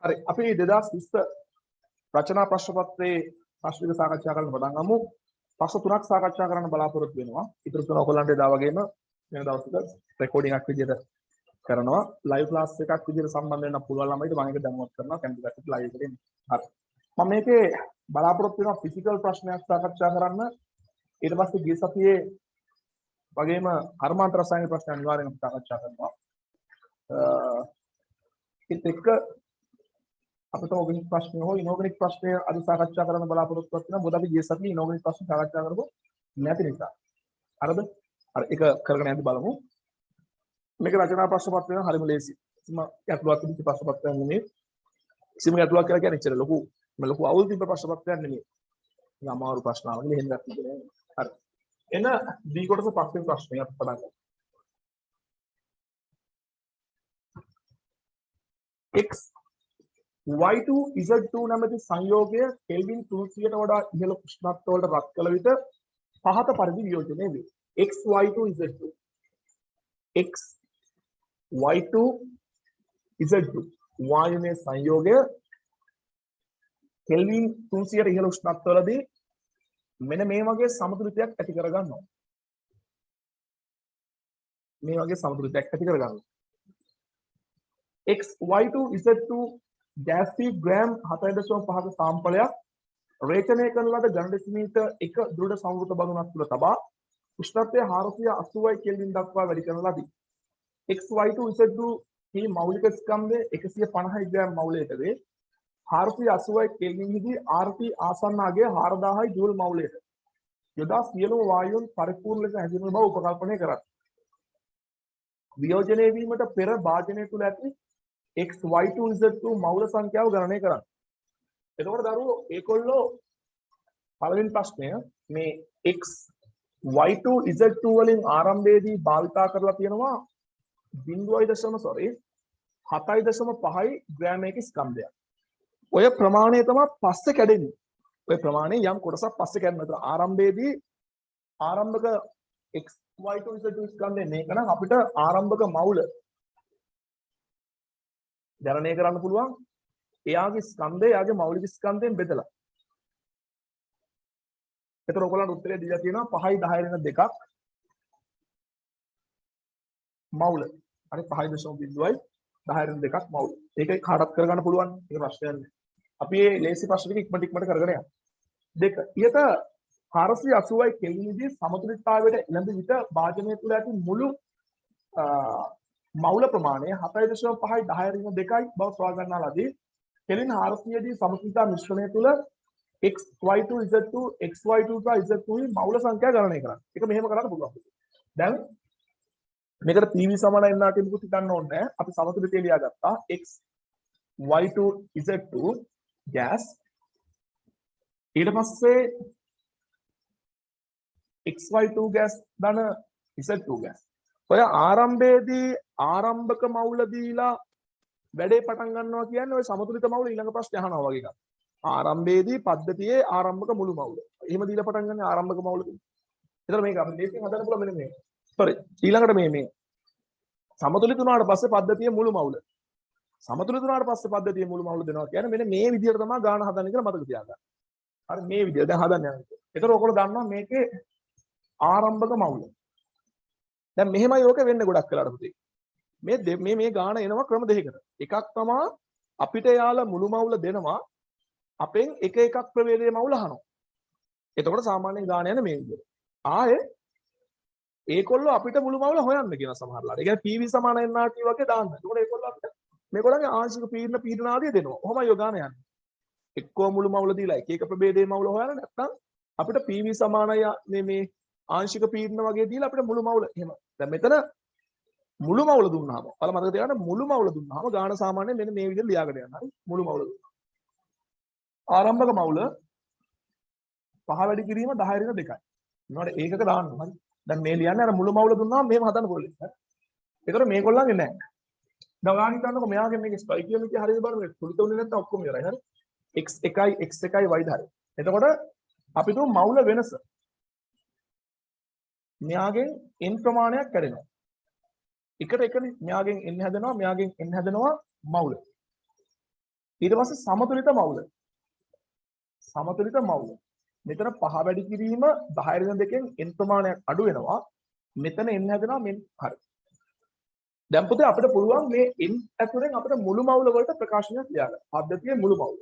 හරි අපි 2020 රචනා ප්‍රශ්න පත්‍රයේ ප්‍රශ්න ටික සාකච්ඡා කරන්න පටන් ගමු. ප්‍රශ්න තුනක් සාකච්ඡා කරන්න බලාපොරොත්තු වෙනවා. ඊටු තුන ඔයගොල්ලන්ට එදා වගේම වෙන දවසක රෙකෝඩින් එකක් විදිහට කරනවා. ලයිව් ක්ලාස් එකක් විදිහට සම්බන්ධ වෙන්න පුළුවන් ළමයිට මම ඒක දැනුවත් කරනවා. කැමති කට්ටියට ලයිව් එකට එන්න. හරි. මම මේකේ බලාපොරොත්තු වෙනවා ෆිසිකල් ප්‍රශ්නයක් සාකච්ඡා කරන්න. ඊට පස්සේ ගිය සතියේ වගේම කර්මාන්ත රසායන ප්‍රශ්න අනිවාර්යෙන්ම සාකච්ඡා කරනවා. ඒත් එක්ක අපිට ඕගනික් ප්‍රශ්න හෝ ඉනෝගනික් ප්‍රශ්න අද සාකච්ඡා කරන්න බලාපොරොත්තු වෙනවා. මොකද අපි ගිය සතියේ ඉනෝගනික් ප්‍රශ්න සාකච්ඡා කරපො නැති නිසා. හරිද? හරි ඒක කරගෙන යන්න බලමු. මේක රචනා ප්‍රශ්න පත්‍රය හරිම ලේසි. කිසිම ගැටලුවක් තිබිච්ච ප්‍රශ්න පත්‍රයක් නෙමෙයි. කිසිම ගැටලුවක් කියලා කියන්නේ ඉච්චර ලොකු අවුල් තිබ්බ ප්‍රශ්න පත්‍රයක් නෙමෙයි. අමාරු ප්‍රශ්න ආවනේ මෙහෙම ගත්තේ නෑ. හරි. එන දී කොටස පස්වෙනි ප්‍රශ්නය අපි පටන් ගමු. x y2 z2 නැමැති සංයෝගය කෙල්වින් 300ට වඩා ඉහළ උෂ්ණත්ව වලට රත් කළ විට පහත පරිදි වියෝජනය වේ. x y2 z2 x y2 z2 වායුමය සංයෝගය කෙල්වින් 300ට ඉහළ උෂ්ණත්ව වලදී මෙන්න මේ වගේ සමතුලිතයක් ඇති කර ගන්නවා. මේ වගේ සමතුලිතයක් ඇති කර ගන්නවා. x y2 z2 gas feed gram 7.5ක සාම්පලයක් රේචනය කරන ලද ඝන ඩෙසිමීටර් 1 දෘಢ සංවෘත බඳුනක් තුළ තබා උෂ්ණත්වය 480 කෙල්වින් දක්වා වැඩි කරන ලදී. x y2 z2 හි මෞලික ස්කන්ධය 150 ග්‍රෑම් මවුලයට වේ. 480 කෙල්වින්හිදී RT ආසන්න අගය 4000 ජූල් මවුලයට යොදා සියලුම වායුන් පරිපූර්ණ ලෙස හැදිරෙන බව උපකල්පනය කරත්. වියෝජනය වීමට පෙර භාජනය තුළ ඇති x y2 z2 මවුල සංඛ්‍යාව ගණනය කරන්න. එතකොට දරුවෝ ඒකොල්ලෝ පළවෙනි ප්‍රශ්නය මේ x y2 z2 වලින් ආරම්භයේදී භාවිතා කරලා තියෙනවා 7.5 ග්‍රෑම් එකක ස්කන්ධයක්. ඔය ප්‍රමාණය තමයි පස්සේ කැඩෙන්නේ. ඔය ප්‍රමාණය යම් කොටසක් පස්සේ කැඩෙනවා. ආරම්භයේදී ආරම්භක x y2 z2 ස්කන්ධය මේක නම් අපිට ආරම්භක මවුල ගණනය කරන්න පුළුවන් එයාගේ ස්කන්ධය එයාගේ මෞලික ස්කන්ධයෙන් බෙදලා. ඒතර ඔයගොල්ලන්ට උත්තරය දීලා තියෙනවා 5යි 10යි වෙන දෙකක් මවුල. හරි 5.0යි 10යි වෙන දෙකක් මවුල. ඒකයි කාටත් කරගන්න පුළුවන්. ඒක ප්‍රශ්නයක් නෑ. අපි මේ ලේසි ප්‍රශ්න ටික ඉක්මනට කරගෙන යමු. දෙක. ඊට 480යි කෙල්වින්දී සමතුලිතතාවයට එළඹ විට භාජනය තුළ ඇති මුළු මවුල ප්‍රමාණය 7.5යි 10යි වෙන දෙකයි බව සොයා ගන්නා ලදී. කෙලින් 400 දී සමතුලිතතා මිශ්‍රණය තුළ x y2 z2 x y2 z2 මවුල සංඛ්‍යා ගණනය කරන්න. ඒක මෙහෙම කරන්න පුළුවන්. දැන් මේකට PV සමාන NRT මුකුත් හිතන්න ඕනේ නැහැ. අපි සමතුලිතය ලියාගත්තා. x y2 z2 gas ඊට පස්සේ xy2 gas ධන z2 gas. ඔය ආරම්භයේදී ආරම්භක මවුල දීලා වැඩේ පටන් ගන්නවා කියන්නේ ඔය සමතුලිත මවුල ඊළඟ ප්‍රශ්නේ අහනවා වගේ එකක්. ආරම්භයේදී පද්ධතියේ ආරම්භක මුළු මවුල. එහෙම දීලා පටන් ගන්න ආරම්භක මවුල. ඒතර මේක අපි ලේසියෙන් හදන්න පුළුවන් මෙන්න මේ. sorry ඊළඟට මේ සමතුලිත වුණාට පස්සේ පද්ධතියේ මුළු මවුල. සමතුලිත වුණාට පස්සේ පද්ධතියේ මුළු මවුල දෙනවා කියන්නේ මෙන්න මේ විදිහට තමයි ගාන හදන්නේ කියලා මතක තියාගන්න. හරි මේ විදිහට දැන් හදන්න යනවා. ඒතර ඔයගොල්ලෝ දන්නවා මේකේ ආරම්භක මවුල. දැන් මෙහෙමයි ඕක වෙන්නේ ගොඩක් වෙලාවට පුතේ. මේ ගාන එනවා ක්‍රම දෙකකට. එකක් තමයි අපිට යාලා මුළු මවුල දෙනවා අපෙන් එක එකක් ප්‍රවේදයේ මවුල අහනවා. එතකොට සාමාන්‍යයෙන් ගාන යන්නේ මේ විදිහට. ආයේ ඒකොල්ලෝ අපිට මුළු මවුල හොයන්න කියන සමහරලාට. ඒ කියන්නේ PV සමාන NRT වගේ දාන්න. එතකොට ඒකොල්ලෝ අපිට මේගොල්ලන්ගේ ආංශික පීඩන ආදිය දෙනවා. ඔහොමයි ඔය ගාන යන්නේ. එක්කෝ මුළු මවුල දීලා එක එක ප්‍රභේදයේ මවුල හොයන්න නැත්නම් අපිට PV සමානය මේ ආංශික පීඩන වගේ දීලා අපිට මුළු මවුල එහෙම. දැන් මෙතන මුළු මවුල දුන්නාම ඔයාලා මතක තියාගන්න මුළු මවුල දුන්නාම ගාන සාමාන්‍යයෙන් මෙන්න මේ විදිහට ලියාගෙන යන්න. හරි මුළු මවුල දුන්නා. ආරම්භක මවුල 5 වැඩි කිරීම 10 රින 2යි. ඊනොට ඒකක දාන්න. හරි. දැන් මේ ලියන්නේ අර මුළු මවුල දුන්නාම මෙහෙම හදන්න පුළුවන්. හරි. ඒතර මේගොල්ලන්ගේ නෑ. දැන් ඔයාලා හිතන්නකො මෙයාගේ මේක ස්ටයිකියොමිටි හරියට බලන්න තුලිත උනේ නැත්නම් ඔක්කොම ඉවරයි. හරි. x1 x1 y ධාරය. එතකොට අපි තුමු මවුල වෙනස. මෙයාගෙන් n ප්‍රමාණයක් කැඩෙනවා. එකට එකනේ මෙයාගෙන් n හැදෙනවා මෙයාගෙන් n හැදෙනවා මවුල. ඊට පස්සේ සමතුලිත මවුල. සමතුලිත මවුල. මෙතන පහ වැඩි කිරීම 10 ඍණ දෙකෙන් n ප්‍රමාණයක් අඩු වෙනවා. මෙතන n හැදෙනවා මෙන් හරි. දැන් පුතේ අපිට පුළුවන් මේ n ඇතුලෙන් අපිට මුළු මවුල වලට ප්‍රකාශනයක් ලියන්න. පද්ධතියේ මුළු මවුල.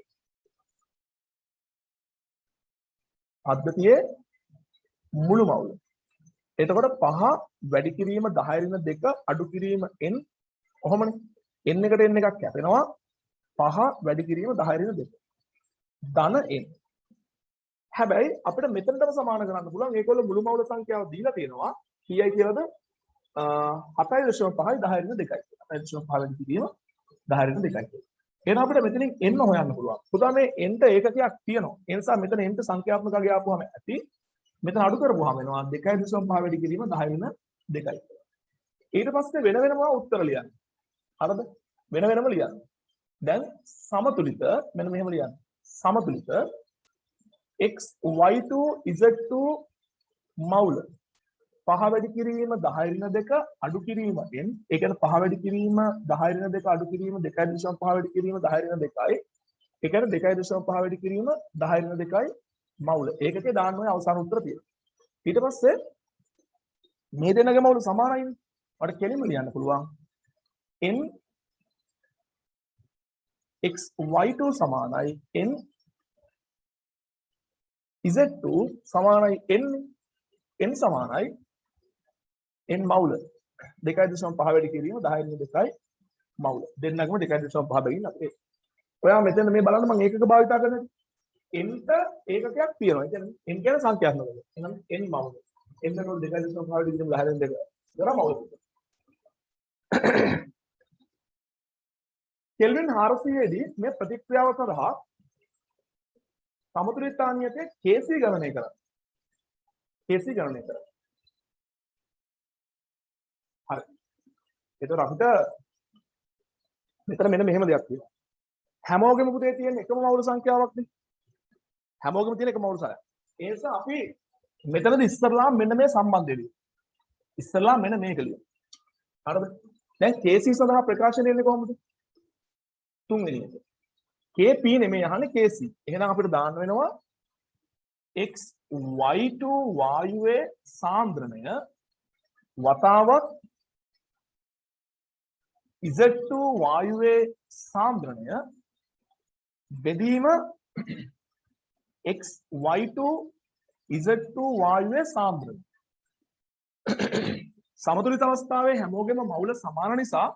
පද්ධතියේ මුළු මවුල. එතකොට පහ වැඩි කිරීම 10 ඍණ 2 අඩු කිරීම n කොහොමනේ n එකට n එකක් කැපෙනවා පහ වැඩි කිරීම 10 ඍණ 2 ධන n. හැබැයි අපිට මෙතනටම සමාන කරන්න පුළුවන් ඒකවල මුළු මවුල සංඛ්‍යාව දීලා තියෙනවා කීයයි කියලාද 7.5යි 10 ඍණ 2යි. 7.5 වැඩි කිරීම 10 ඍණ 2යි. එහෙනම් අපිට මෙතනින් n හොයන්න පුළුවන්. පුතා මේ n ට ඒකකයක් තියෙනවා. ඒ නිසා මෙතන n ට සංඛ්‍යාත්මක අගය ආපුවම ඇති. මෙතන අඩු කරපුවාම වෙනවා 2.5 වැඩි කිරීම 10 ඍණ 2යි. ඊට පස්සේ වෙන වෙනම උත්තර ලියන්න. හරිද? වෙන වෙනම ලියන්න. දැන් සමතුලිත මෙන්න මෙහෙම ලියන්න. සමතුලිත x y2 z2 මවුල පහ වැඩි කිරීම 10 ඍණ 2 අඩු කිරීම n. ඒ කියන්නේ පහ වැඩි කිරීම 10 ඍණ 2 අඩු කිරීම 2.5 වැඩි කිරීම 10 ඍණ 2යි. ඒ කියන්නේ 2.5 වැඩි කිරීම 10 ඍණ 2යි මවුල. ඒකකේ දාන්න ඕනේ අවසාන උත්තර තියෙනවා. ඊට පස්සේ මේ දෙන්නගේ මවුල සමානයිනේ. මට කෙලින්ම ලියන්න පුළුවන් n x y2 සමානයි n z2 සමානයි n සමානයි n මවුල 2.5 වැඩි කිරීම 10 ඍණ 2යි මවුල. දෙන්නගම 2.5 බැගින් අපේ. ඔයා මෙතන මේ බලන්න මම ඒකක භාවිතා කරන්නේ. n ට ඒකකයක් තියෙනවා. ඒ කියන්නේ n කියන්නේ සංඛ්‍යාත්මකද. එහෙනම් n මවුල. n වල 2.5 වැඩි කිරීම 10 ඍණ 2 දර මවුල. කෙල්වින් 400 දී මේ ප්‍රතික්‍රියාව සඳහා සමතුලිතාන්‍යතේ Kc ගණනය කරා. Kc ගණනය කරා. හරි. ඒතර අපිට මෙතන මෙන්න මෙහෙම දෙයක් තියෙනවා. හැමෝගෙම පුතේ තියෙන එකම මවුල සංඛ්‍යාවක් නේ. හැමෝගෙම තියෙන එකම මවුල සංඛ්‍යාව. ඒ නිසා අපි මෙතනදී ඉස්සරලා මෙන්න මේ සම්බන්ධය ලියමු. ඉස්සරලා මෙන්න මේක ලියමු. හරිද? දැන් Kc සඳහා ප්‍රකාශනය වෙන්නේ කොහොමද? තුන්වෙනි එක. Kp නෙමෙයි අහන්නේ Kc. එහෙනම් අපිට දාන්න වෙනවා x y2 වායුවේ සාන්ද්‍රණය වතාවක් z2 වායුවේ සාන්ද්‍රණය බෙදීම x y2 z2 වායුවේ සාන්ද්‍රණය. සමතුලිත අවස්ථාවේ හැමෝගෙම මවුල සමාන නිසා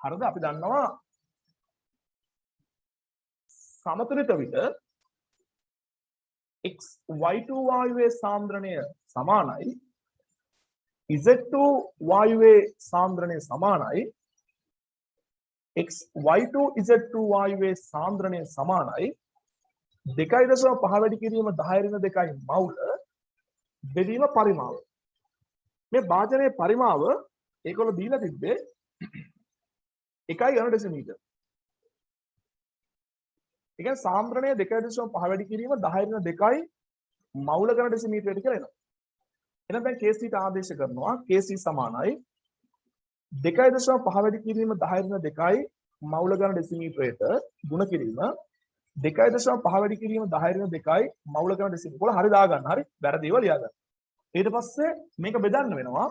හරිද අපි දන්නවා සමතුලිත විට x y2 වායුවේ සාන්ද්‍රණය සමානයි z2 වායුවේ සාන්ද්‍රණය සමානයි x y2 z2 වායුවේ සාන්ද්‍රණය සමානයි 2.5 වැඩි කිරීම 10 ඍණ 2යි මවුල බෙදීම පරිමාව. මේ භාජනයේ පරිමාව ඒකවල දීලා තිබ්බේ 1 ඝන ඩෙසිමීටර්. ඒ කියන්නේ සාන්ද්‍රණය 2.5 වැඩි කිරීම 10 ඍණ 2යි මවුල ඝන ඩෙසිමීටරයට කියලා එනවා. එහෙනම් දැන් Kc ට ආදේශ කරනවා Kc සමානයි 2.5 වැඩි කිරීම 10 ඍණ 2යි මවුල ඝන ඩෙසිමීටරයට ගුණ කිරීම 2.5 වැඩි කිරීම 10 ඍණ 2යි මවුල ඝන ඩෙසිමීටර. කොහොම හරි දාගන්න. හරි. වැරදිව ලියා ගන්න. ඊට පස්සේ මේක බෙදන්න වෙනවා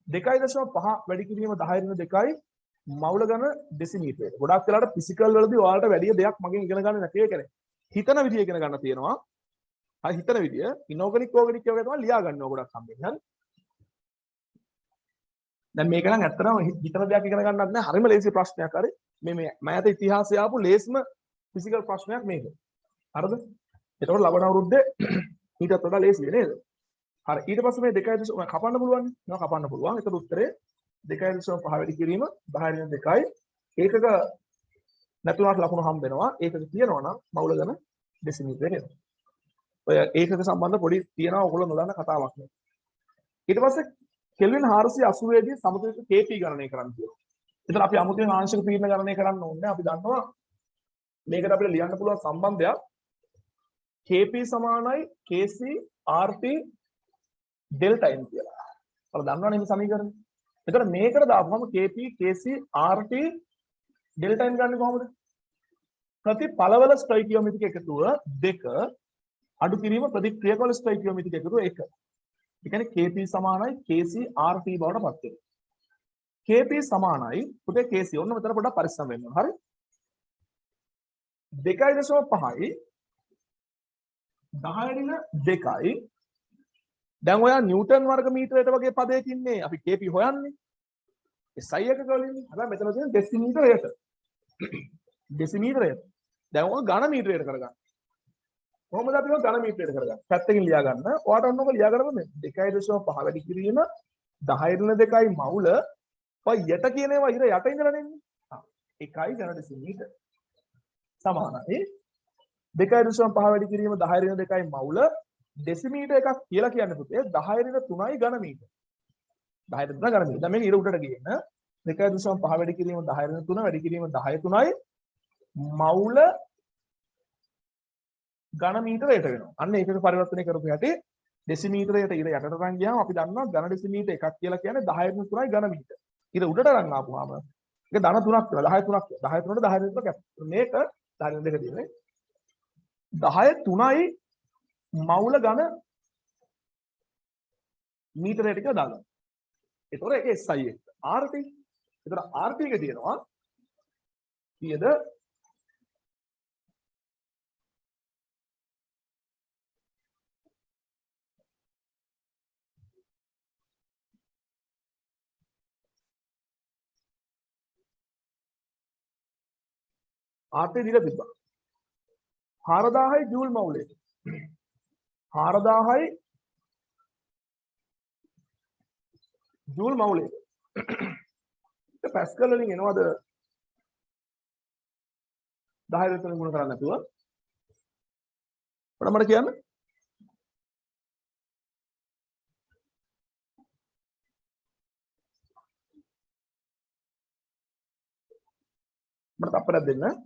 2.5 වැඩි කිරීම 10 ඍණ 2යි මවුල ඝන ඩෙසිමීටරයට. ගොඩක් වෙලාවට ෆිසිකල් වලදී ඔයාලට වැඩි දෙයක් මගෙන් ඉගෙන ගන්න නැති එක නේ. හිතන විදිය ඉගෙන ගන්න තියෙනවා. හරි හිතන විදිය ඉනෝගනික් ඕගනික් වගේ තමයි ලියා ගන්නවා ගොඩක් හම්බෙන්නේ. හරි. දැන් මේක නම් ඇත්තටම හිතන දෙයක් ඉගෙන ගන්නත් නෑ. හරිම ලේසි ප්‍රශ්නයක්. හරි. මේ මෑත ඉතිහාසය ආපු ලේස්ම ෆිසිකල් ප්‍රශ්නයක් මේක. හරිද? ඒතකොට ලබන අවුරුද්දේ ඊටත් වඩා ලේසි නේද? හරි. ඊට පස්සේ මේ 2.5 කපන්න පුළුවන් නේ. නෝ කපන්න පුළුවන්. ඒකට උත්තරේ 2.5 වැඩි කිරීම 10 ඍණ 2යි ඒකක නැතුණාට ලකුණු හම්බ වෙනවා. ඒකක තියෙනවා නම් මවුල ඝන ඩෙසිමීටරයට එනවා. ඔය ඒකක සම්බන්ධ පොඩි තියෙනවා ඔයගොල්ලෝ නොදන්න කතාවක් නේ. ඊට පස්සේ කෙල්වින් 480 දී සමතුලිත Kp ගණනය කරන්න කියනවා. එතන අපි අමුතුවෙන් ආංශික පීඩන ගණනය කරන්න ඕනේ. අපි දන්නවා මේකට අපිට ලියන්න පුළුවන් සම්බන්ධයක් Kp සමානයි Kc Rt ඩෙල්ටා n කියලා. ඔයාලා දන්නවනේ මේ සමීකරණය. එතකොට මේකට දාපුවම Kp Kc Rt delta n ගන්න කොහොමද? ප්‍රතිඵලවල ස්ටොයිකියෝමෙට්‍රික් එකතුව 2 අඩු කිරීම ප්‍රතික්‍රියාවල ස්ටොයිකියෝමෙට්‍රික් එකතුව 1. ඒ කියන්නේ Kp සමානයි Kc Rp බවට පත් වෙනවා. Kp සමානයි පුතේ Kc ඔන්න මෙතන පොඩ්ඩක් පරිස්සම් වෙන්න ඕන. හරි? 2.5යි 10 2යි දැන් ඔයා නිව්ටන් වර්ග මීටරයට වගේ පදයකින්නේ අපි Kp හොයන්නේ. SI එක ගලින්නේ. හැබැයි මෙතන තියෙන ඩෙසිමීටරයට. ඩෙසිමීටරයට. දැන් ඔය ඝන මීටරයට කරගන්න. කොහොමද අපි ඔය ඝන මීටරයට කරගන්නේ? පැත්තකින් ලියා ගන්න. ඔයාට ඔන්නක ලියා ගන්න මේ 2.5 වැඩි කිරීම 10 මවුල ඔය යට කියන ඒවා ඉර යට ඉඳලා නෙන්නේ. 1 ඝන ඩෙසිමීටර සමානයි 2.5 වැඩි කිරීම 10 මවුල ඩෙසිමීටර එකක් කියලා කියන්නේ පුතේ 10 ඝන මීටර. 10 ඝන මීටර. දැන් මේක ඉර උඩට ගේන්න 2.5 වැඩි කිරීම 10 වැඩි කිරීම 10 මවුල ඝන මීටරයට වෙනවා. අන්න ඒකට පරිවර්තනය කරපු යටි ඩෙසිමීටරයට ඉර යටට අරන් ගියාම අපි දන්නවා ඝන ඩෙසිමීටර එකක් කියලා කියන්නේ 10 ඝන මීටර. ඉර උඩට අරන් ආපුවාම ඒක ධන 3ක් වෙනවා 13ක් 13ට 10 කැප. මේක 10 දෙක තියෙන්නේ 10 මවුල ඝන මීටරයට කියලා දාගන්න. ඒතකොට ඒක SI එක. RT. ඒතකොට RT එක තියෙනවා කීයද? RT දීලා තිබ්බා. 4000යි ජූල් මවුලේ. 4000යි ජූල් මවුලේ. ඒක පැස්කල් වලින් එනවද 10 විතර ගුණ කරන්නේ නැතුව? මට කියන්න. මට තප්පරයක් දෙන්න.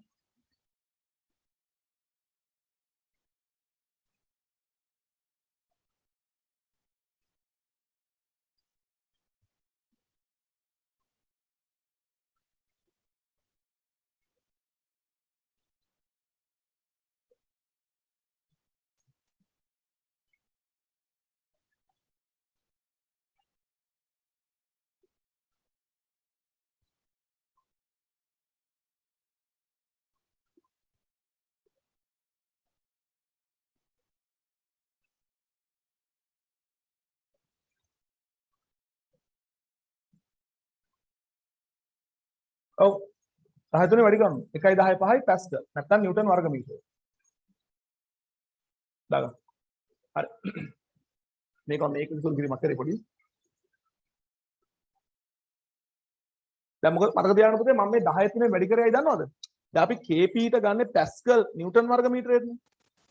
ඔව් 13 වැඩි කරමු 1.15යි පැස්කල් නැත්නම් නිව්ටන් වර්ග මීටර දාගන්න. හරි. මේක විසුරු කිරීමක් කරේ පොඩි. දැන් මොකද මතක තියාගන්න පුතේ මම මේ 10 තුනේ වැඩි කරේයි දන්නවද? දැන් අපි kp ට ගන්න පැස්කල් නිව්ටන් වර්ග මීටරයටනේ.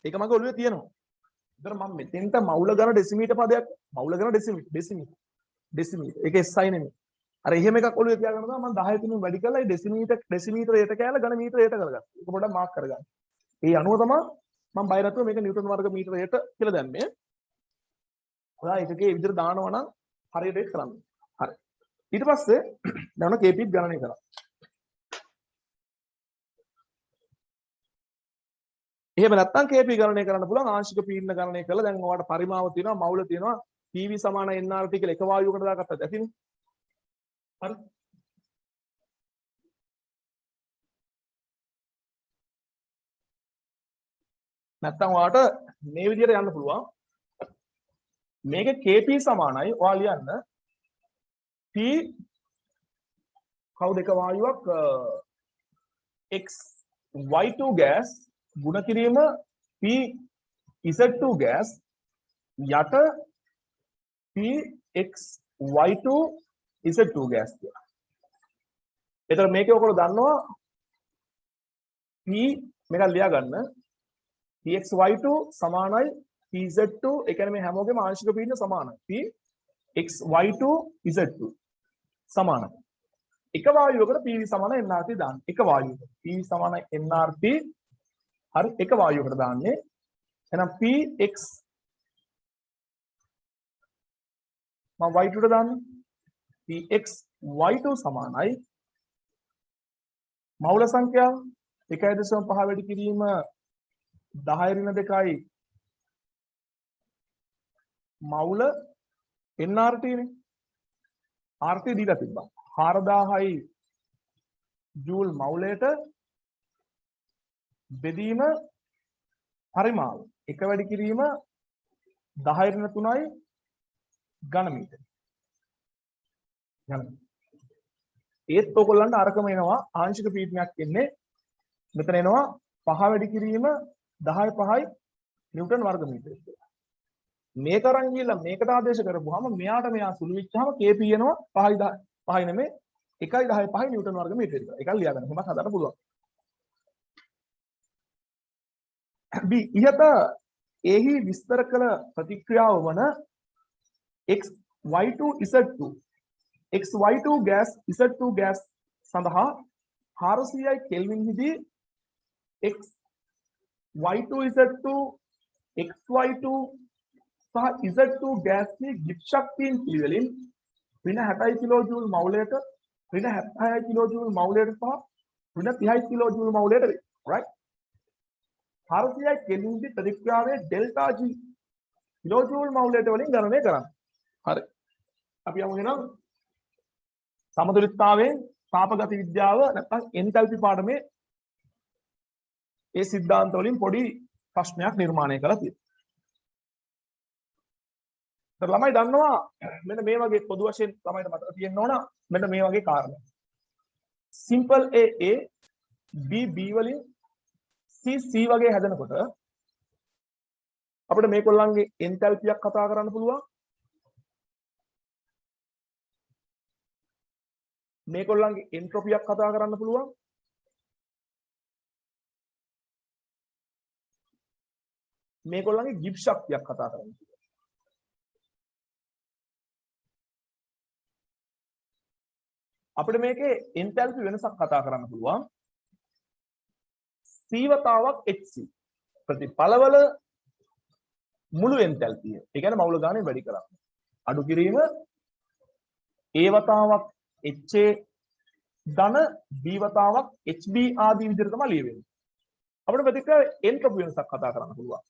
ඒක මගේ ඔළුවේ තියෙනවා. ඒතර මම මෙතෙන්ට මවුල ගන්න ඩෙසිමීටර පදයක් මවුල ගන්න ඩෙසිමීටර. ඒක SI නෙමෙයි. අර එහෙම එකක් ඔළුවේ තියාගන්න තමයි මම 10 තුනෙන් වැඩි කරලා ඒ ඩෙසිමීටරයට කෑල්ල ඝන මීටරයට කරගත්තා. ඒක පොඩ්ඩක් මාක් කරගන්න. ඒ අනුව තමයි මම බය නැතුව මේක නිව්ටන් වර්ග මීටරයට කියලා දැම්මේ. ඔයා එකකේ විදිහට දානවා නම් හරියට ඒක කරන්න. හරි. ඊට පස්සේ දැන් ඔන්න kp ගණනය කරා. එහෙම නැත්නම් kp ගණනය කරන්න පුළුවන් ආංශික පීඩන ගණනය කරලා දැන් ඔයාලට පරිමාව තියෙනවා මවුල තියෙනවා pv සමාන nrt කියලා එක වායුවකට දාගත්තත් ඇතිනේ. හරි. නැත්නම් ඔයාලට මේ විදිහට යන්න පුළුවන්. මේක kp සමානයි ඔයා ලියන්න p කවුද එක වායුවක් x y2 gas ගුණ කිරීම p z2 gas යට p x y2 z2 gas කියලා. එතකොට මේකේ ඔයගොල්ලෝ දන්නවා p මේක ලියා ගන්න px y2 සමානයි pz2 ඒ කියන්නේ මේ හැමෝගෙම ආංශික පීඩන සමානයි. px y2 z2 සමානයි. එක වායුවකට pv සමාන nrt දාන්න. එක වායුවකට pv සමාන nrt හරි එක වායුවකට දාන්නේ. එහෙනම් px මම y2 ට දාන්න. px y2 සමානයි මවුල සංඛ්‍යාව 1.5 වැඩි කිරීම 10 ඍණ 2යි මවුල NRT නේ RT දීලා තිබ්බා 4000යි ජූල් මවුලයට බෙදීම පරිමාව 1 වැඩි කිරීම 10 ඍණ 3යි ඝන මීටර ඒත් ඔයගොල්ලන්ට අරකම එනවා ආංශික පීඩනයක් එන්නේ මෙතන එනවා 5 වැඩි කිරීම 10 5යි නිව්ටන් වර්ග මීටර කියලා. මේක අරන් ගිහලා මේකට ආදේශ කරපුවාම මෙයාට මෙයා සුළු වෙච්චාම KP එනවා 5යි 10 5යි නෙමෙයි 1යි 10 5යි නිව්ටන් වර්ග මීටර කියලා. ඒක ලියාගන්න. එහෙම හදන්න පුළුවන්. B ඉහත එහි විස්තර කළ ප්‍රතික්‍රියාව වන XY2 Z2 XY2 gas Z2 gas සඳහා 400යි කෙල්වින් හිදී XY2 Z2 XY2 සහ Z2 gas ගේ ගිබ් ශක්තියින් පිළිවෙලින් ඍණ 60යි කිලෝ ජූල් මවුලයට ඍණ 76යි කිලෝ ජූල් මවුලයට සහ ඍණ 30යි කිලෝ ජූල් මවුලයට වේ. right 400යි කෙල්වින් හිදී ප්‍රතික්‍රියාවේ ඩෙල්ටා G කිලෝ ජූල් මවුලයට වලින් ගණනය කරන්න. හරි. අපි යමු එහෙනම් සමතුලිතතාවයෙන් තාපගති විද්‍යාව නැත්නම් එන්තල්පි පාඩමේ ඒ સિદ્ધාන්ත වලින් පොඩි ප්‍රශ්නයක් නිර්මාණය කරලා තියෙනවා. ඒතර ළමයි දන්නවා මෙන්න මේ වගේ පොදු වශයෙන් ළමයිට මතක තියෙන්න ඕන මෙන්න මේ වගේ කාරණා. simple A B B වලින් C C වගේ හැදෙනකොට අපිට මේගොල්ලන්ගේ එන්තල්පියක් කතා කරන්න පුළුවන්. මේගොල්ලන්ගේ එන්ට්‍රොපියක් කතා කරන්න පුළුවන්. මේගොල්ලන්ගේ ගිබ් ශක්තියක් කතා කරන්න පුළුවන්. අපිට මේකේ එන්තල්පි වෙනසක් කතා කරන්න පුළුවන්. C වතාවක් HC ප්‍රතිපලවල මුළු එන්තල්පිය. ඒ කියන්නේ මවුල ගානේ වැඩි කරන්නේ. අඩු කිරීම A වතාවක් HA ධන B වතාවක් HB ආදී විදිහට තමයි ලියවෙන්නේ. අපිට ප්‍රතික්‍රියාවේ එන්ට්‍රොපි වෙනසක් කතා කරන්න පුළුවන්.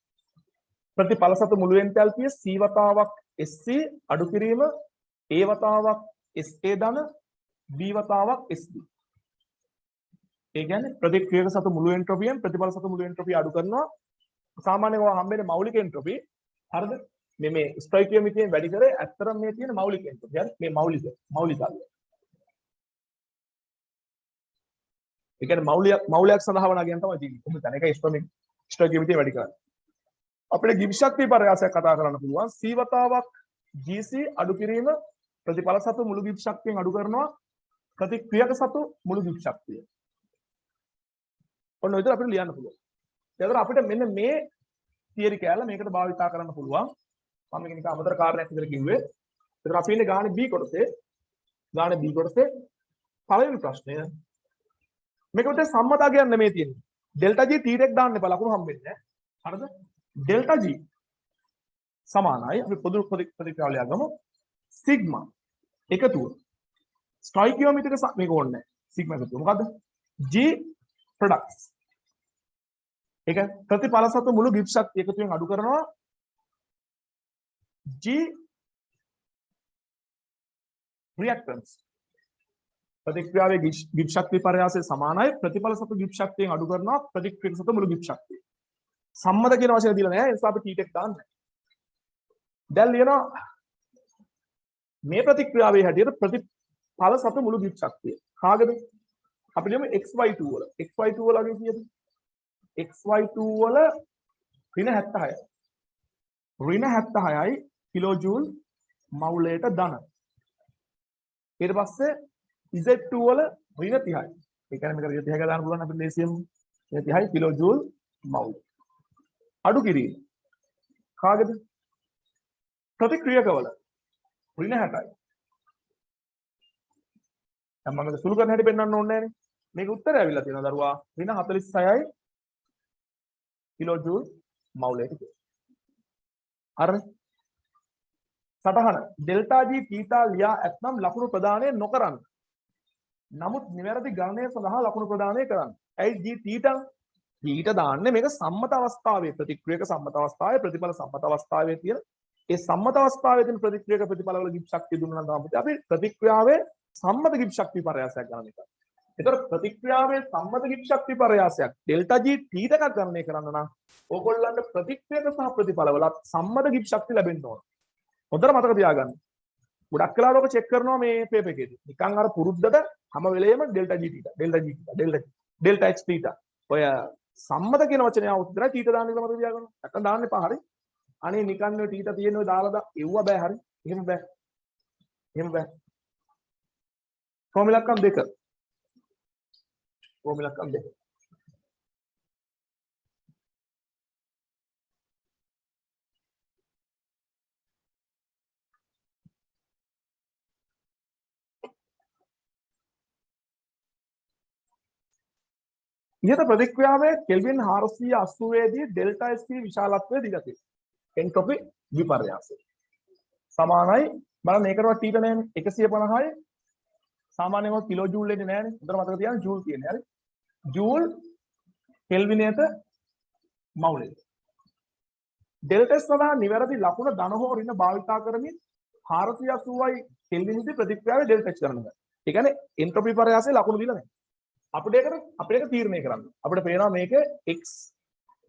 ප්‍රතිඵල සතු මුළු එන්තල්පිය C වතාවක් SC අඩු කිරීම A වතාවක් SA ධන B වතාවක් SB. ඒ කියන්නේ ප්‍රතික්‍රියක සතු මුළු එන්ට්‍රොපියෙන් ප්‍රතිඵල සතු මුළු එන්ට්‍රොපිය අඩු කරනවා. සාමාන්‍යයෙන් ඔය හම්බෙන්නේ මෞලික එන්ට්‍රොපි. හරිද? මේ ස්ටොයිකියෝමීටරයෙන් වැඩි කරේ ඇත්තටම මේ තියෙන මෞලික එන්ට්‍රොපි. හරි? මේ මෞලිකතාවය. ඒ කියන්නේ මෞලයක් සඳහා වන කියන තමයි තියෙන්නේ. කොහොමද? ඒකයි ස්ටොයිකියෝමීටරය වැඩි කරන්නේ. අපිට ගිබ් ශක්තිය පරයාසයක් කතා කරන්න පුළුවන්. C වතාවක් GC අඩු කිරීම ප්‍රතිඵල සතු මුළු ගිබ් ශක්තියෙන් අඩු කරනවා. ප්‍රතික්‍රියක සතු මුළු ගිබ් ශක්තිය. ඔන්න ඔය විදිහට අපිට ලියන්න පුළුවන්. ඒතර අපිට මෙන්න මේ තියරි කැලල මේකට භාවිතා කරන්න පුළුවන්. මම මේක නිකන් අමතර කාරණයක් විතර කිව්වේ. ඒතර අපි ඉන්නේ ගානේ B කොටසේ. ගානේ B කොටසේ පළවෙනි ප්‍රශ්නය. මේක උඩ සම්මතගයක් නෙමෙයි තියෙන්නේ. ඩෙල්ටා G T1 දාන්න එපා ලකුණු හම්බෙන්නේ නැහැ. හරිද? ඩෙල්ටා G සමානයි අපි පොදු ප්‍රතික්‍රියාව ලියගමු. සිග්මා එකතුව. ස්ටොයිකියෝමීටර් මේක ඕනේ නැහැ. සිග්මා එකතුව. මොකද්ද? G products. ඒක ප්‍රතිඵල සතු මුළු ගිබ් ශක්තිය එකතුවෙන් අඩු කරනවා. G reactants. ප්‍රතික්‍රියාවේ ගිබ් ශක්තිය පරයාසය සමානයි ප්‍රතිඵල සතු ගිබ් ශක්තියෙන් අඩු කරනවා ප්‍රතික්‍රියක සතු මුළු ගිබ් ශක්තිය. සම්මත කියන වචනේ දීලා නැහැ ඒ නිසා අපි T1 දාන්නේ. දැන් ලියනවා මේ ප්‍රතික්‍රියාවේ හැටියට ප්‍රතිඵල සතු මුළු ගිබ් ශක්තිය. කාගේද? අපි ලියමු XY2 වල. XY2 වල අගේ කීයද? XY2 වල ඍණ 76යි. ඍණ 76යි කිලෝජූල් මවුලයට ධන. ඊට පස්සේ Z2 වල ඍණ 30යි. ඒ කියන්නේ මේක ඍණ 30 ගාන පුළුවන් අපිට ලේසියෙන්. ඍණ 30යි කිලෝජූල් මවුල්. අඩු කිරීම. කාගේද? ප්‍රතික්‍රියකවල ඍණ 60යි. දැන් මම මේක සුළු කරන හැටි පෙන්වන්න ඕනේ නෑනේ. මේක උත්තරය ඇවිල්ලා තියෙනවා දරුවා ඍණ 46යි කිලෝජූල් මවුලයට. හරිද? සටහන ඩෙල්ටා G තීටා ලියා ඇතනම් ලකුණු ප්‍රදානය නොකරන්න. නමුත් නිවැරදි ගණනය සඳහා ලකුණු ප්‍රදානය කරන්න. ඇයි g θ? θ දාන්නේ මේක සම්මත අවස්ථාවේ ප්‍රතික්‍රියක සම්මත අවස්ථාවේ ප්‍රතිඵල සම්මත අවස්ථාවේ තියෙන ඒ සම්මත අවස්ථාවේ තියෙන ප්‍රතික්‍රියක ප්‍රතිඵලවල ගිබ් ශක්තිය දුන්නා නම් තමයි අපි ප්‍රතික්‍රියාවේ සම්මත ගිබ් ශක්ති පරයාසයක් ගණනය කරන්නේ. ඒතර ප්‍රතික්‍රියාවේ සම්මත ගිබ් ශක්ති පරයාසයක් ඩෙල්ටා g θ එකක් ගණනය කරන්න නම් ඕගොල්ලන්ට ප්‍රතික්‍රියක සහ ප්‍රතිඵලවලත් සම්මත ගිබ් ශක්ති ලැබෙන්න ඕන. හොඳට මතක තියාගන්න. ගොඩක් වෙලාවට ඔක චෙක් කරනවා මේ පේපර් එකේදී. නිකන් අර පුරුද්දට හැම වෙලේම ඩෙල්ටා g θ ඩෙල්ටා h θ ඔය සම්මත කියන වචනේ આવුත් විතරයි θ දාන්න කියලා මතක තියාගන්න. නැත්තම් දාන්න එපා හරි. අනේ නිකන් ඔය θ තියෙන ඔය දාලා එව්ව බෑ හරි. එහෙම බෑ. එහෙම බෑ. ෆෝමියුලා දෙක. ෆෝමියුලා දෙක. ඉහත ප්‍රතික්‍රියාවේ කෙල්වින් 480 දී ඩෙල්ටා S විශාලත්වය දීලා තියෙනවා. එන්ට්‍රොපි විපර්යාසය. සමානයි බලන්න මේකටවත් ටීට නැහැනේ 150යි සාමාන්‍යව කිලෝ ජූල් එන්නේ නැහැනේ. හොඳට මතක තියාගන්න ජූල් කියන්නේ හරි. ජූල් කෙල්විනයට මවුලේ. ඩෙල්ටා S සඳහා නිවැරදි ලකුණ ධන හෝ ඍණ භාවිතා කරමින් 480යි කෙල්වින්දී ප්‍රතික්‍රියාවේ ඩෙල්ටා H ගණනය කරනවා. ඒ කියන්නේ එන්ට්‍රොපි විපර්යාසයේ ලකුණු දීලා නැහැ. අපිට ඒක තීරණය කරන්න. අපිට පේනවා මේක x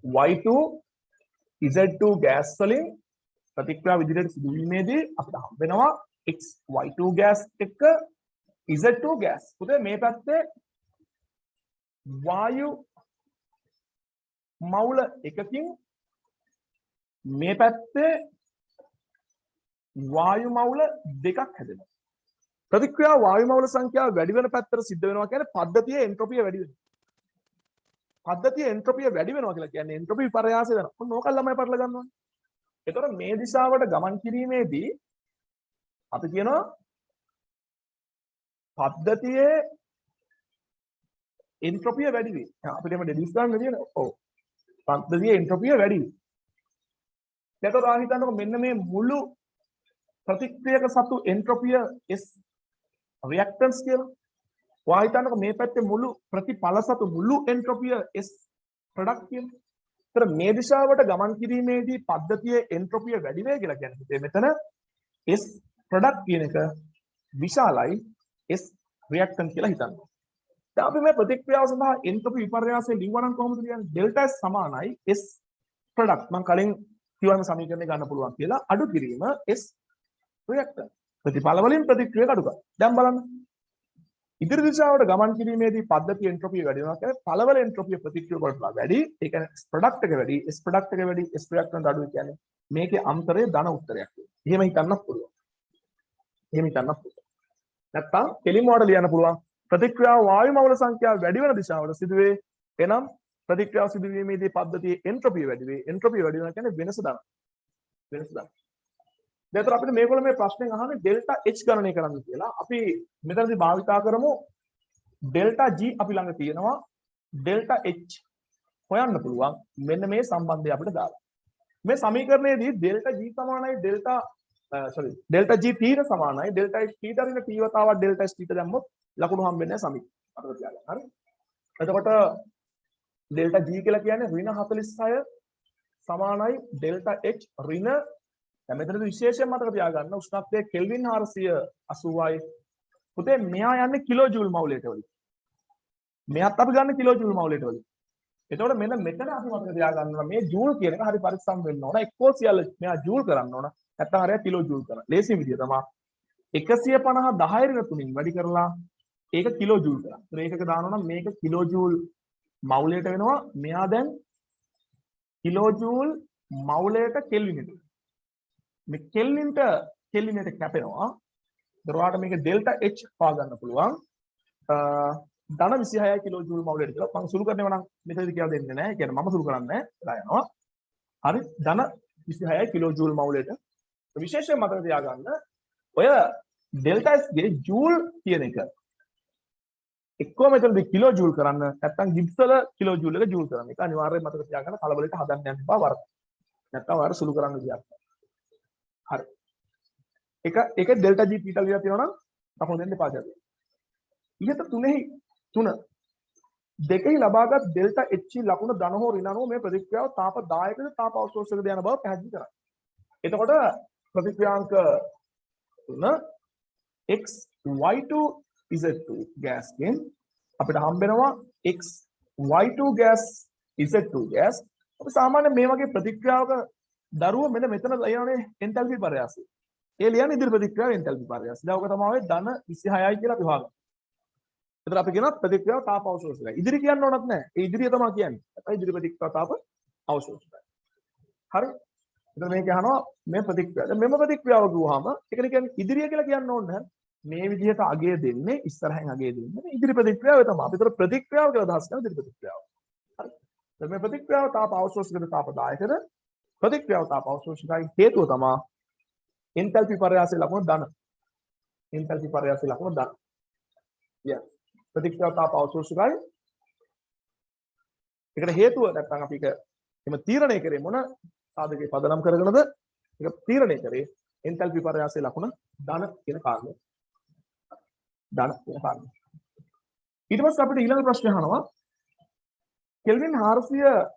y2 z2 ගෑස් වලින් ප්‍රතික්‍රියා විදිහට සිදුවීමේදී අපිට හම්බ වෙනවා x y2 ගෑස් එක්ක z2 ගෑස්. පුතේ මේ පැත්තේ වායු මවුල එකකින් මේ පැත්තේ වායු මවුල දෙකක් හැදෙනවා. ප්‍රතික්‍රියා වායු මවුල සංඛ්‍යාව වැඩි වෙන පැත්තට සිද්ධ වෙනවා කියන්නේ පද්ධතියේ එන්ට්‍රොපිය වැඩි වෙනවා. පද්ධතියේ එන්ට්‍රොපිය වැඩි වෙනවා කියලා කියන්නේ එන්ට්‍රොපි විපර්යාසය වෙනවා. ඔන්න ඕක ළමයි පටල ගන්නවා. ඒතකොට මේ දිශාවට ගමන් කිරීමේදී අපි කියනවා පද්ධතියේ එන්ට්‍රොපිය වැඩි වේ. අපිට එම ඩෙඩිස් ගන්න තියෙනවා. ඔව්. පද්ධතියේ එන්ට්‍රොපිය වැඩි වේ. ඒතකොට ආ හිතන්නකො මෙන්න මේ මුළු ප්‍රතික්‍රියක සතු එන්ට්‍රොපිය S රියැක්ටන්ස් කියලා. ඔයා හිතන්නකො මේ පැත්තේ මුළු ප්‍රතිඵල සතු මුළු එන්ට්‍රොපිය S ප්‍රොඩක්ට් කියලා. ඒතර මේ දිශාවට ගමන් කිරීමේදී පද්ධතියේ එන්ට්‍රොපිය වැඩි වේ කියලා කියන්නේ මෙතන S ප්‍රොඩක්ට් කියන එක විශාලයි S රියැක්ටන්ට් කියලා හිතන්න. දැන් අපි මේ ප්‍රතික්‍රියාව සඳහා එන්ට්‍රොපි විපර්යාසය ලියුවා නම් කොහොමද ලියන්නේ? ඩෙල්ටා S සමානයි S ප්‍රොඩක්ට්. මම කලින් කිව්වම සමීකරණය ගන්න පුළුවන් කියලා අඩු කිරීම S රියැක්ටන්ට්. ප්‍රතිඵල වලින් ප්‍රතික්‍රියාවක් අඩු කරනවා. දැන් බලන්න. ඉදිරි දිශාවට ගමන් කිරීමේදී පද්ධතිය එන්ට්‍රොපිය වැඩි වෙනවා කියන්නේ පළවල එන්ට්‍රොපිය ප්‍රතික්‍රියාව වලට වැඩි. ඒ කියන්නේ ප්‍රොඩක්ට් එක වැඩි, S ප්‍රොඩක්ට් එක වැඩි, S රියැක්ටන්ට් අඩුයි කියන්නේ මේකේ අන්තරය ධන උත්තරයක්. එහෙම හිතන්නත් පුළුවන්. එහෙම හිතන්නත් පුළුවන්. නැත්තම් කෙලින් මොඩල් ලියන්න පුළුවන්. ප්‍රතික්‍රියාව වායු මවුල සංඛ්‍යාව වැඩි වෙන දිශාවට සිදුවේ. එනම් ප්‍රතික්‍රියාව සිදුවීමේදී පද්ධතියේ එන්ට්‍රොපිය වැඩි වේ. එන්ට්‍රොපිය වැඩි වෙනවා කියන්නේ වෙනස ධන. වෙනස ධන. දැන් අපිට මේගොල්ලෝ මේ ප්‍රශ්නෙන් අහන්නේ ඩෙල්ටා H ගණනය කරන්න කියලා. අපි මෙතනදී භාවිතා කරමු ඩෙල්ටා G අපි ළඟ තියෙනවා ඩෙල්ටා H හොයන්න පුළුවන් මෙන්න මේ සම්බන්ධය අපිට දාලා. මේ සමීකරණයේදී ඩෙල්ටා G සමානයි ඩෙල්ටා G θ සමානයි ඩෙල්ටා H θ රින t වතාවක් ඩෙල්ටා S θ දැම්මොත් ලකුණු හම්බෙන්නේ නැහැ සමීකරණය. අතට තියාගන්න. හරි. එතකොට ඩෙල්ටා G කියලා කියන්නේ ඍණ 46 සමානයි ඩෙල්ටා H ඍණ දැන් මෙතනදී විශේෂයෙන් මතක තියාගන්න උෂ්ණත්වය කෙල්වින් 480යි. පුතේ මෙහා යන්නේ කිලෝ ජූල් මවුලයට වලින්. මෙහාත් අපි ගන්න කිලෝ ජූල් මවුලයට වලින්. එතකොට මෙන්න මෙතන අපි මතක තියාගන්නවා මේ ජූල් කියන එක හරි පරිස්සම් වෙන්න ඕන. එක්කෝ සියල්ල මෙහා ජූල් කරන්න ඕන. නැත්නම් හරියට කිලෝ ජූල් කරන්න. ලේසි විදිය තමයි 150 10 ඍණ 3න් වැඩි කරලා ඒක කිලෝ ජූල් කරන්න. ඒකක දානවා නම් මේක කිලෝ ජූල් මවුලයට වෙනවා. මෙහා දැන් කිලෝ ජූල් මවුලයට කෙල්විනට. මේ කෙල්විනට කැපෙනවා. දරවාට මේක ඩෙල්ටා H පා ගන්න පුළුවන්. ධන 26 කිලෝ ජූල් මවුලයට කියලා මම සුළු කරනවා නම් මෙතනදී කියලා දෙන්නේ නැහැ. ඒ කියන්නේ මම සුළු කරන්නේ නැහැ. යනවා. හරි. ධන 26 කිලෝ ජූල් මවුලයට. විශේෂයෙන් මතක තියාගන්න ඔය ඩෙල්ටා S ගේ ජූල් කියන එක එක්කෝ මෙතනදී කිලෝ ජූල් කරන්න නැත්නම් ගිබ්ස් වල කිලෝ ජූල් එක ජූල් කරන්න. ඒක අනිවාර්යයෙන් මතක තියාගන්න කලබලෙට හදන්න යන්න එපා වරද. නැත්නම් වර සුළු කරන්න ගියක්. හරි. ඒක ඩෙල්ටා G θ ලියලා තියෙනවා නම් ලකුණු දෙන්න එපා කියලා. ඉහත තුනෙහි තුන දෙකෙහි ලබාගත් ඩෙල්ටා H ලකුණ ධන හෝ ඍණ අනුව මේ ප්‍රතික්‍රියාව තාප 10කද තාප අවශෝෂකද යන බව පැහැදිලි කරයි. එතකොට ප්‍රතික්‍රියාංක තුන x y2 z2 gas ගෙන් අපිට හම්බ වෙනවා x y2 gas z2 gas. අපි සාමාන්‍යයෙන් මේ වගේ ප්‍රතික්‍රියාවක දරුව මෙන්න මෙතන ලියන්නේ එන්තල්පි පරයාසය. ඒ ලියන්නේ ඉදිරි ප්‍රතික්‍රියාව එන්තල්පි පරයාසය. දැන් ඔක තමයි ධන 26යි කියලා අපි හොයාගන්න. එතන අපි කියනවා ප්‍රතික්‍රියාව තාප අවශෝෂකයි. ඉදිරි කියන්න ඕනත් නැහැ. ඒ ඉදිරිය තමයි කියන්නේ. අපයි ඉදිරි ප්‍රතික්‍රියාව තාප අවශෝෂකයි. හරි. එතන මේක අහනවා මේ ප්‍රතික්‍රියාව. දැන් මෙම ප්‍රතික්‍රියාව ගුවාම ඒක කියන්නේ ඉදිරිය කියලා කියන්න ඕනේ නැහැ. මේ විදිහට අගය දෙන්නේ ඉස්සරහින් අගය දෙන්නේ ඉදිරි ප්‍රතික්‍රියාව තමයි. අපිට ප්‍රතික්‍රියාව කියලා අදහස් කරන ඉදිරි ප්‍රතික්‍රියාව. හරි. දැන් මේ ප්‍රතික්‍රියාව තාප අවශෝෂකද තාප 10කද ප්‍රතික්‍රියාව තාප අවශෝෂකයි හේතුව තමයි එන්තල්පි පරයාසයේ ලකුණ ධන. එන්තල්පි පරයාසයේ ලකුණ ධන. yeah. ප්‍රතික්‍රියාව තාප අවශෝෂකයි. ඒකට හේතුව නැත්නම් අපි ඒක එම තීරණය කරේ මොන සාධකේ පදනම් කරගෙනද? ඒක තීරණය කරේ එන්තල්පි පරයාසයේ ලකුණ ධන කියන කාරණය. ධන කියන කාරණය. ඊට පස්සේ අපිට ඊළඟ ප්‍රශ්නේ අහනවා කෙල්වින් 400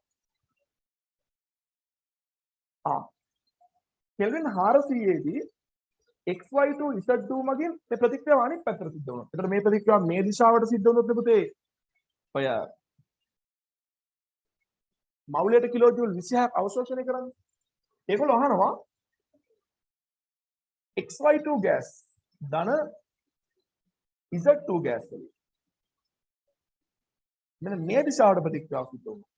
කෙල්වින් 400 දී xy2 z2 මගින් මේ ප්‍රතික්‍රියාව අනිත් පැත්තට සිද්ධ වුණා. එතකොට මේ ප්‍රතික්‍රියාව මේ දිශාවට සිද්ධ වුණොත් පුතේ ඔය මවුලයට කිලෝජූල් 26ක් අවශෝෂණය කරන්නේ. ඒගොල්ලෝ අහනවා xy2 gas ධන z2 gas වලින් මෙන්න මේ දිශාවට ප්‍රතික්‍රියාව සිද්ධ වුණා.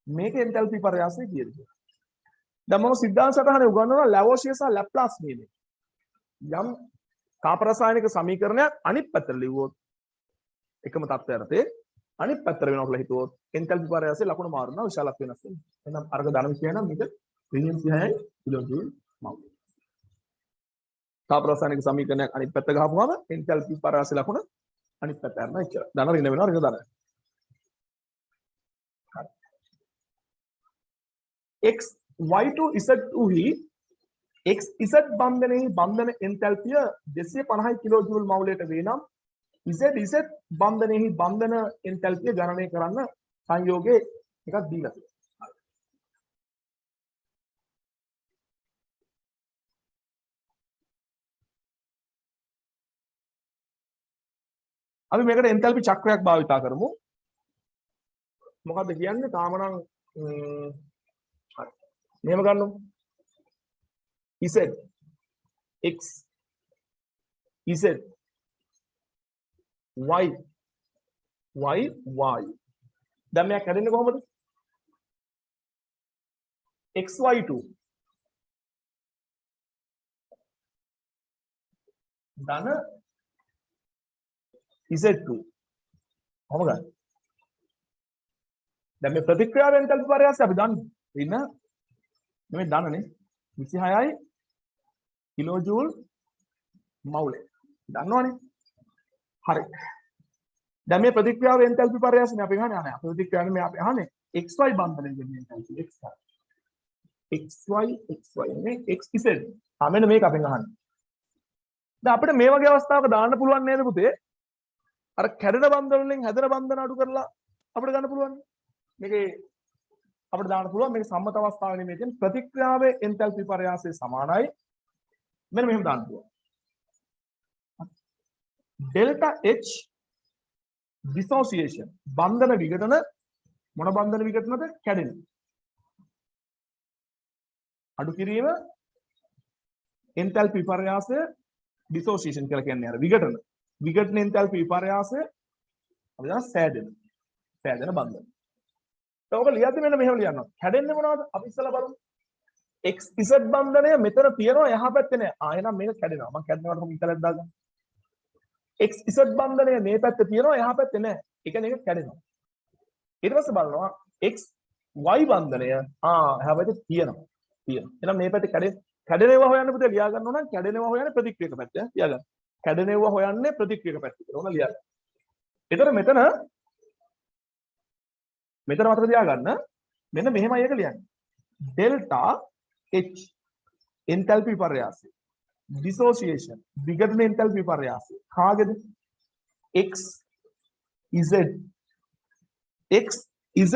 මේක එන්තල්පි පරයාසය කියන්නේ. දැන් මම සිද්ධාන්ත සටහනේ උගන්වනවා ලැවෝෂියස් සහ ලැප්ලාස් නියමය. යම් තාප රසායනික සමීකරණයක් අනිත් පැත්තට ලිව්වොත් එකම තත්ත්වය යටතේ අනිත් පැත්තට වෙනවා කියලා හිතුවොත් එන්තල්පි පරයාසයේ ලකුණ මාරු වෙනවා විශාලක් වෙනස් වෙනවා. එහෙනම් අර්ග ධන විශේෂය නම් මේක ඍණ 36යි කිලෝජූල් මවුල්. තාප රසායනික සමීකරණයක් අනිත් පැත්ත ගහපුවම එන්තල්පි පරයාසයේ ලකුණ අනිත් පැත්ත යනවා එච්චර. ධන ඍණ වෙනවා ඍණ ධන. x y2 z2 හි x z බන්ධනයේ බන්ධන එන්තල්පිය 250 කිලෝජූල් මවුලයට වේ නම් z බන්ධනයේ බන්ධන එන්තල්පිය ගණනය කරන්න සංයෝගයේ එකක් දීලා තියෙනවා. අපි මේකට එන්තල්පි චක්‍රයක් භාවිතා කරමු. මොකද්ද කියන්නේ? තාම නම් මෙහෙම ගන්නමු. z x z y y y. දැන් මෙයා කැඩෙන්නේ කොහොමද? xy2 ධන z2 කොහොම ගන්න? දැන් මේ ප්‍රතික්‍රියාව එන්තල්පි පරයාසය අපි දන්නේ. ඉන්න මේ ධනනේ 26යි කිලෝජූල් මවුලේ. දන්නවනේ. හරි. දැන් මේ ප්‍රතික්‍රියාව එන්තල්පි පරයාසනේ අපි අහන්නේ නැහැ. ප්‍රතික්‍රියාවේ මේ අපි අහන්නේ xy බන්ධනය කියන්නේ එන්තල්පි xy නේ xz. මෙන්න මේක අපෙන් අහන්නේ. දැන් අපිට මේ වගේ අවස්ථාවක දාන්න පුළුවන් නේද පුතේ? අර කැඩෙන බන්ධන වලින් හැදෙන බන්ධන අඩු කරලා අපිට ගන්න පුළුවන්. මේකේ අපිට දාන්න පුළුවන් මේක සම්මත අවස්ථාවේ නෙමෙයි කියන්නේ ප්‍රතික්‍රියාවේ එන්තල්පි පරයාසය සමානයි. මෙන්න මෙහෙම දාන්න පුළුවන්. ඩෙල්ටා H dissociation බන්ධන විඝටන මොන බන්ධන විඝටනද? කැඩෙන. අඩු කිරීම එන්තල්පි පරයාසය dissociation කියලා කියන්නේ අර විඝටන. විඝටන එන්තල්පි පරයාසය අපි දන්නා සෑදෙන බන්ධන. ඔක ලියද්දි මෙන්න මෙහෙම ලියනවා. කැඩෙන්නේ මොනවද? අපි ඉස්සලා බලමු. xz බන්ධනය මෙතන තියෙනවා එහා පැත්තේ නෑ. එහෙනම් මේක කැඩෙනවා. මම කැඩෙනවට කොහොමද ඉතලක් දාගන්න. xz බන්ධනය මේ පැත්තේ තියෙනවා එහා පැත්තේ නෑ. ඒ කියන්නේ ඒක කැඩෙනවා. ඊට පස්සේ බලනවා xy බන්ධනය එහා පැත්තේ තියෙනවා. එහෙනම් මේ පැත්තේ කැඩෙනවා හොයන්න පුතේ ලියා ගන්න ඕන නම් කැඩෙනවා හොයන්නේ ප්‍රතික්‍රියක පැත්ත. ලියා ගන්න. කැඩෙනවා හොයන්නේ ප්‍රතික්‍රියක පැත්ත. ඕන ලියා ගන්න. ඒතර මෙතන මතක තියාගන්න මෙන්න මෙහෙමයි එක ලියන්නේ ඩෙල්ටා H එන්තල්පි පරයාසය dissociation විඝටන එන්තැල්පි විපර්යාසය කාගේද XZ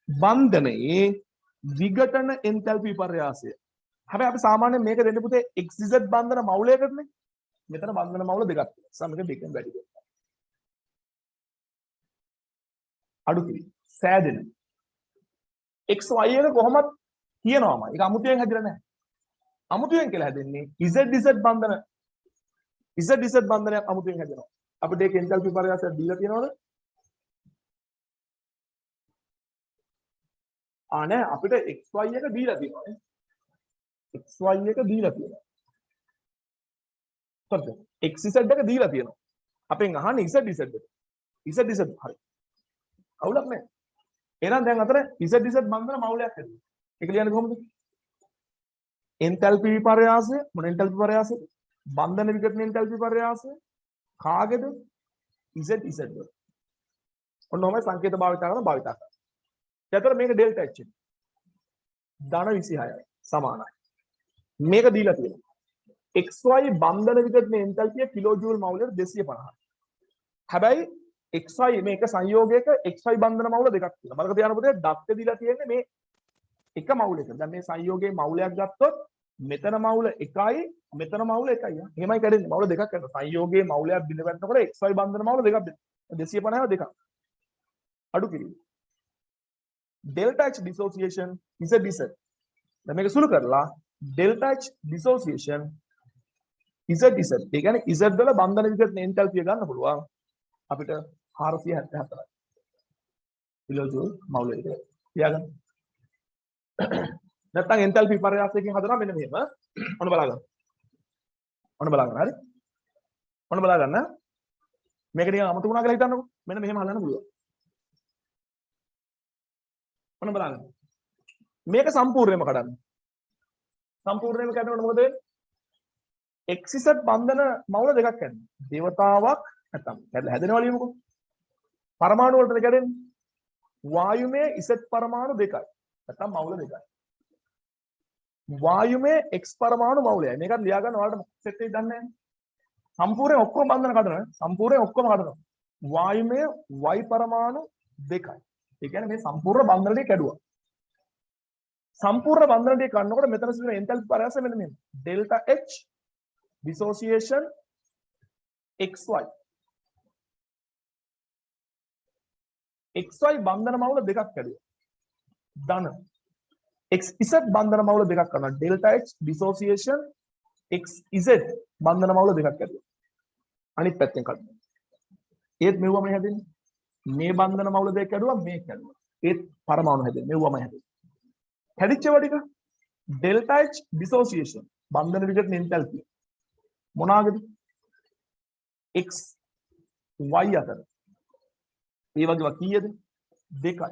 බන්ධනයේ විඝටන එන්තැල්පි විපර්යාසය හැබැයි අපි සාමාන්‍යයෙන් මේක දෙන්න පුතේ XZ බන්ධන මවුලයකටනේ මෙතන බන්ධන මවුල දෙකක් තියෙනවා සමග දෙකෙන් වැඩි වෙනවා අඩු කිරි සෑදෙන XY එක කොහොමද කියනවාම ඒක අමුතුවෙන් හැදිලා නැහැ අමුතුවෙන් කියලා හැදෙන්නේ ZZ බන්ධන ZZ බන්ධනයක් අමුතුවෙන් හැදෙනවා අපිට ඒක එන්තැල්පි විපර්යාසයක් දීලා තියෙනවද නෑ අපිට XY එක දීලා තියෙනවා නේ XY එක දීලා තියෙනවා හරිද XZ එක දීලා තියෙනවා අපෙන් අහන්නේ ZZ එක ZZ හරි අවුලක් නෑ එහෙනම් දැන් අතර ZZ බන්ධන මවුලයක් හැදුවා ඒක ලියන්නේ කොහොමද එන්තැල්පි විපර්යාසය මොන එන්තැල්පි විපර්යාසය බන්ධන විඝටන එන්තැල්පි විපර්යාසය කාගේද ZZ වල ඔන්න ඔහමයි සංකේත භාවිත කරනවා එතකොට මේක ඩෙල්ටා H ධන 26යි සමානයි මේක දීලා තියෙනවා XY බන්ධන විඝටන එන්තැල්පිය කිලෝජූල් මවුලට 250 හැබැයි XY මේක සංයෝගයක XY බන්ධන මවුල දෙකක් තියෙනවා මතක තියාගන්න පුතේ දත්ත දීලා තියෙන්නේ මේ එක මවුලයක දැන් මේ සංයෝගයේ මවුලයක් ගත්තොත් මෙතන මවුල 1යි මෙතන මවුල 1යි එහෙමයි කැඩෙන්නේ මවුල දෙකක් කරනවා සංයෝගයේ මවුලයක් බිඳ වැටෙනකොට XY බන්ධන මවුල දෙකක් දෙනවා 250 දෙකක් අඩු කිරීම delta H dissociation is a ZZ දැන් මේක සුළු කරලා delta H dissociation is a ZZ ඒ කියන්නේ Z වල බන්ධන විඝටන එන්තැල්පිය ගන්න පුළුවන් අපිට 474යි කිලෝජූල් මවුල එක තියාගන්න නැත්නම් එන්තැල්පි විපර්යාසයකින් හදනවා මෙන්න මෙහෙම ඔන්න බලන්න හරි ඔන්න බලන්න මේක නිකන් අමතක වුණා කියලා හිතන්නකෝ මෙන්න මෙහෙම හදන්න පුළුවන් ඔන්න බලන්න මේක සම්පූර්ණයෙන්ම කඩන්න සම්පූර්ණයෙන්ම කඩනකොට මොකද වෙන්නේ XZ බන්ධන මවුල දෙකක් කැඩෙනවා දේවතාවක් නැත්නම් හැදෙනවා ලියමුකෝ පරමාණු වලට කැඩෙන්නේ වායුමය Z පරමාණු දෙකයි නැත්නම් මවුල දෙකයි වායුමය X පරමාණු මවුලයි මේකත් ලියා ගන්න ඔයාලට සෙට් එකක් දන්නේ නැහැ සම්පූර්ණයෙන් ඔක්කොම බන්ධන කඩනවා සම්පූර්ණයෙන් ඔක්කොම කඩනවා වායුමය Y පරමාණු දෙකයි ඒ කියන්නේ මේ සම්පූර්ණ බන්ධන ටික කැඩුවා සම්පූර්ණ බන්ධන ටික කඩනකොට මෙතන සිදුවෙන එන්තැල්පි පරාසය මෙන්න මෙන්න delta H dissociation XY XY බන්ධන මවුල දෙකක් කැඩුවා ධන XZ බන්ධන මවුල දෙකක් කරනවා delta H dissociation XZ බන්ධන මවුල දෙකක් කැඩුවා අනිත් පැත්තෙන් කඩනවා ඒත් මෙවුවම හැදෙන්නේ මේ බන්ධන මවුල දෙක කැඩුවා මේ කැඩුවා ඒත් පරමාණු හැදෙන්නේ මෙවුවම හැදෙන්නේ කැඩිච්ච වටික delta H dissociation බන්ධන විඝටන එන්තැල්පිය මොනවාගේද X Y අතර ඒ වගේම කීයද දෙකයි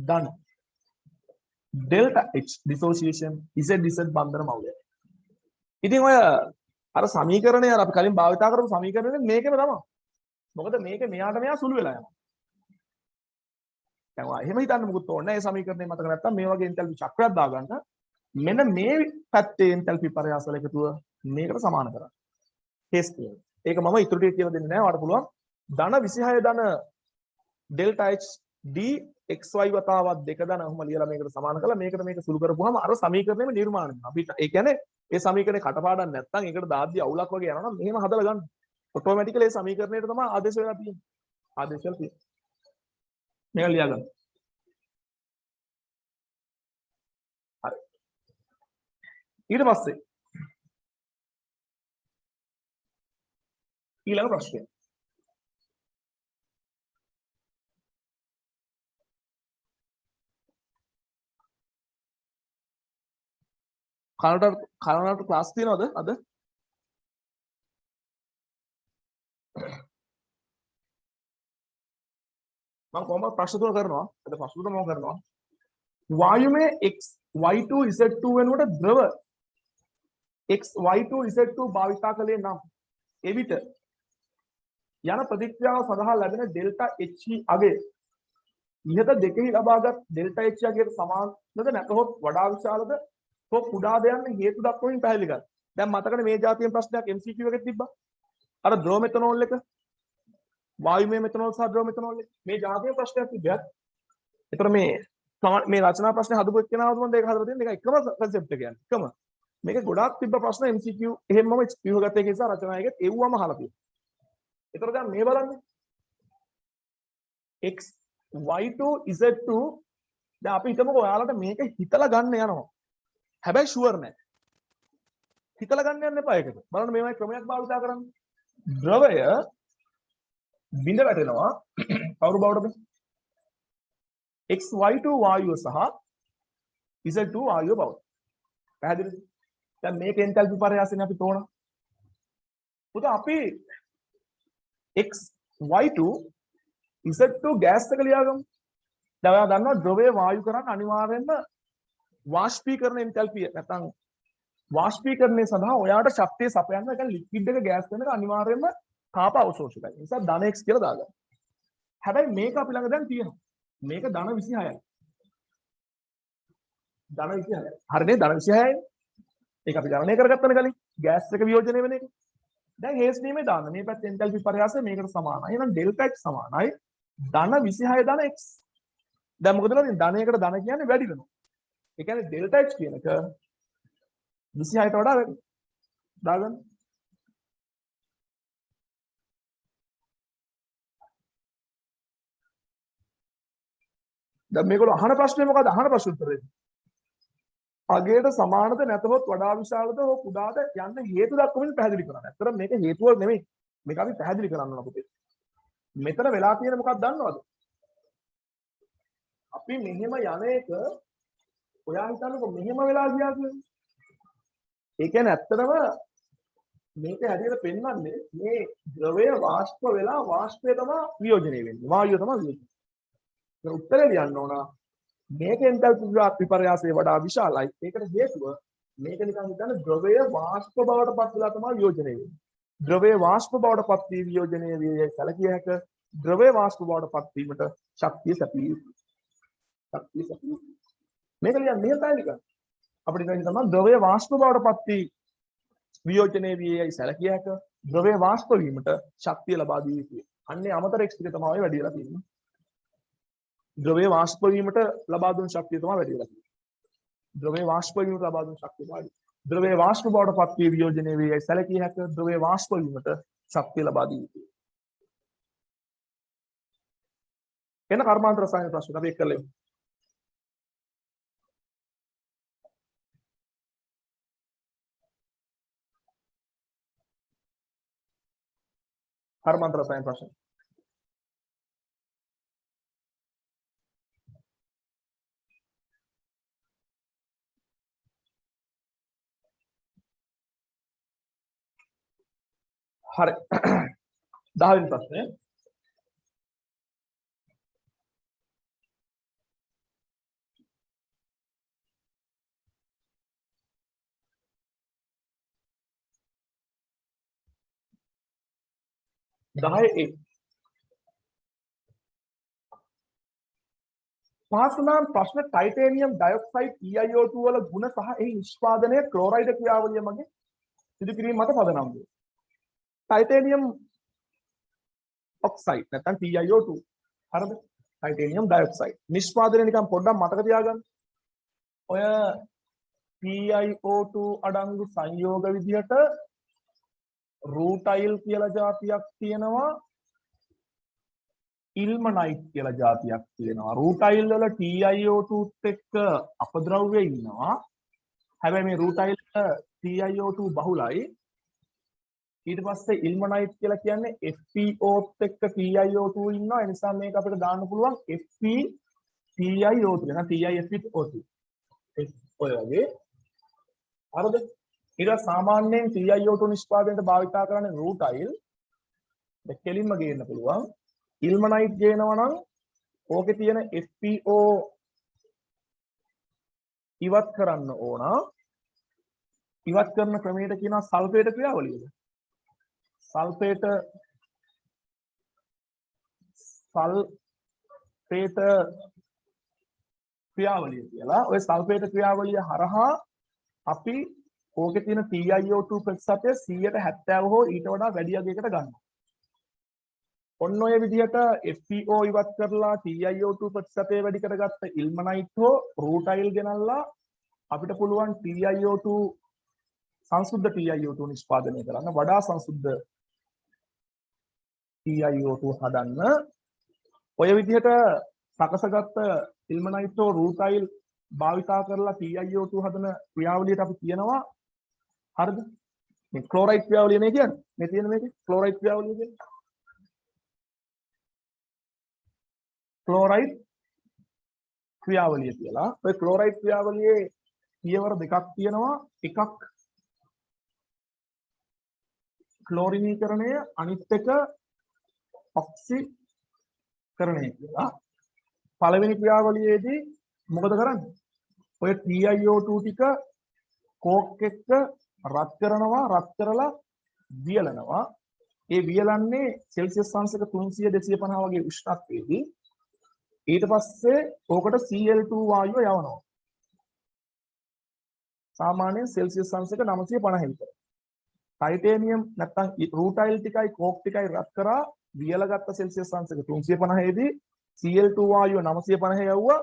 ධන delta H dissociation ZZ බන්ධන මවුලය ඉතින් ඔය අර සමීකරණය අර අපි කලින් භාවිතා කරපු සමීකරණය මේකම තමයි මොකද මේක මෙයාට මෙයා සුළු වෙලා යනවා දැන් ඔයා එහෙම හිතන්න මොකුත් ඕනේ නැහැ මේ සමීකරණය මතක නැත්තම් මේ වගේ එන්තැල්පි චක්‍රයක් දාගන්න මෙන්න මේ පැත්තේ එන්තැල්පි පරයාසල එකතුව මේකට සමාන කරන්න කේස් කියනවා ඒක මම ඉතුරු ටික කියලා දෙන්නේ නැහැ ඔයාලට පුළුවන් ධන 26 ධන delta H D XY වතාවක් දෙක ධන ඔහොම ලියලා මේකට සමාන කරලා මේකට මේක සුළු කරපුවාම අර සමීකරණයම නිර්මාණය වෙනවා අපිට ඒ කියන්නේ ඒ සමීකරණේ කටපාඩම් නැත්තම් ඒකට දාද්දී අවුලක් වගේ යනවා නම් මෙහෙම හදලා ගන්න ඔටෝමැටිකලි ඒ සමීකරණයට තමයි ආදේශ වෙලා තියෙන්නේ ආදේශ වෙලා තියෙන්නේ මේක ලියා ගන්න. හරි. ඊට පස්සේ ඊළඟ ප්‍රශ්නය. කනට ක්ලාස් තියෙනවද අද? මම කොහොමද ප්‍රශ්න තුන කරනවා. අද ප්‍රශ්න තුන මම කරනවා. වායුමය X Y2 Z2 වෙනකොට ද්‍රව X Y2 Z2 භාවිතා කළේ නම් එවිට යන ප්‍රතික්‍රියාව සඳහා ලැබෙන ඩෙල්ටා H අගය ඉහත දෙකෙහි ලබාගත් ඩෙල්ටා H අගයට සමානද නැතහොත් වඩා විශාලද හෝ කුඩාද යන්න හේතු දක්වමින් පැහැදිලි කරන්න. දැන් මතකනේ මේ જાතියෙන් ප්‍රශ්නයක් MCQ එකේ තිබ්බා. අර ඩ්‍රෝමෙතනෝල් එක වායුමය මෙතනෝල් සහ ඩ්‍රෝමෙතනෝල් එක මේ જાතියෙන් ප්‍රශ්නයක් තිබ්බා. ඒතර මේ රචනා ප්‍රශ්නේ හදපු එක්කෙනාවද මම දෙක හදලා තියෙන එක එකම concept එක කියන්නේ. එකම. මේක ගොඩාක් තිබ්බ ප්‍රශ්න MCQ එහෙමම ව්‍යුහගත එකේ සහ රචනා එකේ එව්වම අහලා තියෙනවා. ඒතර දැන් මේ බලන්න. x y2 z2 දැන් අපි හිතමුකෝ ඔයාලට මේක හිතලා ගන්න යනවා. හැබැයි ෂුවර් නෑ. හිතලා ගන්න යන්න එපා ඒකට. බලන්න මේවයි ක්‍රමයක් භාවිත කරන්න. ද්‍රවය බිඳ වැටෙනවා කවුරු බවටද? xy2 වායුව සහ z2 වායුව බවට. පැහැදිලිද? දැන් මේක එන්තල්පි පරයාසනේ අපි තෝරන. පුතා අපි xy2 z2 ගෑස් එක ලියාගමු. දැන් ඔයා දන්නවා ද්‍රවය වායු කරන්න අනිවාර්යෙන්ම වාෂ්පීකරණ එන්තල්පිය නැත්නම් වාෂ්පීකරණය සඳහා ඔයාට ශක්තිය සපයන්න එක ලික්විඩ් එක ගෑස් වෙනක අනිවාර්යයෙන්ම තාප අවශෝෂකයි. ඒ නිසා ධන x කියලා දාගන්න. හැබැයි මේක අපි ළඟ දැන් තියෙනවා. මේක ධන 26යි. ධන 26යි. හරිනේ ධන 26යි. ඒක අපි ගණනය කරගත්තනේ කලින්. ගෑස් එක වියෝජනය වෙන එක. දැන් හේස් නීමේ දාන්න. මේ පැත්තේ එන්තල්පි පරයාසය මේකට සමානයි. එහෙනම් ඩෙල්ටා x සමානයි ධන 26 ධන x. දැන් මොකද වෙන්නේ? ධනයකට ධන කියන්නේ වැඩි වෙනවා. ඒ කියන්නේ ඩෙල්ටා x කියන එක 26ට වඩා වැඩි. දාගන්න. දැන් මේගොල්ලෝ අහන ප්‍රශ්නේ මොකද්ද? අහන ප්‍රශ්න උත්තරේ. අගයට සමානද නැතහොත් වඩා විශාලද හෝ කුඩාද යන්න හේතු දක්වමින් පැහැදිලි කරන්න. ඇත්තට මේක හේතුව නෙමෙයි. මේක අපි පැහැදිලි කරන්න ඕන පුතේ. මෙතන වෙලා තියෙන මොකක්ද දන්නවද? අපි මෙහෙම යන එක ඔයා හිතන්නකෝ මෙහෙම වෙලා ගියා කියලා. ඒ කියන්නේ ඇත්තටම මේක හැටියට පෙන්වන්නේ මේ ද්‍රවය වාෂ්ප වෙලා වාෂ්පය තමයි වියෝජනය වෙන්නේ. වායුව තමයි වියෝජනය. ඒක උත්තරේ ලියන්න ඕන. මේක එන්තල්පි විපර්යාසය වඩා විශාලයි. ඒකට හේතුව මේක නිකන් හිතන්න ද්‍රවය වාෂ්ප බවට පත් වෙලා තමයි වියෝජනය වෙන්නේ. ද්‍රවය වාෂ්ප බවට පත් වී වියෝජනය වේ සැලකිය හැක. ද්‍රවය වාෂ්ප බවට පත් වීමට ශක්තිය සැපිය යුතුයි. ශක්තිය සැපිය යුතුයි. මේක ලියන්න මෙහෙම තමයි නිකන්. අපිට කියන්නේ තමයි ද්‍රවය වාෂ්ප බවට පත් වී වියෝජනය වේ සැලකිය හැක. ද්‍රවය වාෂ්ප වීමට ශක්තිය ලබා දී යුතුයි. අන්නේ අමතර x ටික තමයි වැඩි වෙලා තියෙන්නේ. ද්‍රවය වාෂ්ප වීමට ලබා දුන් ශක්තිය තමයි වැඩි වෙලා තියෙන්නේ. ද්‍රවය වාෂ්ප වීමට ලබා දුන් ශක්තිය තමයි. ද්‍රවය වාෂ්ප බවට පත් වී වියෝජනය වේ සැලකිය හැක. ද්‍රවය වාෂ්ප වීමට ශක්තිය ලබා දී යුතුයි. එන කර්මාන්ත රසායන ප්‍රශ්න අපි එක්ක කරලා ඉමු. කර්මාන්ත රසායන ප්‍රශ්න. හරි. 10 වෙනි ප්‍රශ්නය. පහසුනාම් ප්‍රශ්න ටයිටේනියම් ඩයොක්සයිඩ් TiO2 වල ගුණ සහ එහි නිෂ්පාදනය ක්ලෝරයිඩ් ක්‍රියාවලිය මගින් සිදු කිරීම මත පදනම් වේ. ටයිටේනියම් ඔක්සයිඩ් නැත්නම් TiO2 හරිද? ටයිටේනියම් ඩයොක්සයිඩ් නිෂ්පාදනය නිකන් පොඩ්ඩක් මතක තියාගන්න. ඔය TiO2 අඩංගු සංයෝග විදිහට රූටයිල් කියලා જાතියක් තියෙනවා. ඉල්මනයිට් කියලා જાතියක් තියෙනවා. රූටයිල් වල TiO2ත් එක්ක අපද්‍රව්‍ය ඉන්නවා. හැබැයි මේ රූටයිල් TiO2 බහුලයි. ඊට පස්සේ ඉල්මනයිට් කියලා කියන්නේ FeOත් එක්ක TiO2 ඉන්නවා. ඒ නිසා මේක අපිට දාන්න පුළුවන් Fe TiO2 නැත්නම් TiFeO2. ඔය වගේ. හරිද? ඊට සාමාන්‍යයෙන් TiO2 නිෂ්පාදනයට භාවිත කරන්නේ රූටයිල්. ඒක කෙලින්ම ගේන්න පුළුවන්. ඉල්මනයිට් ගේනවා නම් ඕකේ තියෙන FeO ඉවත් කරන්න ඕන. ඉවත් කරන ක්‍රමයට කියනවා සල්ෆේට ක්‍රියාවලියද? සල්ෆේට ක්‍රියාවලිය කියලා. ওই සල්ෆේට ක්‍රියාවලිය හරහා අපි ඕකේ තියෙන TiO2 ප්‍රතිශතය 170 හෝ ඊට වඩා වැඩි අගයකට ගන්නවා. ඔන්න ඔය විදිහට FeO ඉවත් කරලා TiO2 ප්‍රතිශතය වැඩි කරගත්ත ඉල්මනයිට් හෝ රූටයිල් ගෙනල්ලා අපිට පුළුවන් TiO2 සංසුද්ධ TiO2 නිෂ්පාදනය කරන්න, වඩා සංසුද්ධ TiO2 හදන්න. ඔය විදිහට සකසගත්ත ඉල්මනයිට් හෝ රූටයිල් භාවිතා කරලා TiO2 හදන ක්‍රියාවලියට අපි කියනවා, හරිද? මේ ක්ලෝරයිඩ් ක්‍රියාවලිය නේ කියන්නේ. මේ තියෙන මේකේ ක්ලෝරයිඩ් ක්‍රියාවලිය කියන්නේ. ක්ලෝරයිඩ් ක්‍රියාවලිය කියලා. ඔය ක්ලෝරයිඩ් ක්‍රියාවලියේ පියවර දෙකක් තියෙනවා. එකක් ක්ලෝරිනීකරණය, අනිත් එක ඔක්සිකරණය කියලා. පළවෙනි ක්‍රියාවලියේදී මොකද කරන්නේ? ඔය TiO2 ටික කෝක් එක්ක රත් කරනවා, රත් කරලා වියලනවා. ඒ වියලන්නේ සෙල්සියස් අංශක 300 250 වගේ උෂ්ණත්වයේදී. ඊට පස්සේ ඕකට Cl2 වායුව යවනවා. සාමාන්‍යයෙන් සෙල්සියස් අංශක 950 විතර. ටයිටේනියම් නැත්නම් රූටයිල් ටිකයි කෝක් ටිකයි රත් කරා වියලගත්ත සෙල්සියස් අංශක 350 දී Cl2 වායුව 950 යවුවා.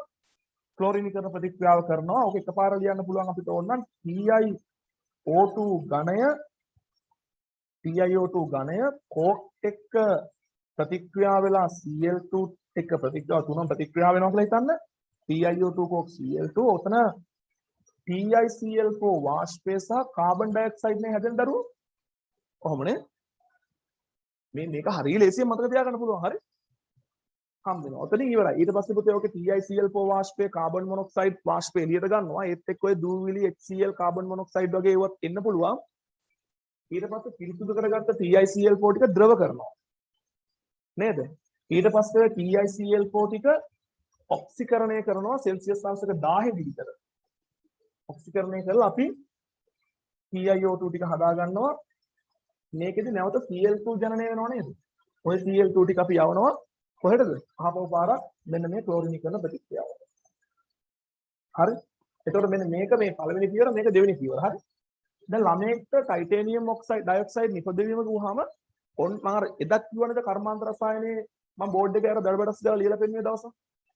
ක්ලෝරිනීකරණ ප්‍රතික්‍රියාව කරනවා. ඕක එකපාර ලියන්න පුළුවන් අපිට ඕන නම් TiO2 ඝනය කෝක් එක්ක ප්‍රතික්‍රියා වෙලා Cl2 එක්ක ප්‍රතික්‍රියාව තුනම ප්‍රතික්‍රියා වෙනවා කියලා හිතන්න. TiO2 කෝක් Cl2 ඔතන TiCl4 වාෂ්පය සහ කාබන් ඩයොක්සයිඩ් නේ හැදෙන දරුවෝ. කොහොමනේ? මේක හරිය ලේසියෙන් මතක තියාගන්න පුළුවන්. හරි? හම් වෙනවා. ඔතනින් ඉවරයි. ඊට පස්සේ පුතේ ඔකේ TiCl4 වාෂ්පය කාබන් මොනොක්සයිඩ් වාෂ්පය එළියට ගන්නවා. ඒත් එක්ක ඔය දූවිලි HCl කාබන් මොනොක්සයිඩ් වගේ ඒවත් එන්න පුළුවන්. ඊට පස්සේ පිරිසුදු කරගත්ත TiCl4 ටික ද්‍රව කරනවා. නේද? ඊට පස්සේ TiCl4 ටික ඔක්සිකරණය කරනවා සෙල්සියස් අංශක 1000 විතර. ඔක්සිකරණය කරලා අපි TiO2 ටික හදා ගන්නවා. මේකෙදි නැවත Cl2 ජනනය වෙනව නේද? ඔය Cl2 ටික අපි යවනවා කොහෙටද? ආපහු පාරක් මෙන්න මේ ක්ලෝරිනීකරණ ප්‍රතික්‍රියාවට. හරි? එතකොට මෙන්න මේක මේ පළවෙනි පියවර, මේක දෙවෙනි පියවර. හරි? දැන් ළමයෙක්ට ටයිටේනියම් ඔක්සයිඩ් ඩයොක්සයිඩ් නිපදවීම ගුවාම ඔන්න මම අර එදත් කියවනද කර්මාන්ත රසායනයේ මම බෝඩ් එකේ අර දඩබඩස් දාලා ලියලා පෙන්නුවේ දවසක්.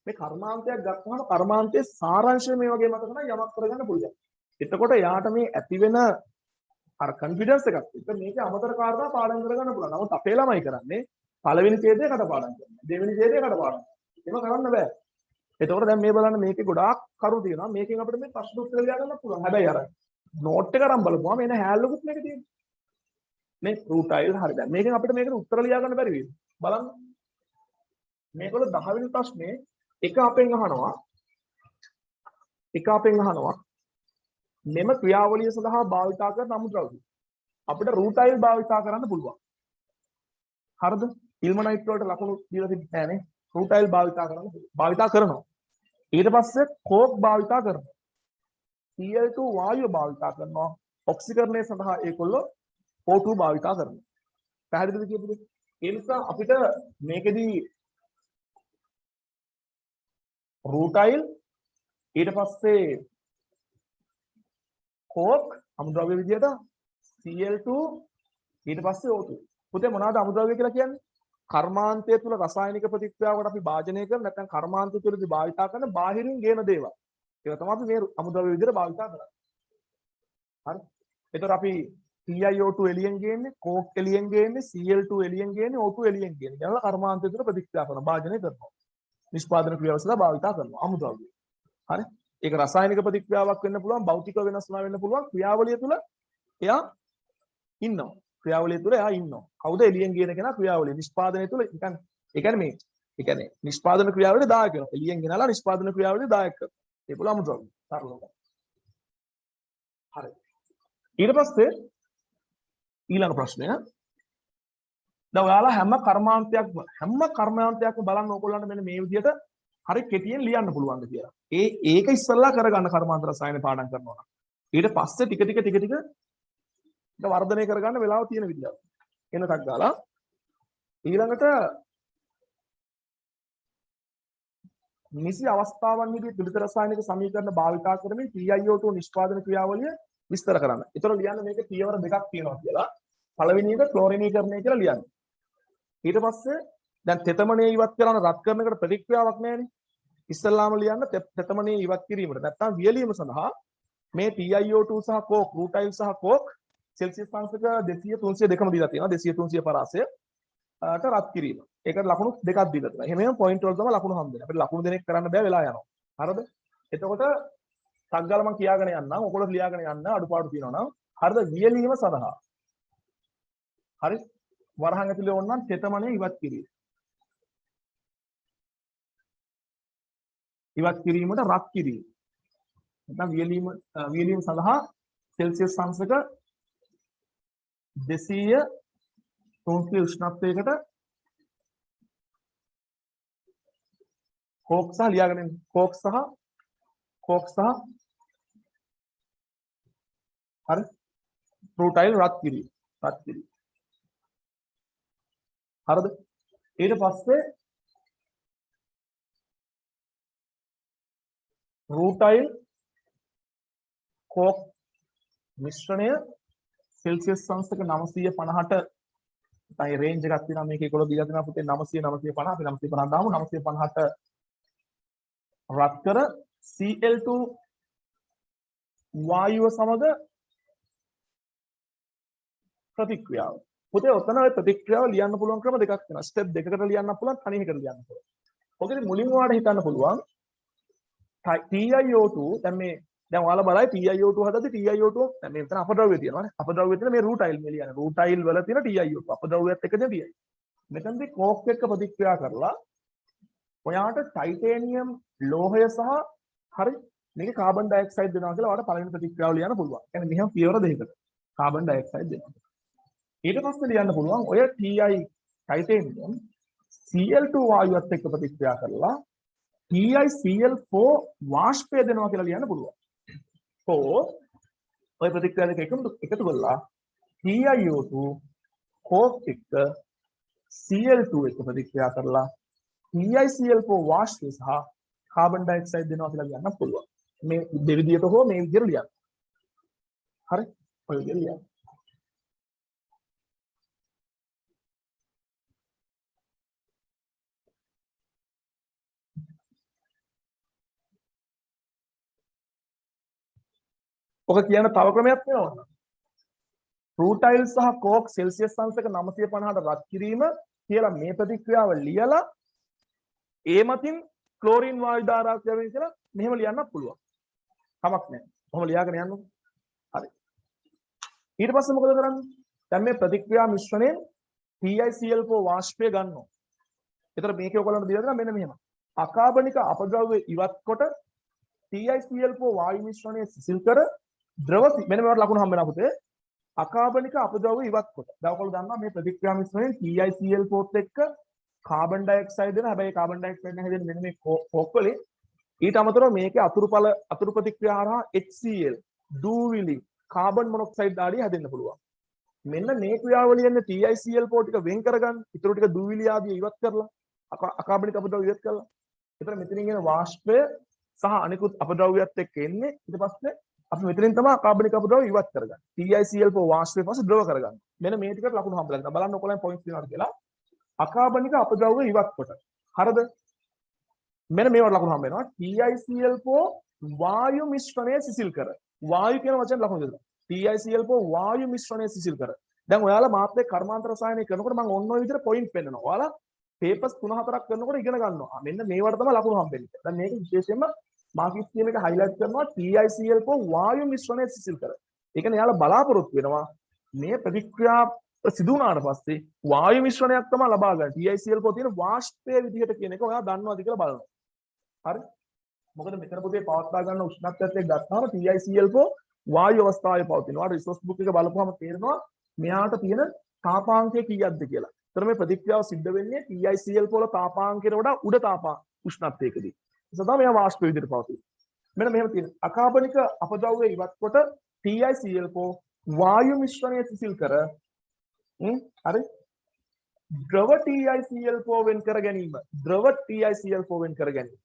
මේ කර්මාන්තයක් ගත්තාම කර්මාන්තයේ සාරාංශය මේ වගේ මතක නම් යමක් කරගන්න පුළුවන්. එතකොට යාට මේ ඇති වෙන අර කන්ෆිඩන්ස් එකක් එක්ක මේකේ අමතර කාරණා පාඩම් කරගන්න පුළුවන්. නමුත් අපේ ළමයි කරන්නේ පළවෙනි ඡේදය කටපාඩම් කරනවා. දෙවෙනි ඡේදය කටපාඩම්. ඒක කරන්න බෑ. එතකොට දැන් මේ බලන්න මේකේ ගොඩාක් කරු තියෙනවා. මේකෙන් අපිට මේ ප්‍රශ්න උත්තර ලියා ගන්න පුළුවන්. හැබැයි අර නෝට් එක අරන් බලපුවාම එන හැල්ලුකුත් මේක තියෙනවා. මේ රූටයිල් හරි දැන් මේකෙන් අපිට මේකට උත්තර ලියා ගන්න බැරි වෙයි. බලන්න. මේකවල 10 වෙනි ප්‍රශ්නේ එක අපෙන් අහනවා. මෙම ක්‍රියාවලිය සඳහා භාවිතා කරන අමුද්‍රව්‍ය. අපිට රූටයිල් භාවිතා කරන්න පුළුවන්. හරිද? ඉල්මනයිට් වලට ලකුණු දීලා තිබ්බේ නෑනේ. රූටයිල් භාවිතා කරනවා. ඊට පස්සේ කෝක් භාවිතා කරනවා. Cl2 වායුව භාවිතා කරනවා. ඔක්සිකරණය සඳහා ඒගොල්ලෝ O2 භාවිතා කරනවා. පැහැදිලිද කියපුවේ? ඒ නිසා අපිට මේකෙදී රූටයිල් ඊට පස්සේ කෝක් අමුද්‍රව්‍ය විදියට Cl2 ඊට පස්සේ O2. පුතේ මොනවාද අමුද්‍රව්‍ය කියලා කියන්නේ? කර්මාන්තය තුල රසායනික ප්‍රතික්‍රියාවකට අපි භාජනය කරන නැත්නම් කර්මාන්තය තුලදී භාවිතා කරන බාහිරින් ගේන දේවල්. ඒක තමයි අපි මේ අමුද්‍රව්‍ය විදියට භාවිතා කරන්නේ. හරි? ඒතර අපි TiO2 එළියෙන් ගේන්නේ, කෝක් එළියෙන් ගේන්නේ, Cl2 එළියෙන් ගේන්නේ, O2 එළියෙන් ගේන්නේ. යනවා කර්මාන්තය තුල ප්‍රතික්‍රියා කරන භාජනය කරනවා. නිෂ්පාදන ක්‍රියාව සඳහා භාවිතා කරනවා අමුද්‍රව්‍ය. හරි? ඒක රසායනික ප්‍රතික්‍රියාවක් වෙන්න පුළුවන්, භෞතික වෙනස්ම වෙන්න පුළුවන්. ක්‍රියාවලිය තුල එයා ඉන්නවා. කවුද එළියෙන් ගේන කෙනා ක්‍රියාවලිය නිෂ්පාදනය තුල ඒ කියන්නේ නිෂ්පාදන ක්‍රියාවලියට දායක වෙනවා. එළියෙන් ගෙනලා නිෂ්පාදන ක්‍රියාවලියට දායක කරනවා. ඒක උල අමුද්‍රව්‍ය. සරලව. හරි. ඊට පස්සේ ඊළඟ ප්‍රශ්නය. දැන් ඔයාලා හැම කර්මාන්තයක්ම බලන්න ඕගොල්ලන්ට මෙන්න මේ විදිහට හරි කෙටියෙන් ලියන්න පුළුවන්ද කියලා. ඒක ඉස්සෙල්ලා කරගන්න කර්මාන්ත රසායන පාඩම් කරනවා. ඊට පස්සේ ටික ටික වර්ධනය කරගන්න වෙලාව තියෙන විදිහට. එනකක් ගාලා ඊළඟට නිසි අවස්ථාවන්හිදී ද්විත රසායනික සමීකරණ භාවිතා කරමින් TiO2 නිෂ්පාදන ක්‍රියාවලිය විස්තර කරන්න. ඒතර ලියන්න මේක පියවර දෙකක් තියෙනවා කියලා. පළවෙනි එක ක්ලෝරිනීකරණය කියලා ලියන්න. ඊට පස්සේ දැන් තෙතමනේ ඉවත් කරන රත් කරන එකට ප්‍රතික්‍රියාවක් නැහැනේ. ඉස්සල්ලාම ලියන්න තෙතමනේ ඉවත් කිරීමට නැත්නම් වියලීම සඳහා මේ TiO2 සහ කෝක් රූටයිල් සහ කෝක් සෙල්සියස් අංශක 200 300 දෙකම දීලා තියෙනවා. 200 300 පරාසය ට රත් කිරීම. ඒකට ලකුණු දෙකක් දීලා තියෙනවා. එහෙනම් පොයින්ට් වල තමයි ලකුණු හම්බෙන්නේ. අපිට ලකුණු දෙනෙක් කරන්න බෑ වෙලා යනවා. හරිද? එතකොට සංගල මම කියාගෙන යන්නම්. ඔයගොල්ලෝ ලියාගෙන යන්න අඩුපාඩු තියෙනවා නම්. හරිද? වියලීම සඳහා. හරි? වරහන් ඇතුලේ ඕනනම් තෙතමනේ ඉවත් කිරීම. ඉවත් කිරීමට රත් කිරීම. නැත්නම් වියලීම සඳහා සෙල්සියස් අංශක 200 300 උෂ්ණත්වයකට කෝක් සහ ලියාගෙන ඉන්න. කෝක් සහ හරි රූටයිල් රත් කිරීම. හරිද? ඊට පස්සේ රූටයිල් කෝක් මිශ්‍රණය සෙල්සියස් අංශක 950ට තයි රේන්ජ් එකක් තියෙනවා මේක ඒගොල්ලෝ දීලා තියෙනවා පුතේ 900 950 අපි 950 දාමු 950ට රත් කර Cl2 වායුව සමග ප්‍රතික්‍රියාව. පුතේ ඔතන ඔය ප්‍රතික්‍රියාව ලියන්න පුළුවන් ක්‍රම දෙකක් තියෙනවා. ස්ටෙප් දෙකකට ලියන්න පුළුවන් තනියකට ලියන්න පුළුවන්. ඔකේ මුලින්ම ඔයාලට හිතන්න පුළුවන් TiO2 දැන් ඔයාලා බලයි TiO2 හදද්දි TiO2 දැන් මේ මෙතන අපද්‍රව්‍ය තියෙනවානේ. අපද්‍රව්‍ය තියෙන මේ රූටයිල් මේ ලියන්නේ. රූටයිල් වල තියෙන TiO2 අපද්‍රව්‍යයත් එක්ක තියෙන. මෙතනදී කෝක් එක්ක ප්‍රතික්‍රියා කරලා ඔයාට ටයිටේනියම් ලෝහය සහ හරි මේක කාබන් ඩයොක්සයිඩ් දෙනවා කියලා ඔයාලට පළවෙනි ප්‍රතික්‍රියාව ලියන්න පුළුවන්. يعني මෙහෙම පියවර දෙකකට කාබන් ඩයොක්සයිඩ් දෙනවා. ඊට පස්සේ ලියන්න පුළුවන් ඔය Ti ටයිටේනියම් Cl2 වායුවත් එක්ක ප්‍රතික්‍රියා කරලා TiCl4 වාෂ්පය දෙනවා කියලා ලියන්න පුළුවන්. ඔය ප්‍රතික්‍රියා දෙක එකතු කරලා TiO2 කෝක් එක්ක Cl2 එක්ක ප්‍රතික්‍රියා කරලා TiCl4 වාෂ්පය සහ කාබන් ඩයොක්සයිඩ් දෙනවා කියලා ලියන්න පුළුවන්. මේ දෙවිදියට හෝ මේ විදියට ලියන්න. හරි? ඔය විදියට ලියන්න. ඔක කියන තව ක්‍රමයක් වෙනවා. රූටයිල් සහ කෝක් සෙල්සියස් අංශක 950ට රත් කිරීම කියලා මේ ප්‍රතික්‍රියාව ලියලා ඒ මතින් ක්ලෝරින් වායු ධාරාවක් ලැබෙන කියලා මෙහෙම ලියන්නත් පුළුවන්. කමක් නැහැ. කොහොම ලියාගෙන යන්නකො. හරි. ඊට පස්සේ මොකද කරන්නේ? දැන් මේ ප්‍රතික්‍රියා මිශ්‍රණයෙන් TiCl4 වාෂ්පය ගන්නවා. ඒතර මේකේ ඔයගොල්ලන්ට දීලා දෙනවා මෙන්න මෙහෙම. අකාබනික අපද්‍රව්‍ය ඉවත් කොට TiCl4 වායු මිශ්‍රණය සිසිල් කර ද්‍රව මෙන්න මේවට ලකුණු හම්බ වෙනවා පුතේ. අකාබනික අපද්‍රව්‍ය ඉවත් කොට. දැන් ඔයගොල්ලෝ දන්නවා මේ ප්‍රතික්‍රියා මිශ්‍රණයෙන් TiCl4ත් එක්ක කාබන් ඩයොක්සයිඩ් දෙන හැබැයි කාබන් ඩයොක්සයිඩ් නැහැ දෙන්නේ මෙන්න මේ කෝක් වලින්. ඊට අමතරව මේකේ අතුරු ප්‍රතික්‍රියා හරහා HCl දූවිලි කාබන් මොනොක්සයිඩ් ආදී හැදෙන්න පුළුවන්. මෙන්න මේ ක්‍රියාවලියෙන් TiCl4 ටික වෙන් කරගන්න. ඊටු ටික දූවිලි ආදී ඉවත් කරලා අකාබනික අපද්‍රව්‍ය ඉවත් කරලා. ඒතර මෙතනින් එන වාෂ්පය සහ අනිකුත් අපද්‍රව්‍යات එක්ක එන්නේ ඊට පස්සේ අපි මෙතනින් තමයි කාබනික අපද්‍රව්‍ය ඉවත් කරගන්නේ. TiCl4 වාෂ්පය පස්සේ ද්‍රව කරගන්න. මෙන්න මේ ටිකට ලකුණු හම්බලා ගන්න. බලන්න ඔයගොල්ලන් පොයින්ට්ස් තියෙනවද කියලා. අකාබනික අපද්‍රව්‍ය ඉවත් කොට. හරිද? මෙන්න මේවට ලකුණු හම්බ වෙනවා. TiCl4 වායු මිශ්‍රණය සිසිල් කර. වායු කියන වචන ලකුණු දෙනවා. TiCl4 වායු මිශ්‍රණය සිසිල් කර. දැන් ඔයාලා මාත් එක්ක කර්මාන්ත රසායනය කරනකොට මම ඔන්න ඔය විදිහට පොයින්ට් පෙන්නනවා. ඔයාලා පේපර්ස් 3-4ක් කරනකොට ඉගෙන ගන්නවා. මෙන්න මේවට තමයි ලකුණු හම්බෙන්නේ. දැන් මේක විශේෂයෙන්ම මාකිස් කියන එක highlight කරනවා TiCl4 වායු මිශ්‍රණය සිසිල් කර. ඒ කියන්නේ යාලා බලාපොරොත්තු වෙනවා මේ ප්‍රතික්‍රියා සිදු වුණාට පස්සේ වායු මිශ්‍රණයක් තමයි ලබා ගන්න. TiCl4 තියෙන වාෂ්පයේ විදිහට කියන එක ඔයා දන්නවද කියලා බලනවා. හරි? මොකද මෙතන පුතේ පවත්වා ගන්න උෂ්ණත්වයත් එක්ක ගත්තාම TiCl4 වායු අවස්ථාවේ පවතිනවා. රිසෝස් බුක් එක බලපුවම තේරෙනවා මෙයාට තියෙන තාපාංකය කීයක්ද කියලා. ඒතර මේ ප්‍රතික්‍රියාව සිද්ධ වෙන්නේ TiCl4 වල තාපාංකයට වඩා උඩ උෂ්ණත්වයකදී. ඒ නිසා මෙයා වාෂ්ප විදිහට පවතිනවා. මෙන්න මෙහෙම තියෙන අකාබනික අපද්‍රව්‍ය ඉවත් කොට TiCl4 වායු මිශ්‍රණය සිසිල් කර හරි ද්‍රව TiCl4 වෙන් කර ගැනීම. ද්‍රව TiCl4 වෙන් කර ගැනීම.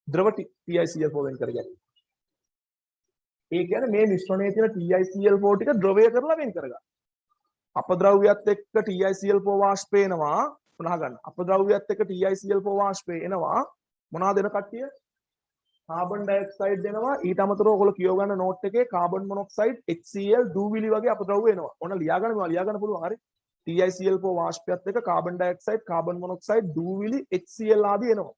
ද්‍රව TiCl4 වෙන් කර ගැනීම. ඒ කියන්නේ මේ මිශ්‍රණයේ තියෙන TiCl4 ටික ද්‍රවය කරලා වෙන් කරගන්න. අපද්‍රව්‍යයත් එක්ක TiCl4 වාෂ්පය එනවා. පුනහ ගන්න. අපද්‍රව්‍යයත් එක්ක TiCl4 වාෂ්පය එනවා. මොනවද එන කට්ටිය? කාබන් ඩයොක්සයිඩ් දෙනවා. ඊට අමතරව ඔයගොල්ලෝ කියව ගන්න නෝට් එකේ කාබන් මොනොක්සයිඩ් HCl දූවිලි වගේ අපද්‍රව්‍ය එනවා. ඔන්න ලියා ගන්න මේවා ලියා ගන්න පුළුවන්. හරි. TiCl4 වාෂ්පයත් එක්ක කාබන් ඩයොක්සයිඩ් කාබන් මොනොක්සයිඩ් දූවිලි HCl ආදී එනවා.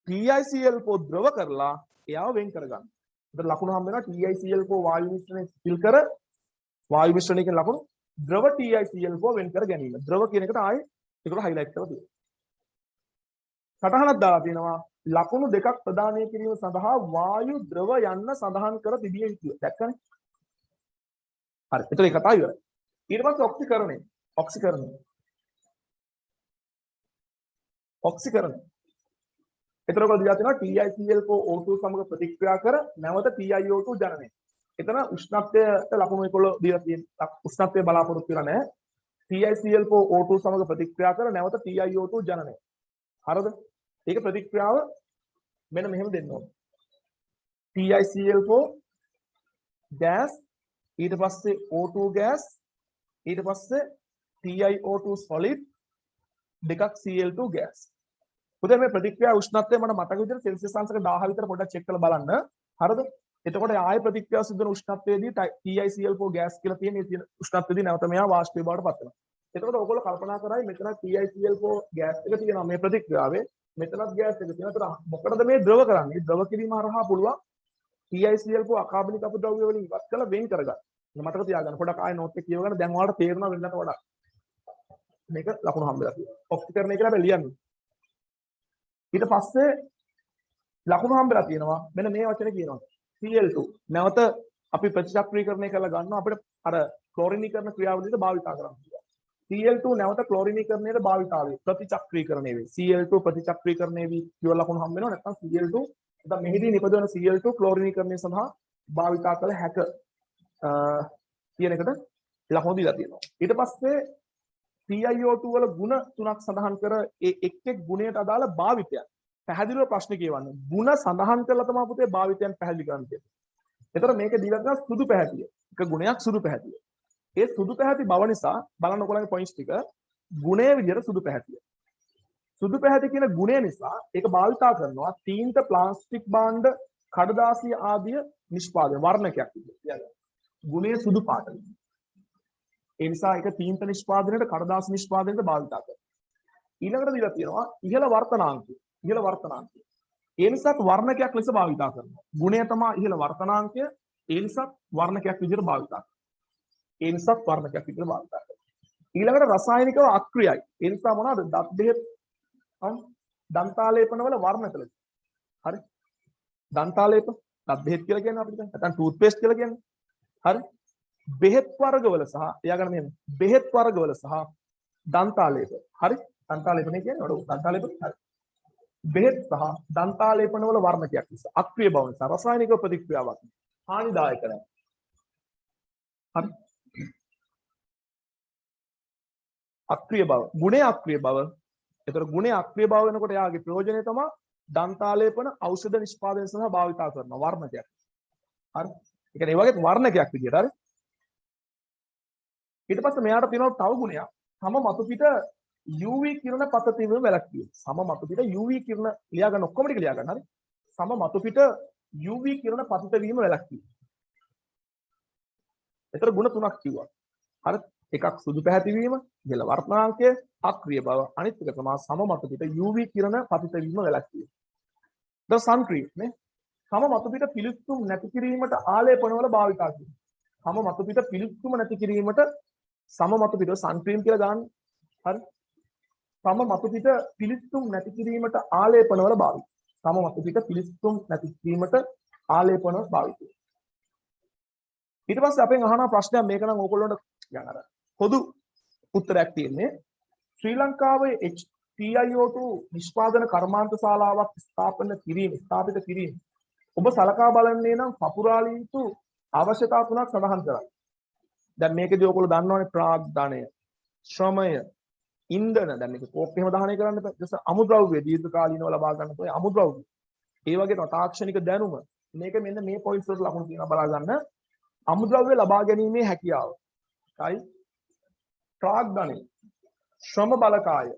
TiCl4 ද්‍රව කරලා එයාව වෙන් කරගන්න. ඒතර ලකුණු හම්බ වෙනවා TiCl4 වායු මිශ්‍රණය සිල් කර වායු මිශ්‍රණය කියන ලකුණු ද්‍රව TiCl4 වෙන් කර ගැනීම. ද්‍රව කියන එකට ආයේ ඒකට හයිලයිට් කරලා තියෙනවා. සටහනක් දාලා තියෙනවා ලකුණු දෙකක් ප්‍රදානය කිරීම සඳහා වායු ද්‍රව යන්න සඳහන් කර තිබිය යුතුය. දැක්කනේ? හරි. ඒතර ඒක කතා ඉවරයි. ඊට පස්සේ ඔක්සිකරණය. එතකොට දිලා තියෙනවා TiCl4O2 සමග ප්‍රතික්‍රියා කර නැවත TiO2 ජනනය. එතන උෂ්ණත්වයට ලකුණු 11 දීලා තියෙන උෂ්ණත්වය බලාපොරොත්තු වෙලා නැහැ. TiCl4O2 සමග ප්‍රතික්‍රියා කර නැවත TiO2 ජනනය. හරිද? ඒක ප්‍රතික්‍රියාව මෙන්න මෙහෙම දෙන්න ඕනේ. TiCl4 gas ඊට පස්සේ O2 gas ඊට පස්සේ TiO2 solid දෙකක් Cl2 gas. පුතේ මේ ප්‍රතික්‍රියා උෂ්ණත්වය මට මතක විදිහට සෙල්සියස් අංශක 1000 විතර පොඩ්ඩක් චෙක් කරලා බලන්න. හරිද? එතකොට ආයේ ප්‍රතික්‍රියාව සිදු වෙන උෂ්ණත්වයේදී TiCl4 gas කියලා තියෙන මේ තියෙන උෂ්ණත්වයේදී නැවත මෙයා වාෂ්පය බවට පත් වෙනවා. එතකොට ඔයගොල්ලෝ කල්පනා කරයි මෙතන TiCl4 gas එක තියෙනවා මේ ප්‍රතික්‍රියාවේ. මෙතනත් gas එක තියෙනවා. ඒතර මොකටද මේ ද්‍රව කරන්නේ? ද්‍රව කිරීම හරහා පුළුවන් TiCl4 අකාබනික අපද්‍රව්‍ය වලින් ඉවත් කරලා වෙන් කරගන්න. මතක තියාගන්න. පොඩක් ආයේ නෝට් එක කියවගන්න. දැන් ඔයාලට තේරෙනවා වෙනකට වඩා. මේක ලකුණු හම්බෙලා තියෙනවා. ඔක්සිකරණය කියලා අපි ලියන්නේ. ඊට පස්සේ ලකුණු හම්බෙලා තියෙනවා. මෙන්න මේ වචනේ කියනවා. Cl2 නැවත අපි ප්‍රතිචක්‍රීකරණය කරලා ගන්නවා අපිට අර ක්ලෝරිනීකරණ ක්‍රියාවලියට භාවිතා කරන්න පුළුවන්. Cl2 නැවත ක්ලෝරිනීකරණයට භාවිතා වේ. ප්‍රතිචක්‍රීකරණය වේ. Cl2 ප්‍රතිචක්‍රීකරණය වී කියව ලකුණු හම්බ වෙනවා. නැත්නම් Cl2 නැත්නම් මෙහිදී නිපදවන Cl2 ක්ලෝරිනීකරණය සඳහා භාවිතා කළ හැක කියන එකට ලකුණු දීලා තියෙනවා. ඊට පස්සේ TiO2 වල ಗುಣ තුනක් සඳහන් කර ඒ එක් එක් ගුණයට අදාළ භාවිතයන් පැහැදිලිව ප්‍රශ්න කියවන්න. ಗುಣ සඳහන් කරලා තමයි පුතේ භාවිතයන් පැහැදිලි කරන්න තියෙන්නේ. ඒතර මේක දීලා තියෙනවා සුදු පැහැතිය. එක ගුණයක් සුදු පැහැතිය. ඒ සුදු පැහැති බව නිසා බලන්න ඔයගොල්ලන්ගේ පොයින්ට්ස් ටික ගුණයේ විදිහට සුදු පැහැතිය. සුදු පැහැති කියන ගුණය නිසා ඒක භාවිතා කරනවා තීන්ත ප්ලාස්ටික් භාණ්ඩ කඩදාසිය ආදිය නිෂ්පාදනය වර්ණකයක් විදිහට. ගුණය සුදු පාටයි. ඒ නිසා ඒක තීන්ත නිෂ්පාදනයට කඩදාසි නිෂ්පාදනයට භාවිතා කරනවා. ඊළඟට දීලා තියෙනවා ඉහළ වර්තනාංකය. ඒ නිසා වර්ණකයක් ලෙස භාවිතා කරනවා. ගුණය තමයි ඉහළ වර්තනාංකය. ඒ නිසා වර්ණකයක් විදිහට භාවිතා කරනවා. ඊළඟට රසායනිකව අක්‍රියයි. ඒ නිසා මොනවද? දත් බෙහෙත් දන්තාලේපන වල වර්ණක ලෙස. හරි? දන්තාලේප දත් බෙහෙත් කියලා කියන්නේ අපිට. නැත්නම් ටූත් පේස්ට් කියලා කියන්නේ. හරි? බෙහෙත් වර්ගවල සහ එයාගන්න මෙහෙම බෙහෙත් වර්ගවල සහ දන්තාලේප. හරි? දන්තාලේපනේ කියන්නේ වල දන්තාලේප. හරි. බෙහෙත් සහ දන්තාලේපන වල වර්ණකයක් නිසා අක්‍රිය බව නිසා රසායනික ප්‍රතික්‍රියාවක් හානිදායක නැහැ. හරි? අක්‍රිය බව, ගුණය අක්‍රිය බව. ඒතර ගුණය අක්‍රිය බව වෙනකොට එයාගේ ප්‍රයෝජනය තමයි දන්තාලේපන ඖෂධ නිෂ්පාදනය සඳහා භාවිතා කරන වර්ණකයක්. හරි? ඒ කියන්නේ ඒ වගේ වර්ණකයක් විදියට. හරි? ඊට පස්සේ මෙයාට තියෙනවා තව ගුණයක්. තම මතු පිට UV කිරණ පතතිව වැළැක්වීම. සම මතු පිට UV කිරණ ලියා ගන්න ඔක්කොම ටික ලියා ගන්න. හරි? සම මතු පිට UV කිරණ පතිත වීම වැළැක්වීම. ඒතර ගුණ තුනක් කිව්වා. හරි? එකක් සුදු පැහැති වීම, ඉහළ වර්තනාංකය, අක්‍රිය බව. අනිත් එක තමයි සම මතු පිට UV කිරණ පතිත වීම වැළැක්වීම. ද sun cream නේ. සම මතු පිට පිළිතුම් නැති කිරීමට ආලේපන වල භාවිතා කරනවා. සම මතු පිට පිළිතුම් නැති කිරීමට සම මතු පිට sun cream කියලා දාන්න. හරි? සම මතු පිට පිළිතුම් නැති කිරීමට ආලේපන වල භාවිත. සම මතු පිට පිළිතුම් නැති කිරීමට ආලේපන භාවිතය. ඊට පස්සේ අපෙන් අහන ප්‍රශ්නයක් මේක නම් ඕගොල්ලන්ට කියන්න අර පොදු උත්තරයක් තියෙන්නේ ශ්‍රී ලංකාවේ TiO2 නිෂ්පාදන කර්මාන්ත ශාලාවක් ස්ථාපිත කිරීම ඔබ සලකා බලන්නේ නම් පපුරාලිය යුතු අවශ්‍යතා තුනක් සඳහන් කරයි. දැන් මේකදී ඔයගොල්ලෝ දන්නවනේ ප්‍රාග්ධනය, ශ්‍රමය, ඉන්ධන. දැන් මේක කෝක් එහෙම දහනය කරන්න බෑ. අමුද්‍රව්‍ය දීර්ඝකාලීනව ලබා ගන්න පුළුවන් අමුද්‍රව්‍ය. ඒ වගේම තාක්ෂණික දැනුම, මේක මෙන්න මේ පොයින්ට්ස් වලට ලකුණු තියෙනවා බලා ගන්න. අමුද්‍රව්‍ය ලබා ගැනීමේ හැකියාව. කයි ප්‍රාග්ධනය, ශ්‍රම බලකාය,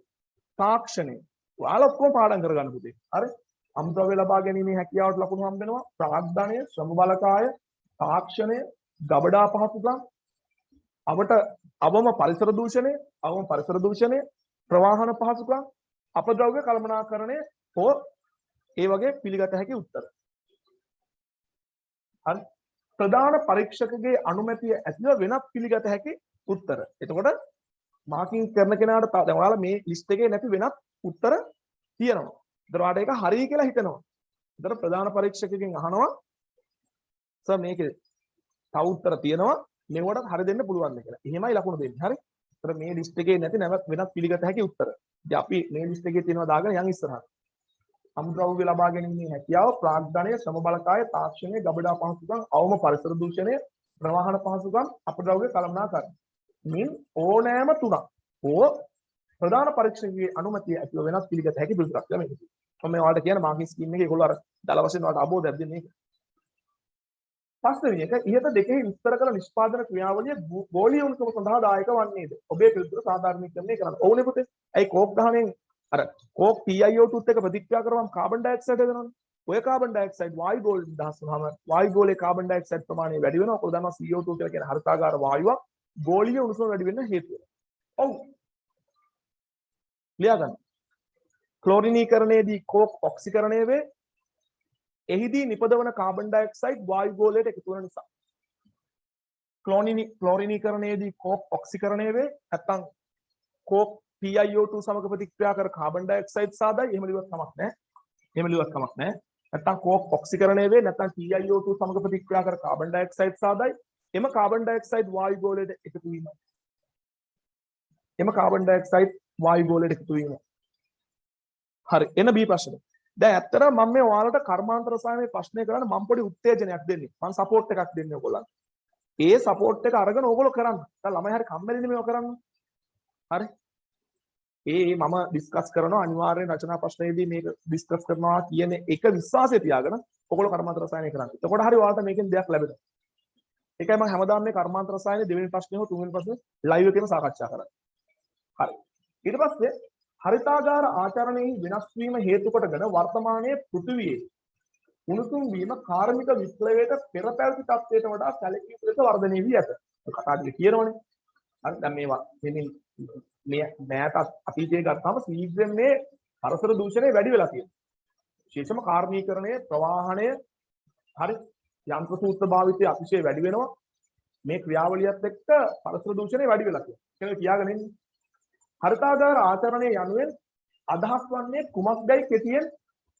තාක්ෂණය. ඔයාලා ඔක්කොම පාඩම් කරගන්න පුතේ. හරි? අමුද්‍රව්‍ය ලබා ගැනීමේ හැකියාවට ලකුණු හම්බ වෙනවා. ප්‍රාග්ධනය, ශ්‍රම බලකාය, තාක්ෂණය, ගබඩා පහසුකම්, අවම පරිසර දූෂණය, ප්‍රවාහන පහසුකම්, අපද්‍රව්‍ය කළමනාකරණය හෝ ඒ වගේ පිළිගත හැකි උත්තර. හරි? ප්‍රධාන පරීක්ෂකගේ අනුමැතිය ඇතිව වෙනත් පිළිගත හැකි උත්තර. එතකොට මාකින් කරන කෙනාට දැන් ඔයාලා මේ ලිස්ට් එකේ නැති වෙනත් උත්තර තියෙනවා. ඒතර ඔයාලට ඒක හරි කියලා හිතනවා. ඒතර ප්‍රධාන පරීක්ෂකගෙන් අහනවා සර් මේකේ තව උත්තර තියෙනවා මේවට හරි දෙන්න පුළුවන්ද කියලා. එහෙමයි ලකුණු දෙන්නේ. හරි? ඒතර මේ ලිස්ට් එකේ නැති වෙනත් පිළිගත හැකි උත්තර. ඉතින් අපි මේ ලිස්ට් එකේ තියෙනවා දාගෙන යන් ඉස්සරහට. අමුද්‍රව්‍ය ලබා ගැනීමේ හැකියාව, ප්‍රාග්ධනය, ශ්‍රම බලකාය, තාක්ෂණය, ගබඩා පහසුකම්, අවම පරිසර දූෂණය, ප්‍රවාහන පහසුකම්, අපද්‍රව්‍ය කළමනාකරණය. මින් ඕනෑම තුනක් හෝ ප්‍රධාන පරීක්ෂකගේ අනුමැතිය ඇතිව වෙනස් පිළිගත හැකි පිළිතුරක් මේක. මම මේ ඔයාලට කියන මාකින් ස්කීම් එකේ ඒගොල්ලෝ අර දල වශයෙන් ඔයාලට අවබෝධයක් දෙන්නේ ඒක. පස්වෙනි එක ඉහත දෙකේ විස්තර කළ නිෂ්පාදන ක්‍රියාවලිය ගෝලීය උණුසුම සඳහා දායක වන්නේද? ඔබේ පිළිතුර සාධාරණීකරණය කරන්න. ඕනේ පුතේ. ඇයි කෝක් ගහණයෙන් අර කෝක් PiO2 එක ප්‍රතික්‍රියා කරවම් කාබන් ඩයොක්සයිඩ් හදනවනේ. ඔය කාබන් ඩයොක්සයිඩ් වායු ගෝල නිදහස් වුනහම වායු ගෝලයේ කාබන් ඩයොක්සයිඩ් ප්‍රමාණය වැඩි වෙනවා. ඔයගොල්ලෝ දන්නවා CO2 කියලා කියන හරිතාගාර වායුවක් ගෝලීය උණුසුම වැඩි වෙන්න හේතු වෙනවා. ඔව්. ලියා ගන්න. ක්ලෝරිනීකරණයේදී කෝක් ඔක්සිකරණය වේ. එහිදී නිපදවන කාබන් ඩයොක්සයිඩ් වායු ගෝලයට එකතු වෙන නිසා. ක්ලෝරිනීකරණයේදී කෝක් ඔක්සිකරණය වේ. නැත්නම් කෝක් PiO2 සමග ප්‍රතික්‍රියා කර කාබන් ඩයොක්සයිඩ් සාදයි. එහෙම ලියුවත් කමක් නැහැ. නැත්නම් කෝක් ඔක්සිකරණය වේ. නැත්නම් PiO2 සමග ප්‍රතික්‍රියා කර කාබන් ඩයොක්සයිඩ් සාදයි. එම කාබන් ඩයොක්සයිඩ් වායු ගෝලයට එකතු වීම. හරි. එන B ප්‍රශ්නේ. දැන් ඇත්තටම මම මේ ඔයාලට කර්මාන්ත රසායනයේ ප්‍රශ්නය කරන්න මම පොඩි උත්තේජනයක් දෙන්නේ. මම සපෝට් එකක් දෙන්නේ ඔයගොල්ලන්ට. ඒ සපෝට් එක අරගෙන ඕගොල්ලෝ කරන්න. දැන් ළමයි හරි කම්මැලිනේ මේව කරන්න. හරි. මම ඩිස්කස් කරනවා අනිවාර්යෙන් රචනා ප්‍රශ්නයේදී මේක ඩිස්කස් කරනවා කියන එක විශ්වාසය තියාගෙන ඔයගොල්ලෝ කර්මාන්ත රසායනය කරන්න. එතකොට හරි ඔයාලට මේකෙන් දෙයක් ලැබෙනවා. ඒකයි මම හැමදාම මේ කර්මාන්ත රසායනයේ දෙවෙනි ප්‍රශ්නේ හෝ තුන්වෙනි ප්‍රශ්නේ ලයිව් එකේම සාකච්ඡා කරන්නේ. හරි. ඊට පස්සේ හරිතාගාර ආචරණයේ වෙනස් වීම හේතු කොටගෙන වර්තමානයේ පෘථිවියේ උණුසුම් වීම කාර්මික විප්ලවයට පෙර පැවති තත්ත්වයට වඩා සැලකිය යුතු ලෙස වර්ධනය වී ඇත. කතාවේදී කියනවනේ. හරි දැන් මේවා මේ මෑත අතීතයේ ගත්තාම ශීඝ්‍රයෙන් මේ පරිසර දූෂණය වැඩි වෙලා තියෙනවා. විශේෂම කාර්මීකරණය, ප්‍රවාහනය, හරි යන්ත්‍ර සූත්‍ර භාවිතය අතිශය වැඩි වෙනවා. මේ ක්‍රියාවලියත් එක්ක පරිසර දූෂණය වැඩි වෙලා තියෙනවා. ඒක කියාගෙන ඉන්නේ. හරිතාගාර ආචරණය යනුවෙන් අදහස් වන්නේ කුමක්දයි කෙටියෙන්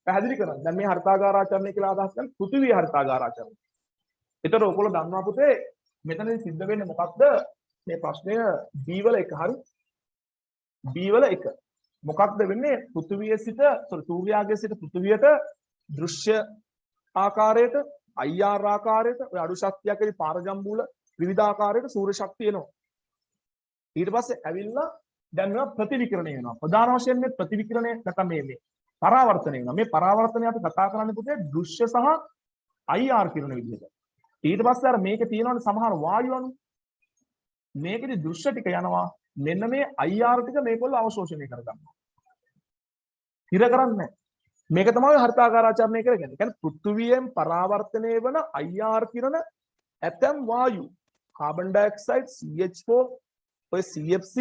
පැහැදිලි කරන්න. දැන් මේ හරිතාගාර ආචරණය කියලා අදහස් ගන්න පෘථිවි හරිතාගාර ආචරණය. ඒතර ඔයගොල්ලෝ දන්නවා පුතේ මෙතනින් සිද්ධ වෙන්නේ මොකක්ද? මේ ප්‍රශ්නය B වල එක හරි. B වල එක. මොකක්ද වෙන්නේ? පෘථිවියේ සිට සූර්යාගයේ සිට පෘථිවියට දෘශ්‍ය ආකාරයට, IR ආකාරයට, ඔය අඩු ශක්තියකදී පාරජම්බුල විවිධ ආකාරයට සූර්ය ශක්තිය එනවා. ඊට පස්සේ ඇවිල්ලා දැන් මේවා ප්‍රතිවිකිරණය වෙනවා. ප්‍රධාන වශයෙන් මේ ප්‍රතිවිකිරණය නැත්නම් මේ පරාවර්තනය වෙනවා. මේ පරාවර්තනය අපි කතා කරන්නේ පුතේ දෘශ්‍ය සහ IR කිරණ විදිහට. ඊට පස්සේ අර මේකේ තියෙනවනේ සමහර වායු අණු. මේකේ දෘශ්‍ය ටික යනවා. මෙන්න මේ IR ටික මේගොල්ලෝ අවශෝෂණය කරගන්නවා. හිර කරන්නේ මේක තමයි හරිතාගාරාචරණය කරන්නේ. කියන්නේ පෘථුවියෙන් පරාවර්තනය වන IR කිරණ ඇතම් වායු කාබන් ඩයොක්සයිඩ් CH4 ඔය CFC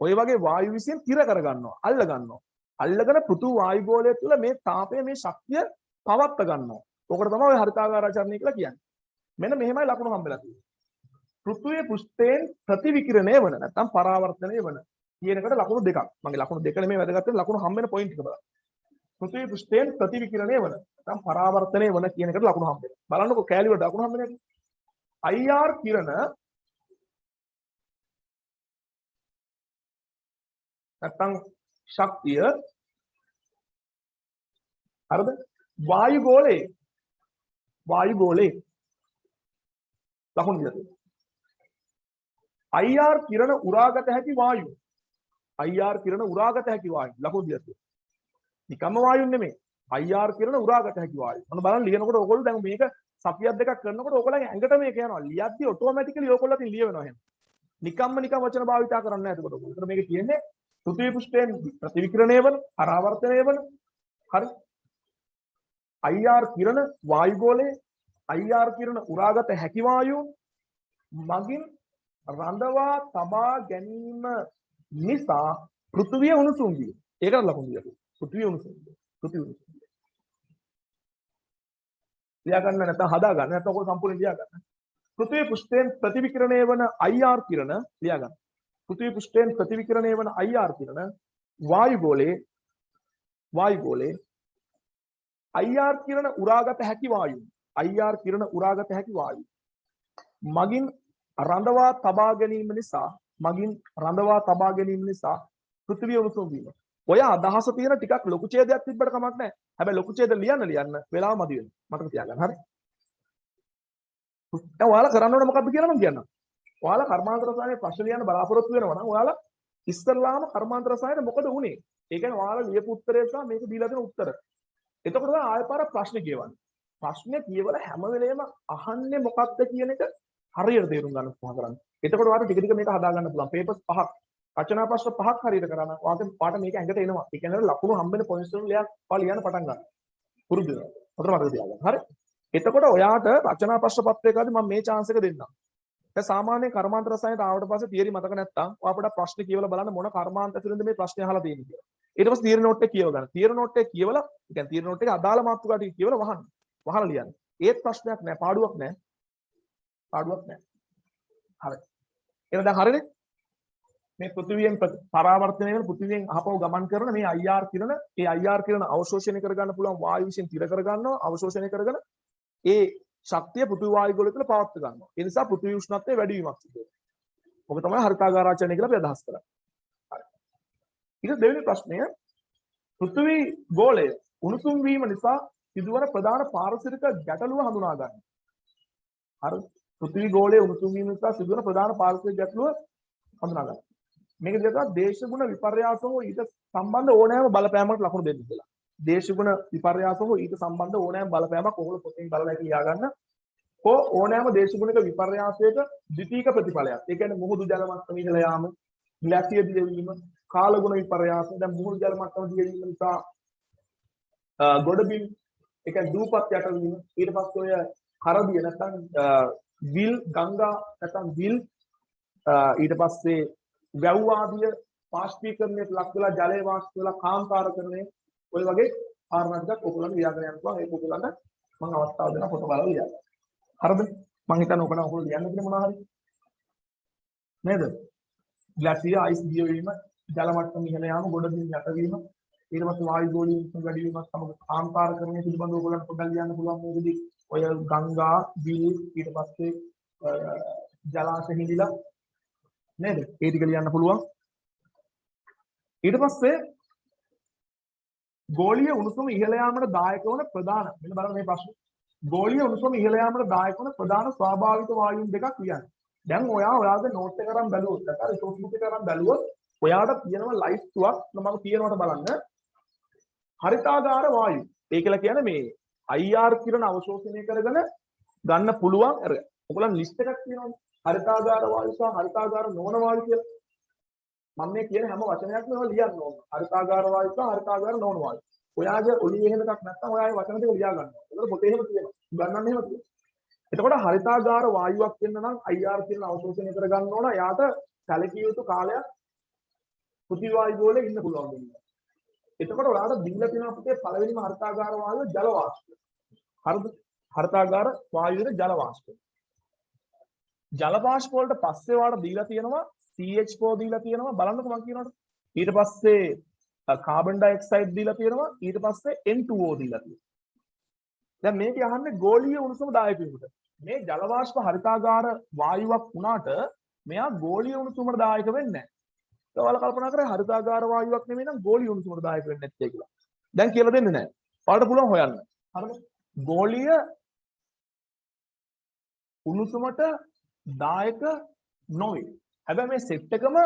ඔය වගේ වායු විසින් තිර කරගන්නවා අල්ල ගන්නවා අල්ලගෙන පෘථු වායු ගෝලය තුළ මේ තාපය මේ ශක්තිය පවත්ත ගන්නවා. ඔකට තමයි ඔය හරිතාගාරාචරණය කියලා කියන්නේ. මෙන්න මෙහෙමයි ලකුණු හම්බෙලා තියෙන්නේ. පෘථුවේ පෘෂ්ඨයෙන් ප්‍රතිවිකිරණය වන නැත්නම් පරාවර්තනය වන කියන එකට ලකුණු දෙකක්. මගේ ලකුණු දෙක නෙමෙයි වැදගත් වෙන ලකුණු හම්බෙන පොයින්ට් එක බලන්න. පෘථුවේ පෘෂ්ඨයෙන් ප්‍රතිවිකිරණය වන නැත්නම් පරාවර්තනය වන කියන එකට ලකුණු හම්බෙනවා. බලන්නකෝ කැලි වලට ලකුණු හම්බෙන්නේ. IR කිරණ නැත්නම් ශක්තිය හරිද? වායු ගෝලයේ ලකුණු දෙක. IR කිරණ උරාගත හැකි වායු. IR කිරණ උරාගත හැකි වායු ලකුණු දෙක. නිකම්ම වායු නෙමෙයි. IR කිරණ උරාගත හැකි වායු. මොන බලන්න ලියනකොට ඕගොල්ලෝ දැන් මේක සතියක් දෙකක් කරනකොට ඕගොල්ලන්ගේ ඇඟට මේක යනවා. ලියද්දි ඔටෝමැටිකලි ඕගොල්ලෝ අතින් ලියවෙනවා එහෙම. නිකම්ම වචන භාවිතා කරන්නේ නැහැ එතකොට ඕගොල්ලෝ. ඒතර මේක කියන්නේ පෘථිවි පෘෂ්ඨයෙන් ප්‍රතිවිකරණය වන, පරාවර්තනය වන හරි IR කිරණ වායුගෝලයේ IR කිරණ උරාගත හැකි වායුන් මගින් රඳවා තබා ගැනීම නිසා පෘථිවිය උණුසුම් විය. ඒකට ලකුණු දෙනවා. පෘථිවිය උණුසුම් විය. පෘථිවිය උණුසුම් විය. ලියා ගන්න නැත්නම් හදා ගන්න නැත්නම් ඔක සම්පූර්ණ ලියා ගන්න. පෘථිවි පෘෂ්ඨයෙන් ප්‍රතිවිකරණය වන IR කිරණ ලියා ගන්න. පෘථිවි පෘෂ්ඨයෙන් ප්‍රතිවිකරණය වන IR කිරණ වායුගෝලයේ IR කිරණ උරාගත හැකි වායු IR කිරණ උරාගත හැකි වායු මගින් රඳවා තබා ගැනීම නිසා පෘථිවිය උණුසුම් වීම. ඔය අදහස තියෙන ටිකක් ලොකු ඡේදයක් තිබ්බට කමක් නැහැ. හැබැයි ලොකු ඡේද ලියන්න වෙලාව මදි වෙනවා. මතක තියාගන්න. හරි. දැන් ඔයාලා කරන්න ඕනේ මොකක්ද කියලා මම කියන්නම්. ඔයාලා කර්මාන්ත රසායනයේ ප්‍රශ්න ලියන්න බලාපොරොත්තු වෙනවා නම් ඔයාලා ඉස්සල්ලාම කර්මාන්ත රසායන මොකද වුනේ? ඒ කියන්නේ ඔයාලා ලියපු උත්තරය සහ මේක දීලා දෙන උත්තර. එතකොට ඔයාලා ආයෙ පාර ප්‍රශ්න කියවන්න. ප්‍රශ්නේ කියවල හැම වෙලේම අහන්නේ මොකක්ද කියන එක හරියට තේරුම් ගන්න උත්සාහ කරන්න. එතකොට ඔයාලට ටික ටික මේක හදා ගන්න පුළුවන්. පේපර්ස් 5ක් රචනා ප්‍රශ්න 5ක් හරියට කරා නම් ඔයාලට පාට මේක ඇඟට එනවා. ඒ කියන්නේ ලකුණු හම්බෙන පොයින්ට්ස් වල ලියන්න පටන් ගන්න. පුරුදු වෙනවා. හොඳට මතක තියාගන්න. හරි. එතකොට ඔයාට රචනා ප්‍රශ්න පත්‍රයකදී මම මේ chance එක දෙන්නම්. දැන් සාමාන්‍ය කර්මාන්ත රසායනයට ආවට පස්සේ තියරි මතක නැත්තම් ඔයා පොඩක් ප්‍රශ්න කියවලා බලන්න මොන කර්මාන්ත ඇතුළෙන්ද මේ ප්‍රශ්නේ අහලා තියෙන්නේ කියලා. ඊට පස්සේ තියරි නෝට් එක කියව ගන්න. තියරි නෝට් එක කියවලා, ඒ කියන්නේ තියරි නෝට් එක අදාළ මාතෘකාව ටික කියවලා වහන්න. වහලා ලියන්න. ඒත් ප්‍රශ්නයක් නෑ, පාඩුවක් නෑ. හරි. එහෙනම් දැන් හරිනේ? මේ පෘථිවියෙන් පරාවර්තනය වෙන පෘථිවියෙන් අහපව ගමන් කරන මේ IR කිරණ, ඒ IR කිරණ අවශෝෂණය කර ගන්න පුළුවන් වායු විශ්ෙන් තිර කර ගන්නවා, අවශෝෂණය කරගෙන ඒ ශක්තිය පෘථිවි වායු ගෝලය තුළ පවත්ව ගන්නවා. ඒ නිසා පෘථිවි උෂ්ණත්වය වැඩි වීමක් සිදු වෙනවා. ඔබ තමයි හරිතාගාරාචරණය කියලා අපි අදහස් කරන්නේ. හරි. ඊට දෙවෙනි ප්‍රශ්නය පෘථිවි ගෝලය උණුසුම් වීම නිසා සිදුවන ප්‍රධාන පාරිසරික ගැටලුව හඳුනා ගන්න. හරි. පෘථිවි ගෝලය උණුසුම් වීම නිසා සිදුවන ප්‍රධාන පාරිසරික ගැටලුව හඳුනා ගන්න. මේක දෙකක් දේශගුණ විපර්යාස හෝ ඊට සම්බන්ධ ඕනෑම බලපෑමකට ලකුණු දෙන්න කියලා. දේශගුණ විපර්යාස හෝ ඊට සම්බන්ධ ඕනෑම බලපෑමක් ඔයගොල්ලෝ පොතෙන් බලලා ඒක ලියා ගන්න. හෝ ඕනෑම දේශගුණික විපර්යාසයක ද්විතීක ප්‍රතිඵලයක්. ඒ කියන්නේ මුහුදු ජල මට්ටම ඉහළ යාම, ග්ලැසියර් දියවීම, කාලගුණ විපර්යාස. දැන් මුහුදු ජල මට්ටම දියවීම නිසා ගොඩබිම්, ඒ කියන්නේ දූපත් යටවීම, ඊට පස්සේ ඔය කරදිය නැත්නම් විල් ගංගා නැත්නම් විල් ඊට පස්සේ වැව් ආදිය පාෂ්පීකරණයට ලක් වෙලා ජලය වාෂ්ප වෙලා කාන්තාරකරණය ඔය වගේ කාරණා ටිකක් ඔයගොල්ලන්ට ලියාගෙන යන්න පුළුවන්. ඒක ඔයගොල්ලන්ට මම අවස්ථාව දෙනවා පොත බලලා ලියන්න. හරිද? මම හිතන්නේ ඔක නම් ඔයගොල්ලෝ ලියන්න තියෙන මොනවා හරි නේද? ග්ලැසියර් අයිස් දියවීම, ජල මට්ටම ඉහළ යාම, ගොඩබිම් යටවීම, ඊට පස්සේ වායු ගෝලීය උෂ්ණ වැඩි වීමත් සමග කාන්තාරකරණය පිළිබඳව ඔයගොල්ලන්ට පොඩ්ඩක් ලියන්න පුළුවන්. මේකදී ඔය ගංගා, විල්, ඊට පස්සේ ජලාශ හිඳිලා නේද? ඒ ටික ලියන්න පුළුවන්. ඊට පස්සේ ගෝලීය උණුසුම ඉහළ යාමට දායක වන ප්‍රධාන මෙන්න බලන්න මේ ප්‍රශ්නේ. ගෝලීය උණුසුම ඉහළ යාමට දායක වන ප්‍රධාන ස්වාභාවික වායුන් දෙකක් ලියන්න. දැන් ඔයාගේ නෝට් එක අරන් බැලුවොත් නැත්නම් රිසෝස් බුක් එක අරන් බැලුවොත් ඔයාට තියෙනවා ලයිස්ට් තුනක් මම කියනවට බලන්න. හරිතාගාර වායු. ඒ කියලා කියන්නේ මේ IR කිරණ අවශෝෂණය කරගෙන ගන්න පුළුවන් අර ඔයගොල්ලන් ලිස්ට් එකක් තියෙනවානේ. හරිතාගාර වායු සහ හරිතාගාර නොවන වායු කියලා. මම මේ කියන හැම වචනයක්ම ඔයාලා ලියන්න ඕන. හරිතාගාර වායු සහ හරිතාගාර නොවන වායු. ඔයාගේ ඔලියේ එහෙම එකක් නැත්නම් ඔයාගේ වචන ටික ලියා ගන්න ඕන. ඒකට පොතේ එහෙම තියෙනවා. ගන්නන්න එහෙම තියෙනවා. එතකොට හරිතාගාර වායුවක් වෙන්න නම් IR කියන අවශෝෂණය කර ගන්න ඕන. යාට සැලකිය යුතු කාලයක් පෘථිවි වායු ගෝලේ ඉන්න පුළුවන් වෙනවා. එතකොට ඔයාට දීලා තියෙන අපිට පළවෙනිම හරිතාගාර වායුව ජල වාෂ්ප. හරිද? හරිතාගාර වායුවේ ජල වාෂ්ප. ජල වාෂ්ප වලට පස්සේ ඔයාට දීලා තියෙනවා CH4 දීලා තියෙනවා බලන්නකො මම කියනවාට. ඊට පස්සේ කාබන් ඩයොක්සයිඩ් දීලා තියෙනවා. ඊට පස්සේ N2O දීලා තියෙනවා. දැන් මේක අහන්නේ ගෝලීය උණුසුම දායකයෙකුට. මේ ජල වාෂ්ප හරිතාගාර වායුවක් වුණාට මෙයා ගෝලීය උණුසුමට දායක වෙන්නේ නැහැ. ඔයාලා කල්පනා කරේ හරිතාගාර වායුවක් නෙමෙයි නම් ගෝලීය උණුසුමට දායක වෙන්නේ නැත්තේ කියලා. දැන් කියලා දෙන්නේ නැහැ. ඔයාලට පුළුවන් හොයන්න. හරිද? ගෝලීය උණුසුමට දායක නොවේ. හැබැයි මේ සෙට් එකම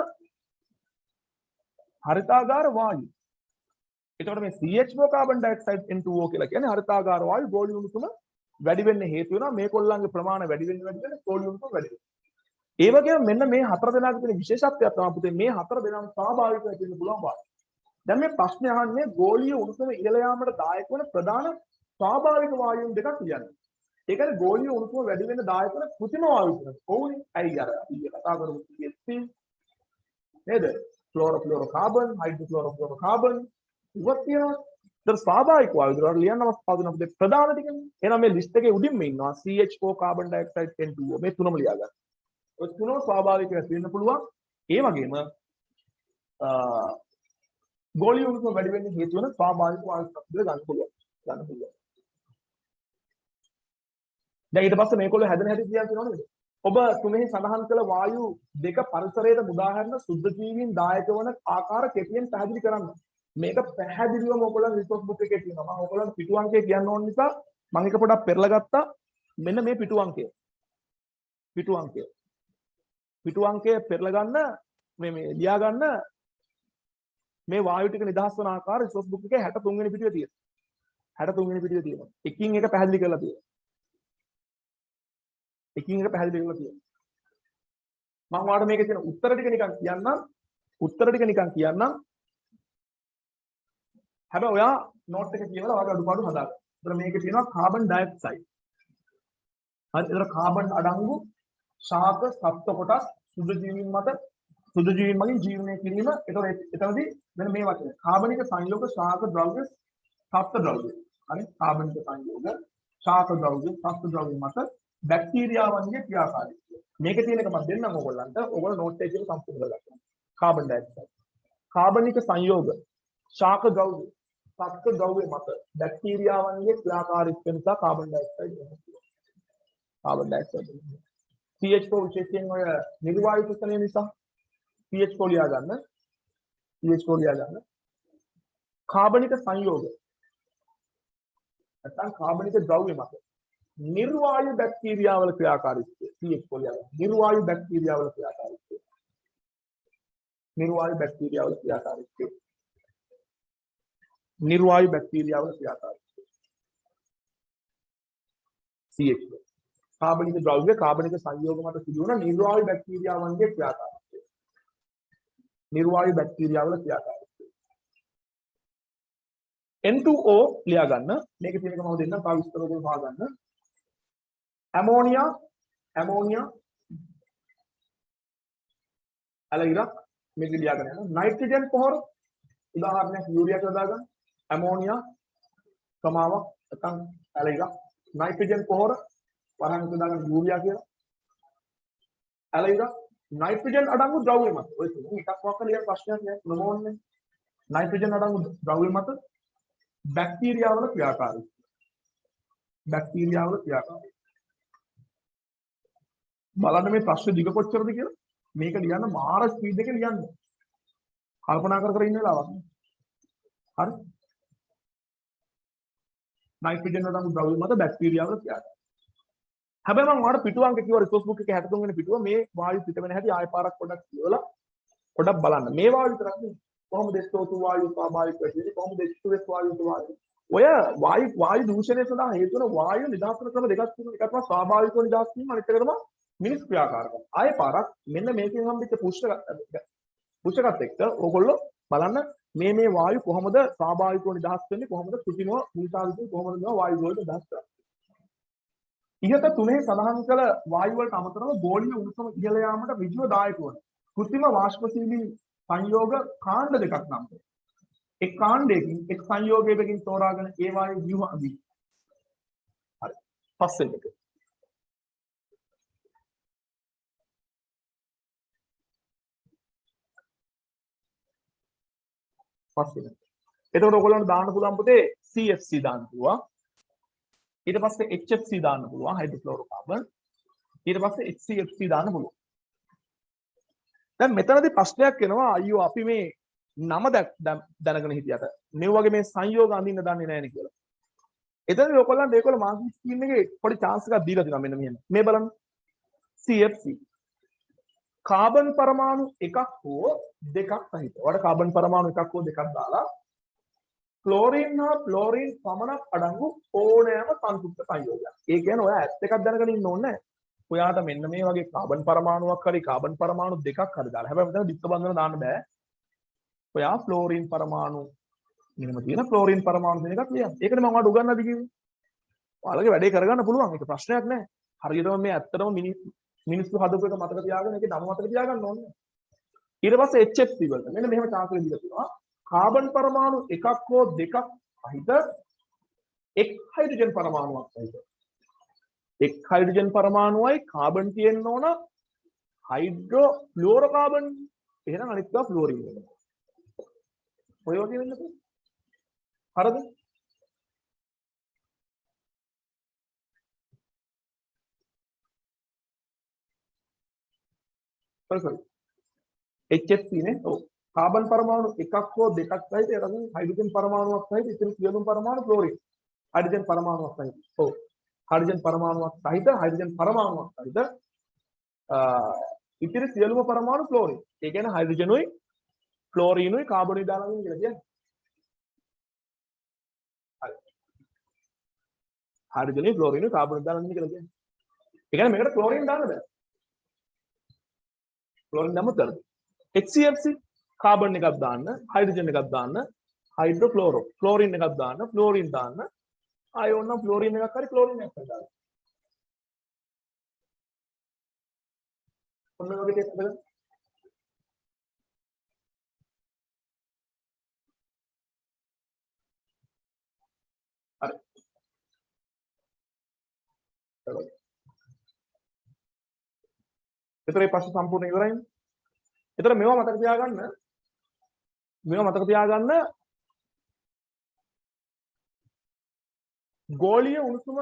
හරිතාගාර වායු. එතකොට මේ CH4 carbon dioxide N2O කියලා කියන්නේ හරිතාගාර වායු ගෝලීය උණුසුම වැඩි වෙන්න හේතු වෙනවා මේකොල්ලන්ගේ ප්‍රමාණය වැඩි වෙන්න ගෝලීය උණුසුම වැඩි වෙනවා. ඒ වගේම මෙන්න මේ හතර දෙනාගේ තියෙන විශේෂත්වයක් තමයි පුතේ මේ හතර දෙනාම ස්වාභාවිකව තියෙන්න පුළුවන් වායු. දැන් මේ ප්‍රශ්නේ අහන්නේ ගෝලීය උණුසුම ඉහළ යාමට දායක වන ප්‍රධාන ස්වාභාවික වායුන් දෙකක් කියන්නේ. ඒ කියන්නේ ගෝලීය උණුසුම වැඩි වෙන්න දායක වන කෘත්‍රිම වායු දෙකක්. ඕනේ. ඇයි අර අපි කතා කරමු CH3 නේද? ක්ලෝරෝෆ්ලෝරෝකාබන්, හයිඩ්‍රෝෆ්ලෝරෝෆ්ලෝරෝකාබන් ඉවත් තියෙනවා. ඒතර ස්වාභාවික වායු වල ලියන්න අවස්ථාව දෙන අපිට ප්‍රධාන ටිකනේ. එහෙනම් මේ ලිස්ට් එකේ උඩින්ම ඉන්නවා CH4 carbon dioxide N2O මේ තුනම ලියා ගන්න. ඔය තුනම ස්වාභාවිකව වෙන්න පුළුවන්. ඒ වගේම ගෝලීය උණුසුම වැඩි වෙන්න හේතු වෙන ස්වාභාවික වායු ශබ්ද ගන්න පුළුවන්. දැන් ඊට පස්සේ මේකොල්ලෝ හැදෙන හැටි කියන්න ඕනේද? ඔබ තුනෙහි සඳහන් කළ වායු දෙක පරිසරයට මුදාහැරෙන සුද්ධ ජීවීන් දායක වන ආකාර කෙටියෙන් පැහැදිලි කරන්න. මේක පැහැදිලිවම ඔයගොල්ලෝ රිසෝස් බුක් එකේ තියෙනවා. මම ඔයගොල්ලන්ට පිටු අංකය කියන්න ඕන නිසා මම එක පොඩක් පෙරලා ගත්තා. මෙන්න මේ පිටු අංකය. පිටු අංකය පෙරලා ගන්න මේ ලියා ගන්න මේ වායු ටික නිදහස් වන ආකාර රිසෝස් බුක් එකේ 63 වෙනි පිටුවේ තියෙනවා. 63 වෙනි පිටුවේ තියෙනවා. එකින් එක පැහැදිලි කරලා තියෙනවා. මම ඔයාලට මේකේ තියෙන උත්තර ටික නිකන් කියන්නම්. හැබැයි ඔයා නෝට් එක කියවලා ඔයාලගේ අඩුපාඩු හදාගන්න. ඒතර මේකේ තියෙනවා කාබන් ඩයොක්සයිඩ්. හරි. ඒතර කාබන් අඩංගු ශාක සත්ව කොටස් සුදු ජීවීන් මගින් ජීවනය කිරීම. ඒතර එතනදී මෙන්න මේ වචනේ. කාබනික සංයෝග ශාක ද්‍රව්‍ය සත්ව ද්‍රව්‍ය. හරි. කාබනික සංයෝග ශාක ද්‍රව්‍ය සත්ව ද්‍රව්‍ය මත බැක්ටීරියාවන්ගේ ක්‍රියාකාරීත්වය. මේකේ තියෙන එක මම දෙන්නම් ඕගොල්ලන්ට. ඕගොල්ලෝ නෝට් එකේ සම්පූර්ණ කරගන්න. Carbon dioxide. කාබනික සංයෝග ශාක ද්‍රව්‍ය සත්ව ද්‍රව්‍ය මත බැක්ටීරියාවන්ගේ ක්‍රියාකාරීත්වය නිසා කාබන් ඩයොක්සයිඩ් වෙනවා. Carbon dioxide. CH4 විශේෂයෙන් ඔය නිර්වායු ශ්වසනය නිසා CH4 ලියා ගන්න. කාබනික සංයෝග නැත්නම් කාබනික ද්‍රව්‍ය මත නිර්වායු බැක්ටීරියාවල ක්‍රියාකාරීත්වය CH4 ලියා ගන්න. නිර්වායු බැක්ටීරියාවල ක්‍රියාකාරීත්වය. CH4 කාබනික ද්‍රව්‍ය කාබනික සංයෝග මත සිදුවන නිර්වායු බැක්ටීරියාවන්ගේ ක්‍රියාකාරීත්වය. N2O ලියා ගන්න. මේකේ තියෙන එක මම දෙන්නම්. තව විස්තර වලින් හොයා ගන්න. ඇමෝනියා අලයිරක් මේක ලියා ගන්න. නයිට්‍රජන් පොහොර උදාහරණයක් යූරියා කියලා දාගන්න. ඇමෝනියා සමාවක් නැත්නම් අලයිරක් නයිට්‍රජන් පොහොර වරහන් දාගන්න යූරියා කියලා. අලයිරක් නයිට්‍රජන් අඩංගු ද්‍රව්‍ය මත ඔය තුන එකක් වක් ලියන ප්‍රශ්නයක් නෑ මොනෝන්නේ. නයිට්‍රජන් අඩංගු ද්‍රව්‍ය මත බැක්ටීරියාවල ක්‍රියාකාරීත්වය. බලන්න මේ ප්‍රශ්න දිග කොච්චරද කියලා. මේක ලියන්න මාර ස්පීඩ් එකේ ලියන්න. කල්පනා කර ඉන්න වෙලාවක්. හරි. නයිට්‍රජන් අඩංගු ද්‍රව්‍ය මත බැක්ටීරියාවල ක්‍රියාකාරීත්වය. හැබැයි මම ඔයාලට පිටු අංක කිව්වා රිසෝස් බුක් එකේ 63 වෙනි පිටුව මේ වායු පිට වෙන හැටි ආයෙ පාරක් පොඩ්ඩක් කියවලා පොඩ්ඩක් බලන්න. මේ වායු විතරක් නෙවෙයි. කොහොමද SO2 වායු ස්වාභාවික වෙන්නේ? කොහොමද H2S වායු ඔය වායු දූෂණය සඳහා හේතු වන වායු නිදහස් කරන ක්‍රම දෙකක් තියෙනවා. එකක් තමයි ස්වාභාවිකව නිදහස් වීම, අනිත් එක තමයි මිනිස් ක්‍රියාකාරකම්. ආයෙ පාරක් මෙන්න මේකෙන් හම්බෙච්ච පුෂ්ඨකත් එක්ක ඕගොල්ලෝ බලන්න මේ වායු කොහොමද ස්වාභාවිකව නිදහස් වෙන්නේ, කොහොමද කෘත්‍රිමව නිසාවිසින් කොහොමද මේ වායු වලට නිදහස් කරන්නේ. ඉහත තුනේ සඳහන් කළ වායු වලට අමතරව ගෝලීය උණුසුම ඉහළ යාමට ඍජුව දායක වන කෘත්‍රිම වාෂ්පශීලී සංයෝග කාණ්ඩ දෙකක් නම් වෙනවා. එක් කාණ්ඩයකින් එක් සංයෝගයකින් තෝරාගෙන ඒ වායු ව්‍යුහ අදී. හරි. පස්වෙනි එක. එතකොට ඔයගොල්ලන්ට දාන්න පුළුවන් පුතේ CFC දාන්න පුළුවන්. ඊට පස්සේ HFC දාන්න පුළුවන් හයිඩ්‍රොෆ්ලෝරෝකාබන්. ඊට පස්සේ HCFC දාන්න පුළුවන්. දැන් මෙතනදී ප්‍රශ්නයක් එනවා අයියෝ අපි මේ නම දැනගෙන හිටියට මේ වගේ මේ සංයෝග අඳින්න දන්නේ නැහැ නේ කියලා. එතනදී ඔයගොල්ලන්ට ඒකවල මාර්කින් ස්කීම් එකේ පොඩි chance එකක් දීලා තියෙනවා මෙන්න මෙහෙම. මේ බලන්න. CFC කාබන් පරමාණු එකක් හෝ දෙකක් සහිත. ඔයාලට කාබන් පරමාණු එකක් හෝ දෙකක් දාලා ක්ලෝරින් හා ෆ්ලෝරින් පමණක් අඩංගු ඕනෑම සංයුක්ත සංයෝගයක්. ඒ කියන්නේ ඔයා ඇත්ත එකක් දැනගෙන ඉන්න ඕනේ නැහැ. ඔයාට මෙන්න මේ වගේ කාබන් පරමාණුවක් හරි කාබන් පරමාණු දෙකක් හරි දාලා. හැබැයි මෙතන ඩිස්ක බන්ධන දාන්න බෑ. ඔයා ෆ්ලෝරින් පරමාණු මෙහෙම තියෙන ෆ්ලෝරින් පරමාණු දෙන එකක් ලියන්න. ඒකනේ මම ඔයාලට උගන්වන්නද කිව්වේ. ඔයාලගේ වැඩේ කරගන්න පුළුවන්. ඒක ප්‍රශ්නයක් නෑ. හරියටම මේ ඇත්තටම මිනිස්සු හදපු එක මතක තියාගෙන ඒකේ නම මතක තියාගන්න ඕනේ. ඊට පස්සේ HFC වලට මෙන්න මෙහෙම චාර්ට් දීලා තියෙනවා. කාබන් පරමාණු එකක් හෝ දෙකක් සහිත එක් හයිඩ්‍රජන් පරමාණුවක් සහිත එක් හයිඩ්‍රජන් පරමාණුවයි කාබන් තියෙන්න ඕන හයිඩ්‍රෝ ෆ්ලෝරෝකාබන්. එහෙනම් අනිත් ඒවා ෆ්ලෝරින් වෙනවා. ඔය වගේ වෙන්න පුළුවන්. හරිද? sorry HFC නේ. ඔව්. කාබන් පරමාණු එකක් හෝ දෙකක් සහිත එතන හයිඩ්‍රජන් පරමාණුවක් සහිත ඉතින් සියලුම පරමාණු ක්ලෝරින්. හයිඩ්‍රජන් පරමාණුවක් සහිත. ඔව්. හයිඩ්‍රජන් පරමාණුවක් සහිත හයිඩ්‍රජන් පරමාණුවක් සහිත ඉතින් සියලුම පරමාණු ක්ලෝරින්. ඒ කියන්නේ හයිඩ්‍රජනුයි ක්ලෝරිනුයි කාබනුයි දාලා ඉන්නේ කියලා කියන්නේ. හරි. හයිඩ්‍රජනුයි ක්ලෝරිනුයි කාබනුයි දාලා ඉන්නේ කියලා කියන්නේ. ඒ කියන්නේ මේකට ක්ලෝරින් දාන්න බෑ. ක්ලෝරින් නම් උතරද? HCFC කාබන් එකක් දාන්න, හයිඩ්‍රජන් එකක් දාන්න, හයිඩ්‍රෝෆ්ලෝරෝ, ක්ලෝරින් එකක් දාන්න, ෆ්ලෝරින් දාන්න. ආයෙ ඕන නම් ෆ්ලෝරින් එකක් හරි ක්ලෝරින් එකක් හරි දාන්න. ඔන්න ඔය වගේ දෙයක් බලන්න. හරි. ඒතරේ ප්‍රශ්න සම්පූර්ණ ඉවරයිනේ. ඒතර මේවා මතක තියාගන්න ගෝලීය උණුසුම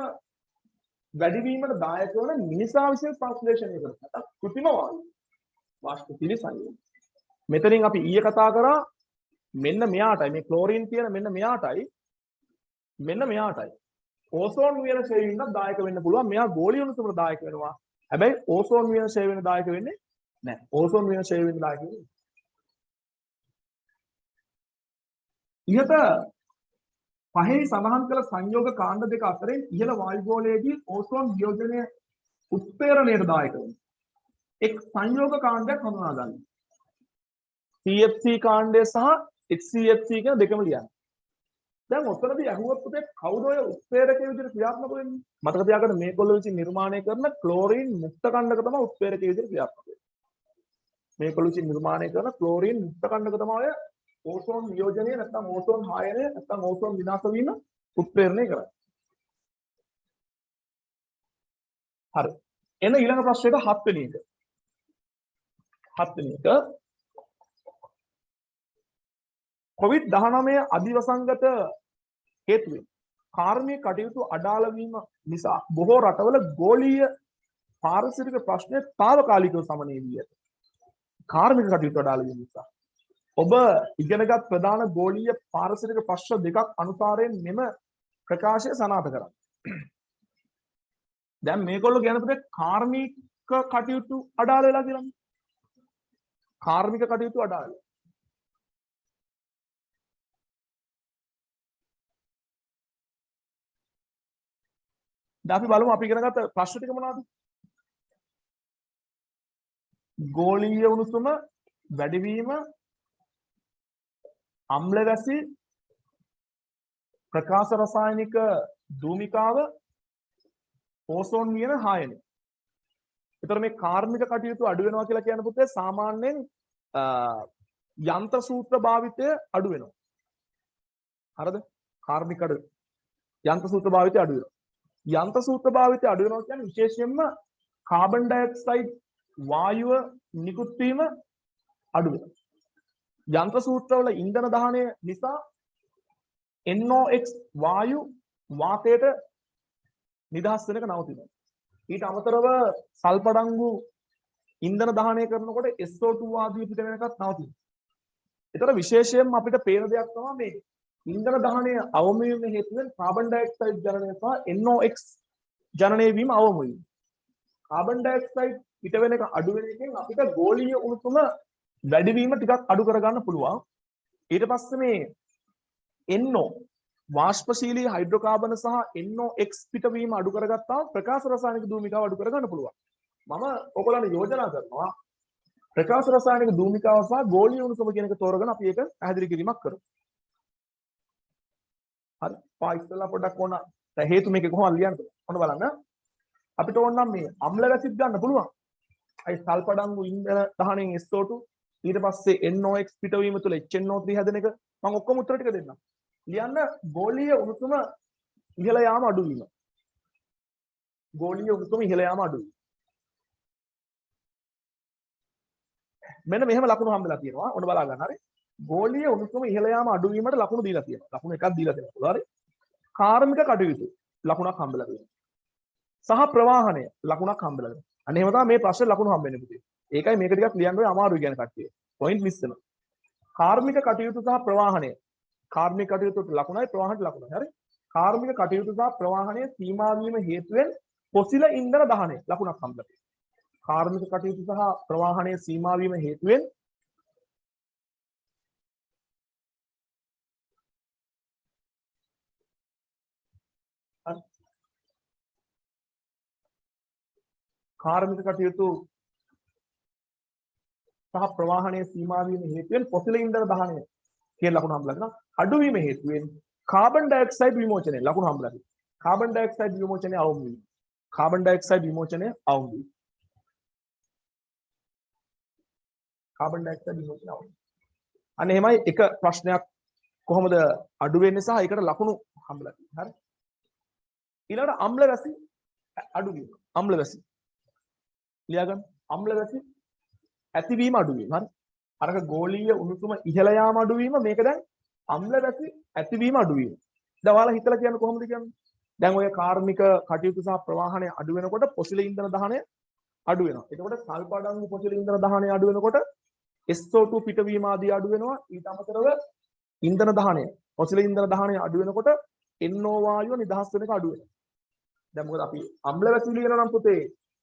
වැඩිවීමට දායක වන මිනිසා විසින් සංශ්ලේෂණය කරන කෘත්‍රිම වාෂ්ප පිළි සංයෝග. මෙතනින් අපි ඊයේ කතා කරා මෙන්න මෙයාටයි මේ ක්ලෝරින් තියෙන මෙන්න මෙයාටයි ඕසෝන් වියන ඡේදය වෙනත් දායක වෙන්න පුළුවන්. මෙයා ගෝලීය උණුසුමට දායක වෙනවා. හැබැයි ඕසෝන් වියන ඡේදය වෙන දායක වෙන්නේ නැහැ. ඕසෝන් වියන ඡේදය වෙන දායක වෙන්නේ. ඉහත පහේ සඳහන් කළ සංයෝග කාණ්ඩ දෙක අතරින් ඉහළ වායුගෝලයේදී ඕසෝන් වියෝජනය උත්ප්‍රේරණයට දායක වෙන එක් සංයෝග කාණ්ඩයක් හඳුනා ගන්න. CFC කාණ්ඩය සහ HCFC කියන දෙකම ලියන්න. දැන් ඔතනදී අහුවත් පුතේ කවුද ඔය උත්ප්‍රේරකයේ විදිහට ක්‍රියාත්මක වෙන්නේ? මතක තියාගන්න මේගොල්ලෝ විසින් නිර්මාණය කරන ක්ලෝරින් මුක්ත කණ්ඩක තමයි උත්ප්‍රේරකයේ විදිහට ක්‍රියාත්මක වෙන්නේ. මේගොල්ලෝ විසින් නිර්මාණය කරන ක්ලෝරින් මුක්ත කණ්ඩක තමයි ඔය ඕසෝන් වියෝජනය නැත්නම් ඕසෝන් හායනය නැත්නම් ඕසෝන් විනාශ වීම උත්ප්‍රේරණය කරන්නේ. හරි. එන ඊළඟ ප්‍රශ්නෙට 7 වෙනි එක. 7 වෙනි එක COVID-19 අධිවසංගත හේතුවෙන් කාර්මික කටයුතු අඩාල වීම නිසා බොහෝ රටවල ගෝලීය පාරිසරික ප්‍රශ්න తాවකාලිකව සමනය වී ඇත. කාර්මික කටයුතු අඩාල වීම නිසා ඔබ ඉගෙනගත් ප්‍රධාන ගෝලීය පාරිසරික ප්‍රශ්න දෙකක් අනුසාරයෙන් මෙම ප්‍රකාශය සනාථ කරන්න. දැන් මේගොල්ලෝ කියන පුතේ කාර්මික කටයුතු අඩාල වෙලා කියලානේ. කාර්මික කටයුතු අඩාල. දැන් අපි බලමු අපි ඉගෙනගත්ත ප්‍රශ්න ටික මොනවද? ගෝලීය උණුසුම වැඩිවීම, අම්ල වැසි, ප්‍රකාශ රසායනික ධූමිකාව, ඕසෝන් වියන හායනය. ඒතර මේ කාර්මික කටයුතු අඩු වෙනවා කියලා කියන පුතේ සාමාන්‍යයෙන් යන්ත්‍ර සූත්‍ර භාවිතය අඩු වෙනවා. හරිද? කාර්මික අඩු යන්ත්‍ර සූත්‍ර භාවිතය අඩු වෙනවා. යන්ත්‍ර සූත්‍ර භාවිතය අඩු වෙනවා කියන්නේ විශේෂයෙන්ම කාබන් ඩයොක්සයිඩ් වායුව නිකුත් වීම අඩු වෙනවා. යන්ත්‍ර සූත්‍රවල ඉන්ධන දහනය නිසා NOx වායු වාතයට නිදහස් වෙනක නවතිනවා. ඊට අමතරව සල්පඩංගු ඉන්ධන දහනය කරනකොට SO2 ආදී පිට වෙන එකත් නවතිනවා. ඒතර විශේෂයෙන්ම අපිට පේන දෙයක් තමයි මේ ඉන්ධන දහනය අවම වීම හේතුවෙන් කාබන් ඩයොක්සයිඩ් ජනනය සහ NOx ජනනය වීම අවම වීම. කාබන් ඩයොක්සයිඩ් පිට වෙන එක අඩු වෙන එකෙන් අපිට ගෝලීය උණුසුම වැඩිවීම ටිකක් අඩු කරගන්න පුළුවන්. ඊට පස්සේ මේ NO වාෂ්පශීලී හයිඩ්‍රෝකාබන සහ NOx පිටවීම අඩු කරගත්තා ප්‍රකාශ රසායනික ධූමිකාව අඩු කරගන්න පුළුවන්. මම ඔයගොල්ලන්ට යෝජනා කරනවා ප්‍රකාශ රසායනික ධූමිකාව සහ ගෝලීය උණුසුම කියන එක තෝරගෙන අපි ඒක පැහැදිලි කිරීමක් කරමු. හරි. ඉස්සෙල්ලා පොඩ්ඩක් ඕන හේතු මේක කොහොමද ලියන්නද? ඔන්න බලන්න. අපිට ඕන නම් මේ අම්ල වැසිත් ගන්න පුළුවන්. අයි සල්පඩංගු ඉන්ධන දහණයෙන් SO2 ඊට පස්සේ NOx පිටවීම තුළ HNO3 හැදෙන එක මම ඔක්කොම උත්තර ටික දෙන්නම්. ලියන්න ගෝලීය උණුසුම ඉහළ යාම අඩු වීම. ගෝලීය උණුසුම ඉහළ යාම අඩු වීම. මෙන්න මෙහෙම ලකුණු හම්බෙලා තියෙනවා. ඔන්න බලා ගන්න හරි. ගෝලීය උණුසුම ඉහළ යාම අඩු වීමට ලකුණු දීලා තියෙනවා. ලකුණු එකක් දීලා තියෙනවා. හරි. කාර්මික කටයුතු ලකුණක් හම්බෙලා තියෙනවා. සහ ප්‍රවාහණය ලකුණක් හම්බෙලා තියෙනවා. අන්න එහෙම තමයි මේ ප්‍රශ්නේ ලකුණු හම්බෙන්නේ පුතේ. ඒකයි මේක ටිකක් ලියන්න ඔය අමාරුයි කියන කට්ටිය. පොයින්ට් මිස් වෙනවා. කාර්මික කටයුතු සහ ප්‍රවාහණය. කාර්මික කටයුතුට ලකුණයි ප්‍රවාහණයට ලකුණයි. හරි. කාර්මික කටයුතු සහ ප්‍රවාහණය සීමා වීම හේතුවෙන් පොසිල ඉන්ධන දහනය ලකුණක් හම්බෙලා තියෙනවා. කාර්මික කටයුතු සහ ප්‍රවාහණය සීමා වීම හේතුවෙන් කාර්මික කටයුතු සහ ප්‍රවාහණය සීමා වීම හේතුවෙන් පොසිල ඉන්ධන දහනය කියන ලකුණු හම්බෙලා තියෙනවා. අඩු වීම හේතුවෙන් කාබන් ඩයොක්සයිඩ් විමෝචනය ලකුණු හම්බෙලා තියෙනවා. කාබන් ඩයොක්සයිඩ් විමෝචනය අවම වීම. කාබන් ඩයොක්සයිඩ් විමෝචනය අවම වීම. කාබන් ඩයොක්සයිඩ් විමෝචනය අවම. අන්න එහෙමයි එක ප්‍රශ්නයක් කොහොමද අඩු වෙන්නේ සහ ඒකට ලකුණු හම්බෙලා තියෙනවා. හරි. ඊළඟට අම්ල වැසි අඩු වීම. අම්ල වැසි. ලියා ගන්න. අම්ල වැසි ඇතිවීම අඩු වීම. හරි. අරක ගෝලීය උණුසුම ඉහළ යාම අඩු වීම මේක දැන් අම්ල වැසි ඇතිවීම අඩු වීම. දැන් ඔයාලා හිතලා කියන්නේ කොහොමද කියන්නේ? දැන් ඔය කාර්මික කටයුතු සහ ප්‍රවාහණය අඩු වෙනකොට පොසිල ඉන්ධන දහනය අඩු වෙනවා. එතකොට සල්පඩංගු පොසිල ඉන්ධන දහනය අඩු වෙනකොට SO2 පිටවීම ආදී අඩු වෙනවා. ඊට අමතරව ඉන්ධන දහනය පොසිල ඉන්ධන දහනය අඩු වෙනකොට NO වායුව නිදහස් වෙන එක අඩු වෙනවා. දැන් මොකද අපි අම්ල වැසි ලියන නම් පුතේ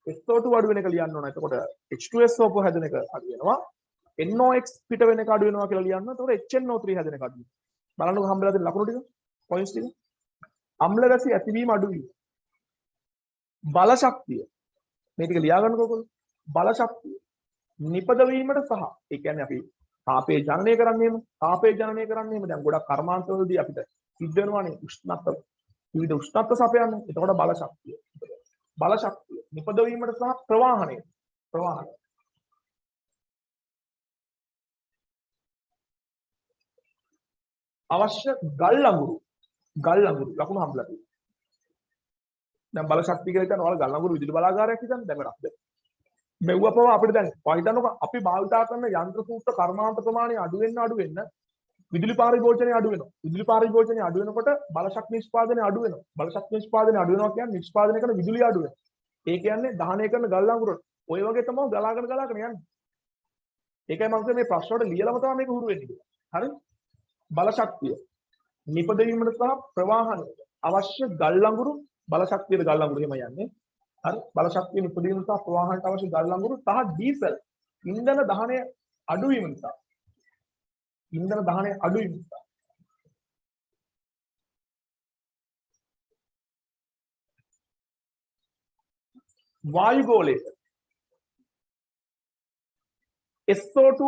SO2 අඩු වෙන එක ලියන්න ඕන. එතකොට H2SO4 හැදෙන එක අඩු වෙනවා. NOx පිට වෙන එක අඩු වෙනවා කියලා ලියන්න. එතකොට HNO3 හැදෙන එක අඩු වෙනවා. බලන්නකො හම්බෙලා තියෙන ලකුණු ටික පොයින්ට්ස් ටික. අම්ල වැසි ඇතිවීම අඩු වීම. බල ශක්තිය. මේ ටික ලියා ගන්නකො ඔයගොල්ලෝ. බල ශක්තිය නිපද වීමට සහ ඒ කියන්නේ අපි තාපය ජනනය කරන්නේම තාපය ජනනය කරන්නේම දැන් ගොඩක් කර්මාන්තවලදී අපිට සිද්ධ වෙනවානේ උෂ්ණත්ව විවිධ උෂ්ණත්ව සපයන්න. එතකොට බල ශක්තිය. බල ශක්තිය නිපද වීමට සහ ප්‍රවාහණය අවශ්‍ය ගල් අඟුරු ලකුණු හම්බලා තියෙනවා. දැන් බල ශක්තිය කියලා කියන්නේ ඔයාලා ගල් අඟුරු විදුලි බලාගාරයක් හිතන්න දැන් අපිට මෙව්ව පව අපිට දැන් හිතන්නකො අපි භාවිතා කරන යන්ත්‍ර සූත්‍ර කර්මාන්ත ප්‍රමාණය අඩු වෙන්න විදුලි පාරිභෝජනය අඩු වෙනවා. විදුලි පාරිභෝජනය අඩු වෙනකොට බල ශක්ති නිෂ්පාදනය අඩු වෙනවා. බල ශක්ති නිෂ්පාදනය අඩු වෙනවා කියන්නේ නිෂ්පාදනය කරන විදුලිය අඩු වෙනවා. ඒ කියන්නේ දහනය කරන ගල් අඟුරු ඔය වගේ තමයි ගලාගෙන යන්නේ. ඒකයි මම කියන්නේ මේ ප්‍රශ්න වලට ලියලම තමයි මේක හුරු වෙන්නේ කියලා. හරි? බල ශක්තිය නිපදවීමට සහ ප්‍රවාහනයට අවශ්‍ය ගල් අඟුරු බල ශක්තියට ගල් අඟුරු එහෙම යන්නේ. හරි? බල ශක්තිය නිපදවීම සහ ප්‍රවාහනයට අවශ්‍ය ගල් අඟුරු සහ ඩීසල් ඉන්ධන දහනය අඩු වීම නිසා වායු ගෝලයට SO2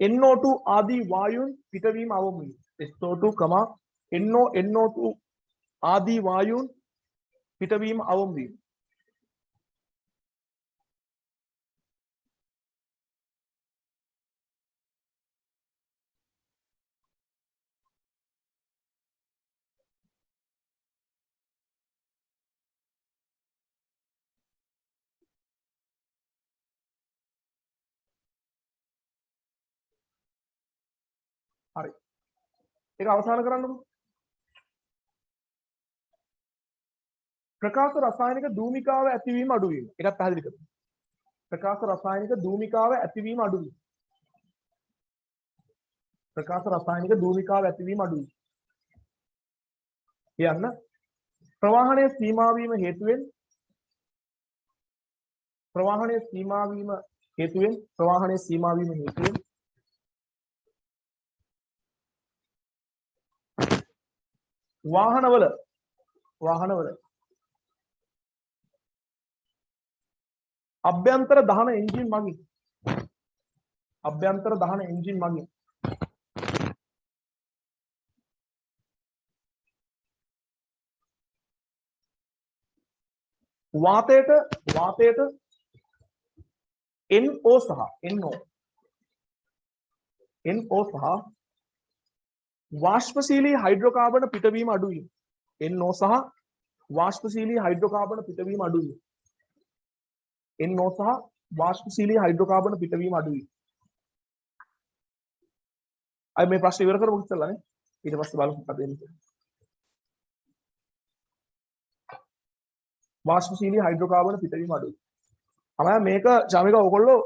NO2 ආදී වායුන් පිටවීම අවම වීම. SO2, NO2 ආදී වායුන් පිටවීම අවම වීම. හරි. ඒක අවසන් කරන්නකො. ප්‍රකාශ රසායනික ධූමිකාව ඇතිවීම අඩුවීම. ඒකත් පැහැදිලි කරමු. ප්‍රකාශ රසායනික ධූමිකාව ඇතිවීම අඩුවීම. ප්‍රකාශ රසායනික ධූමිකාව ඇතිවීම අඩුවීම. කියන්න ප්‍රවාහනයේ සීමා වීම හේතුවෙන් වාහනවල අභ්‍යන්තර දහන එන්ජින් මගින් වාතයට NO සහ වාෂ්පශීලී හයිඩ්‍රෝකාබන පිටවීම අඩුවීම. NO සහ වාෂ්පශීලී හයිඩ්‍රෝකාබන පිටවීම අඩුවීම. NO සහ වාෂ්පශීලී හයිඩ්‍රෝකාබන පිටවීම අඩුවීම. අය මේ ප්‍රශ්නේ ඉවර කරමු ඉස්සෙල්ලානේ. ඊට පස්සේ බලමු මොකද වෙන්නේ. වාෂ්පශීලී හයිඩ්‍රෝකාබන පිටවීම අඩුයි. තමයි මේක ජාමික ඔයගොල්ලෝ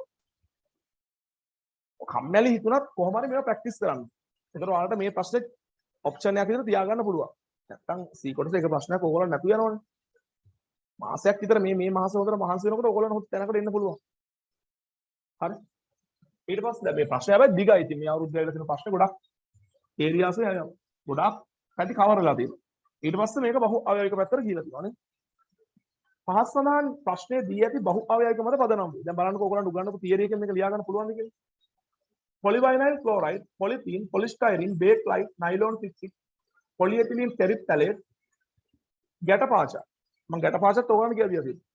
කම්මැලි හිතුණත් කොහොම හරි මේවා ප්‍රැක්ටිස් කරන්න. ඒතර ඔයාලට මේ ප්‍රශ්නේ ඔප්ෂන් එකක් විතර තියාගන්න පුළුවන්. නැත්තම් C කොටස එක ප්‍රශ්නයක් ඔයගොල්ලෝ නැතු යනවනේ. මාසයක් විතර මේ මාස හොතර මහන්සි වෙනකොට ඔයගොල්ලෝ හොත් තැනකට එන්න පුළුවන්. හරි. ඊට පස්සේ මේ ප්‍රශ්නේ හැබැයි දිගයි. ඉතින් මේ අවුරුද්දේ ඇවිල්ලා තියෙන ප්‍රශ්නේ ගොඩක් ඒරියාස් වල ගොඩක් පැති කවර් වෙලා තියෙනවා. ඊට පස්සේ මේක බහු අවයවික පැත්තට ගිහිලා තියෙනවා නේ. පහස් සමාන ප්‍රශ්නේ දී ඇති බහු අවයවික මත පදනම් වේ. දැන් බලන්නකෝ ඔයගොල්ලන්ට උගන්වපු තියරි එකෙන් මේක ලියා ගන්න පුළුවන්ද කියලා. polyvinyl chloride, polythene, polystyrene, bakelite, nylon 66, polyethylene terephthalate, ගැටපාචා. මම ගැටපාචාත් ඔයගොල්ලන්ට කියලා දීලා තියෙනවා.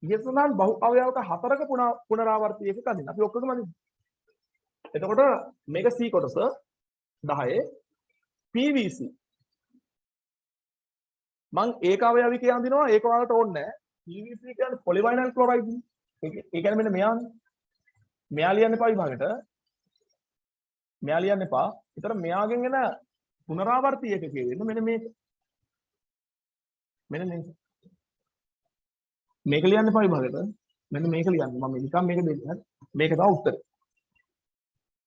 ඉහසනාන් බහු අවයවක හතරක පුනරාවර්තී එකක අදින්න. අපි ඔක්කොගම අදින්න. එතකොට මේක C කොටස 10 PVC. මං ඒක අවයවික අඳිනවා ඒක ඔයාලට ඕනේ නැහැ. PVC කියන්නේ polyvinyl chloride නේ. ඒ කියන්නේ මෙන්න මෙයානේ. මෙයා ලියන්න එපා විභාගෙට. මෙයා ලියන්න එපා. ඒතර මෙයාගෙන් එන පුනරාවර්තී එකකේ වෙන මෙන්න මේක. මෙන්න මේක. මේක ලියන්න එපා විභාගෙට. මෙන්න මේක ලියන්න. මම නිකන් මේක දෙන්න. මේක තමයි උත්තරේ.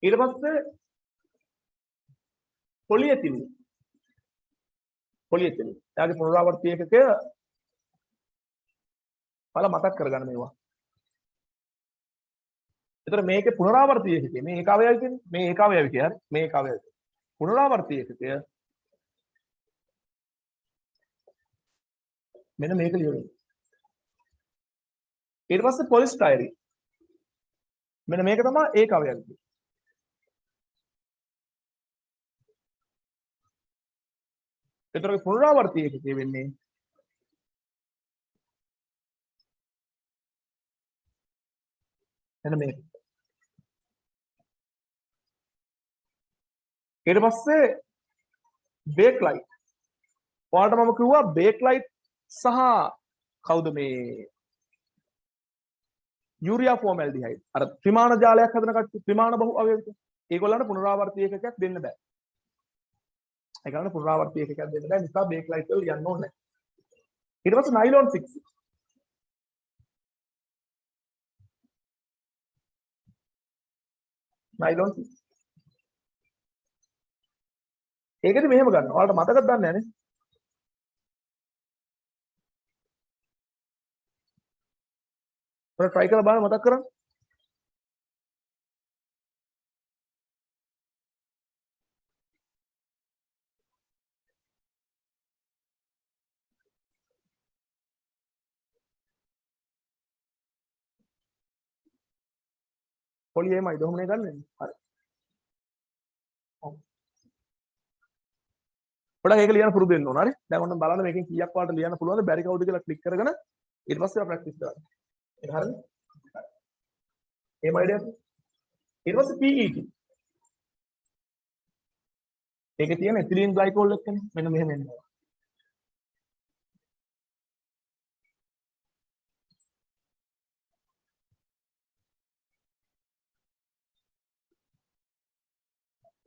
ඊට පස්සේ polyethylene. එයාගේ පුනරාවර්තී එකක බල මතක් කරගන්න මේවා. එතකොට මේකේ පුනරාවර්තී එකකේ මේ ඒකාවයවි කියන්නේ මේ ඒකාවයවි කියන්නේ මේ ඒකාවයවි. පුනරාවර්තී එකකය මෙන්න මේක ලියන්න. ඊට පස්සේ polystyrene. මෙන්න මේක තමයි ඒකාවයවි. එතකොට පුනරාවර්තී එකකේ වෙන්නේ එන්න මේක. ඊට පස්සේ bakelite. ඔයාලට මම කිව්වා bakelite සහ කවුද මේ යූරියා ෆෝමැල්ඩිහයිඩ්. අර ත්‍රිමාණ ජාලයක් හදන කට්ටිය ත්‍රිමාණ බහු අවයවික. ඒගොල්ලන්ට පුනරාවර්තී එකකයක් දෙන්න බෑ. ඒ කියන්නේ පුනරාවර්තී එකකයක් දෙන්න බෑ. නිසා bakelite වල යන්න ඕනේ. ඊට පස්සේ nylon 6. nylon 6. ඒකද මෙහෙම ගන්න. ඔයාලට මතකද දන්නේ නැනේ. ඔයාලා try කරලා බලන්න මතක් කරගන්න. පොලි එහෙමයි දොහමනේ ගන්නෙ. හරි. ඔව්. පොඩක් ඒක ලියන්න පුරුදු වෙන්න ඕන. හරි. දැන් ඔන්න බලන්න මේකෙන් කීයක් වලට ලියන්න පුළුවන්ද බැරි කවුද කියලා ක්ලික් කරගෙන ඊට පස්සේ ප්‍රැක්ටිස් කරන්න. ඒක හරිද? එහෙම අයිඩියා. ඊට පස්සේ PET. ඒකේ තියෙන එතිලීන් ග්ලයිකෝල් එක්කනේ. මෙන්න මෙහෙම එනවා.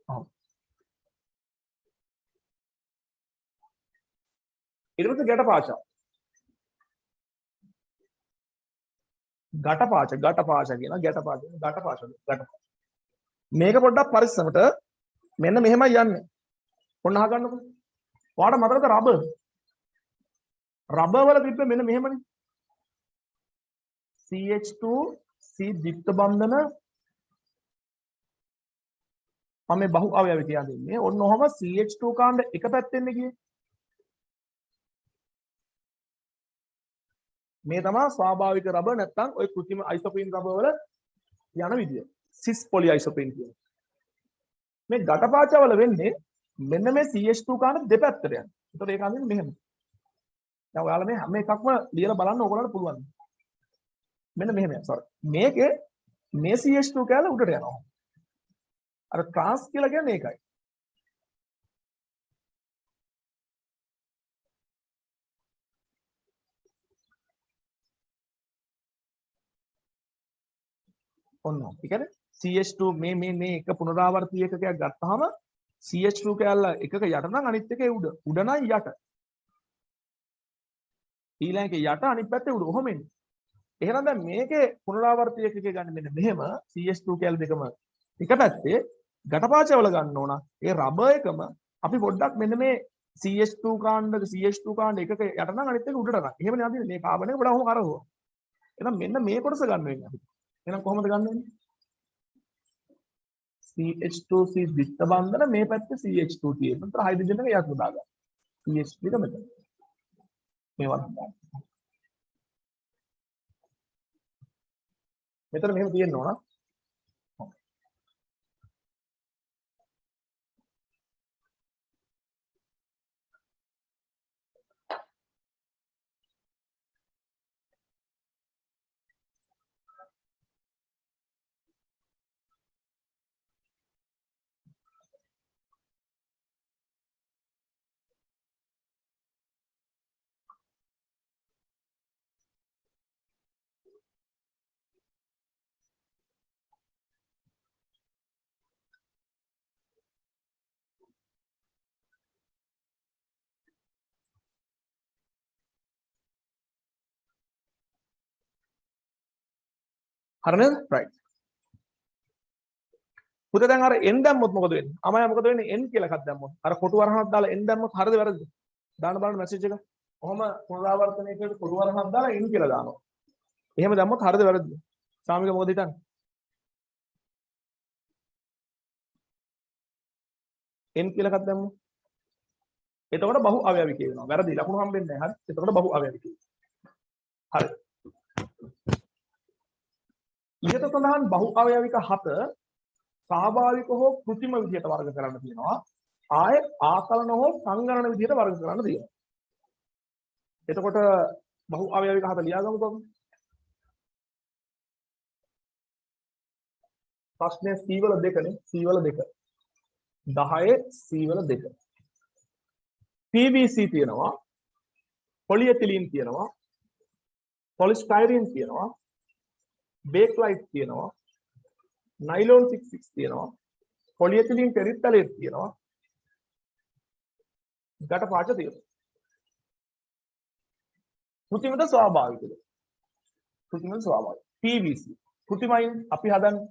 ඔව්. ඊට පස්සේ ගැටපාචා. ගටපාච කියන ගැටපාච. මේක පොඩ්ඩක් පරිස්සමට මෙන්න මෙහෙමයි යන්නේ. ඔන්න අහගන්නකො. ඔයාලට මතකද රබර්? රබර් වල තිබ්බ මෙන්න මෙහෙමනේ. CH2C ද්විත්ව බන්ධන මම මේ බහු අවයවය කියලා දෙන්නේ. ඔන්න ඔහම CH2 කාණ්ඩ එක පැත්තෙන් ගියේ. මේ තමයි ස්වාභාවික රබර් නැත්නම් ඔය කෘත්‍රිම අයිසෝප්‍රීන් රබර් වල යන විදිය. සිස් පොලි අයිසෝප්‍රීන් කියන්නේ. මේ ගටපාචවල වෙන්නේ මෙන්න මේ CH2 කාණ්ඩ දෙපැත්තට යනවා. ඒතකොට ඒක අඳින්නේ මෙහෙම. දැන් ඔයාලා මේ හැම එකක්ම ලියලා බලන්න ඕගොල්ලන්ට පුළුවන්. මෙන්න මෙහෙම යනවා. සෝරි. මේකේ මේ CH2 කැල උඩට යනවා. අර ට්‍රාන්ස් කියලා කියන්නේ ඒකයි. ඔන්න. ඒ කියන්නේ CH2 මේ එක පුනරාවර්ති ඒකකයක් ගත්තාම CH2 කැල්ල එකක යට නම් අනිත් එකේ උඩ. උඩ නම් යට. ඊළඟ එකේ යට අනිත් පැත්තේ උඩ. ඔහොම එන්නේ. එහෙනම් දැන් මේකේ පුනරාවර්ති ඒකකය ගන්න මෙන්න මෙහෙම CH2 කැල් දෙකම එක පැත්තේ ගටපාචවල ගන්න ඕන. ඒ රබර් එකම අපි පොඩ්ඩක් මෙන්න මේ CH2 කාණ්ඩ එකක යට නම් අනිත් එක උඩට ගන්න. එහෙමනේ අදින්නේ මේ කාබන් එක පොඩ්ඩක් ඔහොම කරවුවා. එහෙනම් මෙන්න මේ කොටස ගන්න වෙන්නේ අපිට. එහෙනම් කොහොමද ගන්න වෙන්නේ? CH2C ද්විත්ව බන්ධන මේ පැත්තේ CH2 තියෙනවා. ඒතර හයිඩ්‍රජන් එක යට දාගන්න. CH2 එක මෙතන. මේවා ගන්න. මෙතන මෙහෙම තියෙන්න ඕන. හරිද? right. පුතේ දැන් අර n දැම්මොත් මොකද වෙන්නේ? අමයා මොකද වෙන්නේ? n කියලා එකක් දැම්මොත්. අර කොටු වරහනක් දාලා n දැම්මොත් හරිද වැරදිද? දාන්න බලන්න මැසේජ් එක. කොහොම පුනරාවර්තනයකට කොටු වරහනක් දාලා n කියලා දානවා. එහෙම දැම්මොත් හරිද වැරදිද? සාමික මොකද හිතන්නේ? n කියලා එකක් දැම්මොත්. එතකොට බහු අවයවි කියනවා. වැරදි ලකුණු හම්බෙන්නේ නැහැ. හරි. එතකොට බහු අවයවි කියනවා. හරි. ඉහත සඳහන් බහු අවයවික 7 ස්වාභාවික හෝ කෘත්‍රිම විදිහට වර්ග කරන්න තියෙනවා. ආයේ ආකලන හෝ සංගණන විදිහට වර්ග කරන්න තියෙනවා. එතකොට බහු අවයවික 7 ලියාගමුකෝ. ප්‍රශ්නේ C වල 2නේ. C වල 2. 10 C වල 2. PVC තියෙනවා. පොලිඑතිලීන් තියෙනවා. පොලිස්ටයිරීන් තියෙනවා. බේක්ලයිට් තියෙනවා. නයිලෝන් 66 තියෙනවා. පොලිඑතිලීන් ටෙරිප්තලේට් තියෙනවා. ගටපාච තියෙනවා. කෘත්‍රිමද ස්වාභාවිකද? කෘත්‍රිමද ස්වාභාවික. PVC කෘත්‍රිමයින් අපි හදන්නේ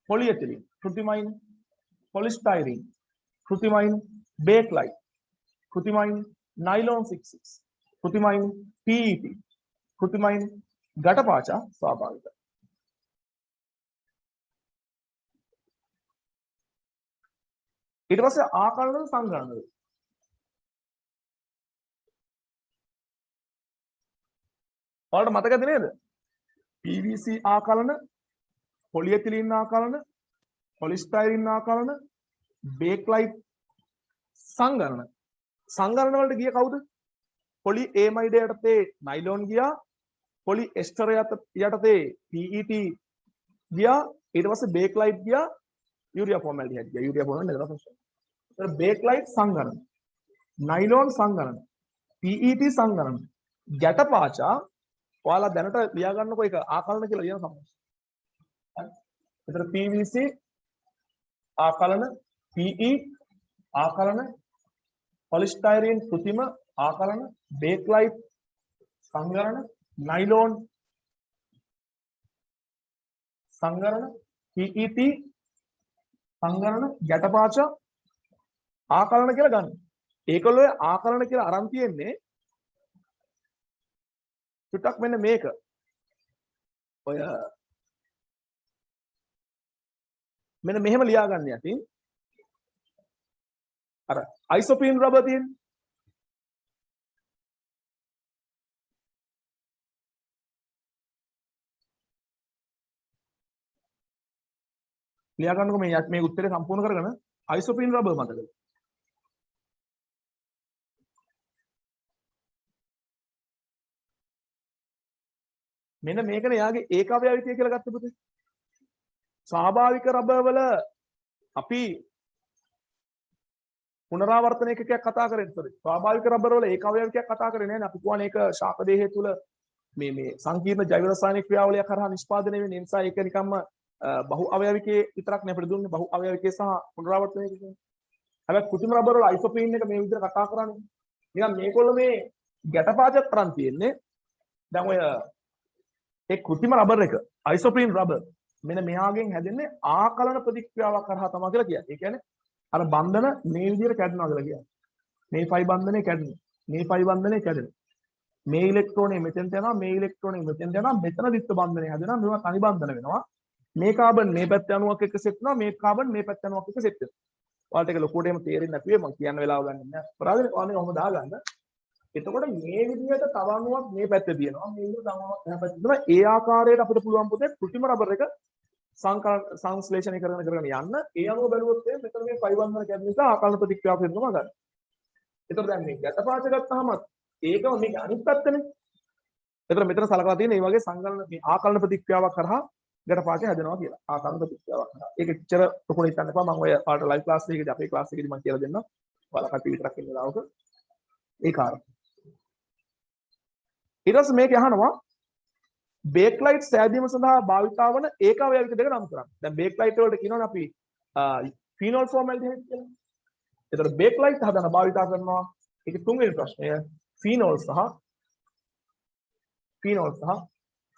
පොලිඑතිලීන් කෘත්‍රිමයින් පොලිස්ටයිරීන් කෘත්‍රිමයින් බේක්ලයිට් කෘත්‍රිමයින් නයිලෝන් 66 කෘත්‍රිමයින් PET කෘත්‍රිමයින් ගටපාච ස්වාභාවික. ඊට පස්සේ ආකලන සංගණනද ඔයාලට මතකද නේද? PVC ආකලන, පොලිඑතිලීන් ආකලන, පොලිස්ටයිරීන් ආකලන, බේක්ලයිට් සංගණන. සංගණන වලට ගිය කවුද? පොලි ඒමයිඩ් යටතේ නයිලෝන් ගියා, පොලි එස්ටර් යටතේ PET ගියා, ඊට පස්සේ බේක්ලයිට් ගියා, යූරියා ෆෝමැල්ඩිහයිඩ් ගියා. යූරියා ෆෝමැල්ඩිහයිඩ් නේද ප්‍රශ්න. ඒතර බේක්ලයිට් සංගණන, නයිලෝන් සංගණන, PET සංගණන, ගැටපාචා ඔයාලා දැනට ලියා ගන්නකො ඒක ආකලන කියලා ලියන සමහර. හරි. ඒතර PVC ආකලන, PE ආකලන, පොලිස්ටයිරීන් කෘත්‍රිම ආකලන, බේක්ලයිට් සංගණන, නයිලෝන් සංගණන, PET සංගණන, ගැටපාච ආකලන කියලා ගන්න. ඒකවල ආකලන කියලා අරන් තියෙන්නේ චුට්ටක් මෙන්න මේක ඔය මෙන්න මෙහෙම ලියා ගන්න යටින් අර අයිසෝපීන් රබර් තියෙන ලියා ගන්නකො මේ උත්තරේ සම්පූර්ණ කරගෙන අයිසෝපීන් රබර් මතකද මෙන්න මේකනේ යාගේ ඒකාවයවිකය කියලා ගත්ත පුතේ ස්වාභාවික රබර් වල අපි පුනරාවර්තන එකකයක් කතා කරන්නේ ස්වාභාවික රබර් වල ඒකාවයවිකයක් කතා කරන්නේ නැහැ අපි කියන්නේ ඒක ශාක දේහය තුල මේ සංකීර්ණ ජෛව රසායනික ක්‍රියාවලිය කරා නිෂ්පාදනය වෙන නිසා ඒක නිකම්ම බහු අවයවිකයේ විතරක් නේ අපිට දුන්නේ බහු අවයවිකයේ සහ පුනරාවර්තනය කියන්නේ හැබැයි කෘත්‍රිම රබර් වල අයිසෝපීන් එක මේ විදිහට කතා කරන්නේ නිකන් මේකොල්ල මේ ගැටපාජක් තරම් තියෙන්නේ දැන් ඔය ඒ කෘත්‍රිම රබර් එක අයිසෝප්‍රීන් රබර් මෙන්න මෙයාගෙන් හැදෙන්නේ ආකලන ප්‍රතික්‍රියාවක් කරහා තමයි කියලා කියන්නේ. ඒ කියන්නේ අර බන්ධන මේ විදිහට කැඩෙනවා කියලා කියන්නේ. මේ ෆයි බන්ධනේ කැඩෙනවා. මේ ෆයි බන්ධනේ කැඩෙනවා. මේ ඉලෙක්ට්‍රෝනේ මෙතෙන්ට යනවා මේ ඉලෙක්ට්‍රෝනේ මෙතෙන්ට යනවා මෙතන දිත්ත බන්ධනේ හැදෙනවා මේවා තනි බන්ධන වෙනවා. මේ කාබන් මේ පැත්ත අණුවක් එක්ක සෙට් වෙනවා මේ කාබන් මේ පැත්ත අණුවක් එක්ක සෙට් වෙනවා. ඔයාලට ඒක ලොකුවට එහෙම තේරෙන්නේ නැතුවේ මම කියන්න වෙලාව ගන්න නැහැ. අපරාධනේ ඔයාලනේ ඔහම දාගන්න. එතකොට මේ විදිහට තව අණුවක් මේ පැත්තේ තියෙනවා මේ විදිහට තව අණුවක් එහා පැත්තේ තියෙනවා ඒ ආකාරයට අපිට පුළුවන් පුතේ කෘත්‍රිම රබර් එක සංශ්ලේෂණය කරගෙන යන්න ඒ අණුව බැලුවොත් මෙතන මේ ෆයි බන්ධන කැඩෙන නිසා ආකලන ප්‍රතික්‍රියාවක් වෙනවා ගන්න. එතකොට දැන් මේ ගැටපාච ගත්තාම ඒකම මේක අනිත් පැත්තනේ. එතකොට මෙතන සලකලා තියෙන මේ වගේ සංගලන මේ ආකලන ප්‍රතික්‍රියාවක් කරහා ගැටපාච හැදෙනවා කියලා. ආකලන ප්‍රතික්‍රියාවක් කරහා. ඒක එච්චර ලොකුට හිතන්න එපා. මම ඔය පාට ලයිව් ක්ලාස් එකේදී අපේ ක්ලාස් එකේදී මම කියලා දෙන්නම්. ඔයාලා කටි විතරක් ඉන්න දාවක ඒ කාරණා. ඊට පස්සේ මේක අහනවා බේක්ලයිට් සෑදීම සඳහා භාවිතා වන ඒකාවයවික දෙක නම් කරන්න. දැන් බේක්ලයිට් වලට කියනවනේ අපි ෆීනෝල් ෆෝමැල්ඩිහයිඩ් කියලා. ඒතර බේක්ලයිට් හදන භාවිතා කරනවා. ඒක තුන්වෙනි ප්‍රශ්නය ෆීනෝල් සහ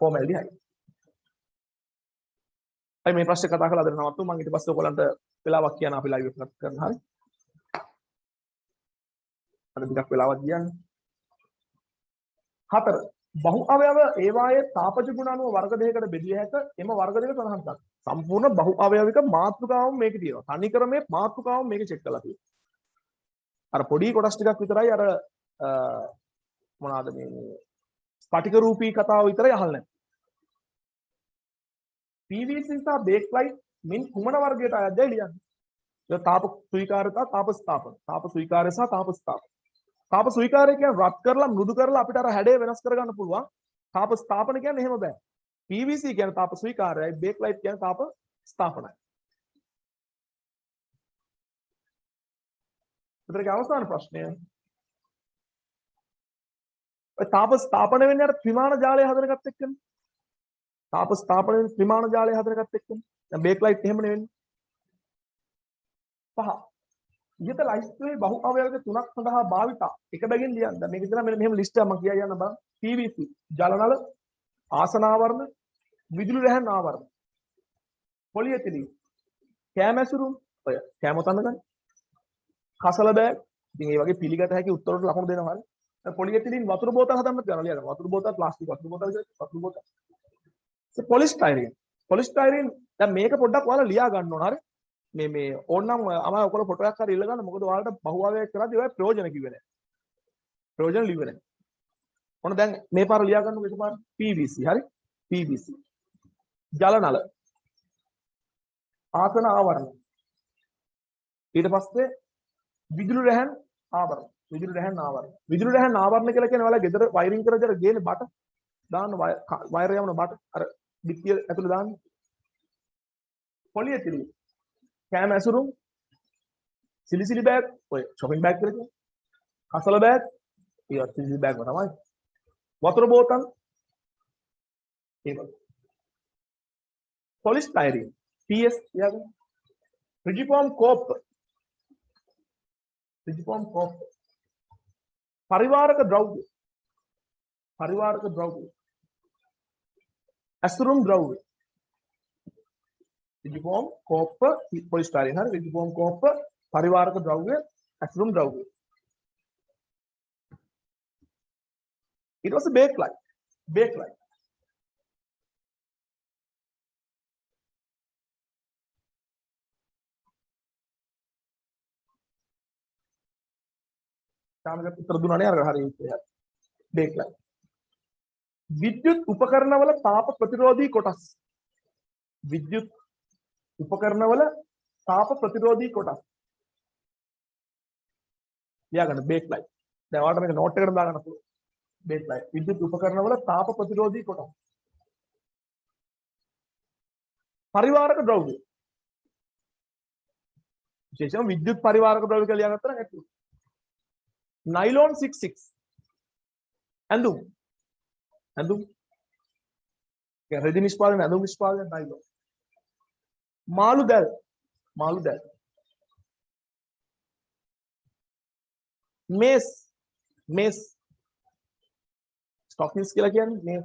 ෆෝමැල්ඩිහයිඩ්. අයි මේ ප්‍රශ්නේ කතා කරලා දෙන්න නවත්තු මම ඊට පස්සේ ඔයගලන්ට වෙලාවක් කියන්න අපි ලයිව් එකක් කරන්න හරි. අර ටිකක් වෙලාවක් කියන්න. 4 බහු අවයව ඒවායේ තාපජ ගුණ අනුව වර්ග දෙකකට බෙදිය හැක එම වර්ග දෙක සඳහන් කරන්න. සම්පූර්ණ බහු අවයවික මාතෘකාවම මේකේ තියෙනවා. තනිකරමේ මාතෘකාවම මේකේ චෙක් කරලා තියෙනවා. අර පොඩි කොටස් ටිකක් විතරයි අර මොනවාද මේ ස්පටික රූපී කතාව විතරයි අහලා නැහැ. PVC සහ බේක්ලයිට් මින් කුමන වර්ගයට අයත්ද ලියන්න. ඒක තාප ස්වීකාරකතා තාප ස්ථාපන. තාප ස්වීකාරය සහ තාප ස්ථාපන. තාප ස්වීකාරය කියන්නේ රත් කරලා මෘදු කරලා අපිට අර හැඩය වෙනස් කරගන්න පුළුවන්. තාප ස්ථාපන කියන්නේ එහෙම බෑ. PVC කියන්නේ තාප ස්වීකාරයයි බේක්ලයිට් කියන්නේ තාප ස්ථාපනයි. උතරේ අවසාන ප්‍රශ්නය. ඔය තාප ස්ථාපන වෙන්නේ අර ත්‍රිමාන ජාලය හදන එකත් එක්කනේ. තාප ස්ථාපන වෙන්නේ ත්‍රිමාන ජාලය හදන එකත් එක්කනේ. දැන් බේක්ලයිට් එහෙම නෙවෙන්නේ. 5 ඉහත ලයිස්ට්‍රේ බහු අවයවක 3ක් සඳහා භාවිතා එක බැගින් ලියන්න. දැන් මේක ඉතන මෙන්න මෙහෙම ලිස්ට් එකක් මම කියයි යන්න බලන්න. PVC ජලනල ආසන ආවරණ විදුලි රැහන් ආවරණ පොලිඑතිලීන් කෑම ඇසුරුම් ඔය කෑම තන්න ගන්න කසල බෑග් ඉතින් මේ වගේ පිළිගත හැකි උත්තර වලට ලකුණු දෙනවා හරිය. පොලිඑතිලීන් වතුර බෝතල් හදන්නත් ගන්න ලියන්න. වතුර බෝතල් ප්ලාස්ටික් වතුර බෝතල් වතුර බෝතල් පොලිස්ටයිරීන් දැන් මේක පොඩ්ඩක් ඔයාලා ලියා ගන්න ඕන හරිය. මේ ඕනනම් අම ඔයගොල්ලෝ ෆොටෝ එකක් හරි ඉල්ල ගන්න. මොකද ඔයාලට බහුවවයක් කරද්දී ඔය ප්‍රයෝජන කිව්වේ නැහැ. ප්‍රයෝජන ලිව්වේ නැහැ. ඔන්න දැන් මේ පාර ලියා ගන්නකො එක පාර PVC හරි. PVC ජල නල ආසන ආවරණ ඊට පස්සේ විදුලි රැහන් ආවරණ විදුලි රැහන් ආවරණ කියලා කියන්නේ ඔයාලා ගෙදර වයරින් කරලා ගේන්නේ බට දාන්න වයර් යවන බට අර පිටිය ඇතුළේ දාන්න පොලිඑතිලීන් කෑම ඇසුරුම් සිලිසිලි බෑග් ඔය shopping bag කියලා කියන්නේ කසල බෑග් ඒවත් සිලිසිලි බෑග් වල තමයි වතුර බෝතල් ඒක පොලිස්ටයිරීන් PS යාගන්න රිජිෆෝම් කෝප් පරිවාරක ද්‍රව්‍ය ඇසුරුම් ද්‍රව්‍ය රිජිෆෝම් කෝප් පොලිස්ටයිරීන් හරි රිජිෆෝම් කෝප් පරිවාරක ද්‍රව්‍ය ඇසුරුම් ද්‍රව්‍ය ඊට පස්සේ බේක්ලයිට් brake light. තාමකට උත්තර දුන්නානේ අර හරිය ඉතින්. brake light. විද්‍යුත් උපකරණවල තාප ප්‍රතිරෝධී කොටස්. විද්‍යුත් උපකරණවල තාප ප්‍රතිරෝධී කොටස්. ලියාගන්න brake light. දැන් ඔයාලට මේක නෝට් එකකට දාගන්න පුළුවන්. brake light. විද්‍යුත් උපකරණවල තාප ප්‍රතිරෝධී කොටස්. පරිවාරක ද්‍රව්‍ය. විශේෂයෙන් විද්‍යුත් පරිවාරක ද්‍රව්‍ය කියලා ලියාගත්තා නම් ඇතුළු. නයිලෝන් 66. ඇඳුම්. ඇඳුම්. රෙදි නිෂ්පාදන ඇඳුම් නිෂ්පාදන නයිලෝන්. මාළු දැල්. මාළු දැල්. මේස්. මේස්. ස්ටොකින්ස් කියලා කියන්නේ මේස්.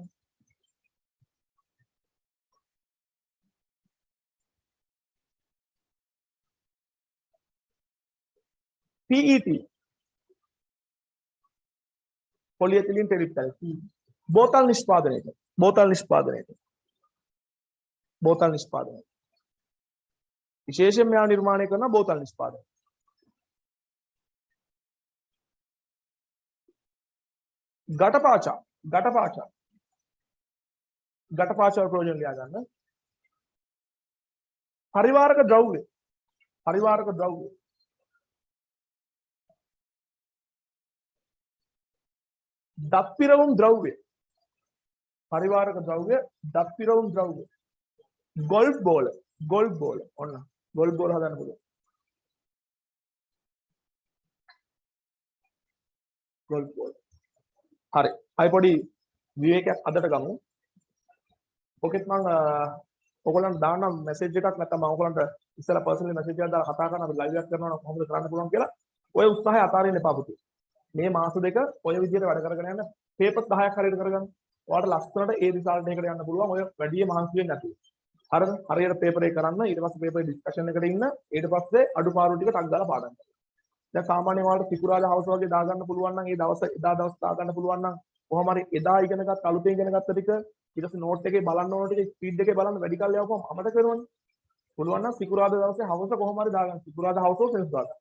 PET. පොලිඑතිලීන් පෙරිෆ්තල්. බෝතල් නිෂ්පාදනයේට. බෝතල් නිෂ්පාදනයේට. බෝතල් නිෂ්පාදනය. විශේෂයෙන් මෙයා නිර්මාණය කරන බෝතල් නිෂ්පාදනය. ගටපාචා. ගටපාචා. ගටපාචා ප්‍රයෝජන ලියා ගන්න. පරිවාරක ද්‍රව්‍ය. පරිවාරක ද්‍රව්‍ය. දත්පිරවුම් ද්‍රව්‍ය. පරිවාරක ද්‍රව්‍ය දත්පිරවුම් ද්‍රව්‍ය. ගොල්ෆ් බෝල. ගොල්ෆ් බෝල. ඔන්න ගොල්ෆ් බෝල හදන්න පුළුවන්. ගොල්ෆ් බෝල. හරි. අය පොඩි විවේකයක් අදට ගමු. ඔකෙත් මම ඔයගොල්ලන්ට දාන්න මැසේජ් එකක් නැත්නම් මම ඔයගොල්ලන්ට ඉස්සෙල්ලා පර්සනලි මැසේජ් එකක් දාලා කතා කරන අපි ලයිව් එකක් කරනවා නම් කොහොමද කරන්න පුළුවන් කියලා ඔය උත්සාහය අතාරින්න එපා පුතේ. මේ මාස දෙක ඔය විදිහට වැඩ කරගෙන යන්න පේපර් 10ක් හරියට කරගන්න. ඔයාලට ලස්සනට ඒ රිසල්ට් එකකට යන්න පුළුවන්. ඔය වැඩි මහන්සි වෙන්නේ නැතුව. හරිද? හරියට පේපර් එක කරන්න ඊට පස්සේ පේපර් ඩිස්කෂන් එකට ඉන්න ඊට පස්සේ අඩුපාඩු ටික ටක් දාලා පාඩම් කරන්න. දැන් සාමාන්‍යයෙන් ඔයාලට සිකුරාදා හවස වගේ දාගන්න පුළුවන් නම් ඒ දවස් එදා දවස් දාගන්න පුළුවන් නම් කොහොම හරි එදා ඉගෙනගත් අලුතෙන් ඉගෙනගත්ත ටික ඊට පස්සේ නෝට් එකේ බලන්න ඕන ටික ස්පීඩ් එකේ බලන්න වැඩි කල් යවපුවම අමතක වෙනවනේ. පුළුවන් නම් සිකුරාදා දවසේ හවස කොහොම හරි දාගන්න. සිකුරාදා හවස සෙන්සුරාදා.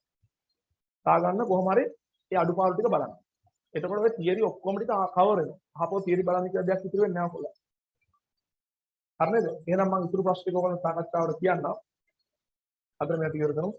දාගන්න කොහොම හරි ඒ අඩුපාඩු ටික බලන්න. එතකොට ඔය තියරි ඔක්කොම ටික කවර් වෙනවා. අහපෝ තියරි බලන්න කියලා දෙයක් ඉතුරු වෙන්නේ නැහැ කොල්ලා. හරි නේද? එහෙනම් මම ඉතුරු ප්‍රශ්න ටික ඔයගොල්ලෝ සාකච්ඡාවට කියන්නම්. අද මේ ටික ඉවර කරමු.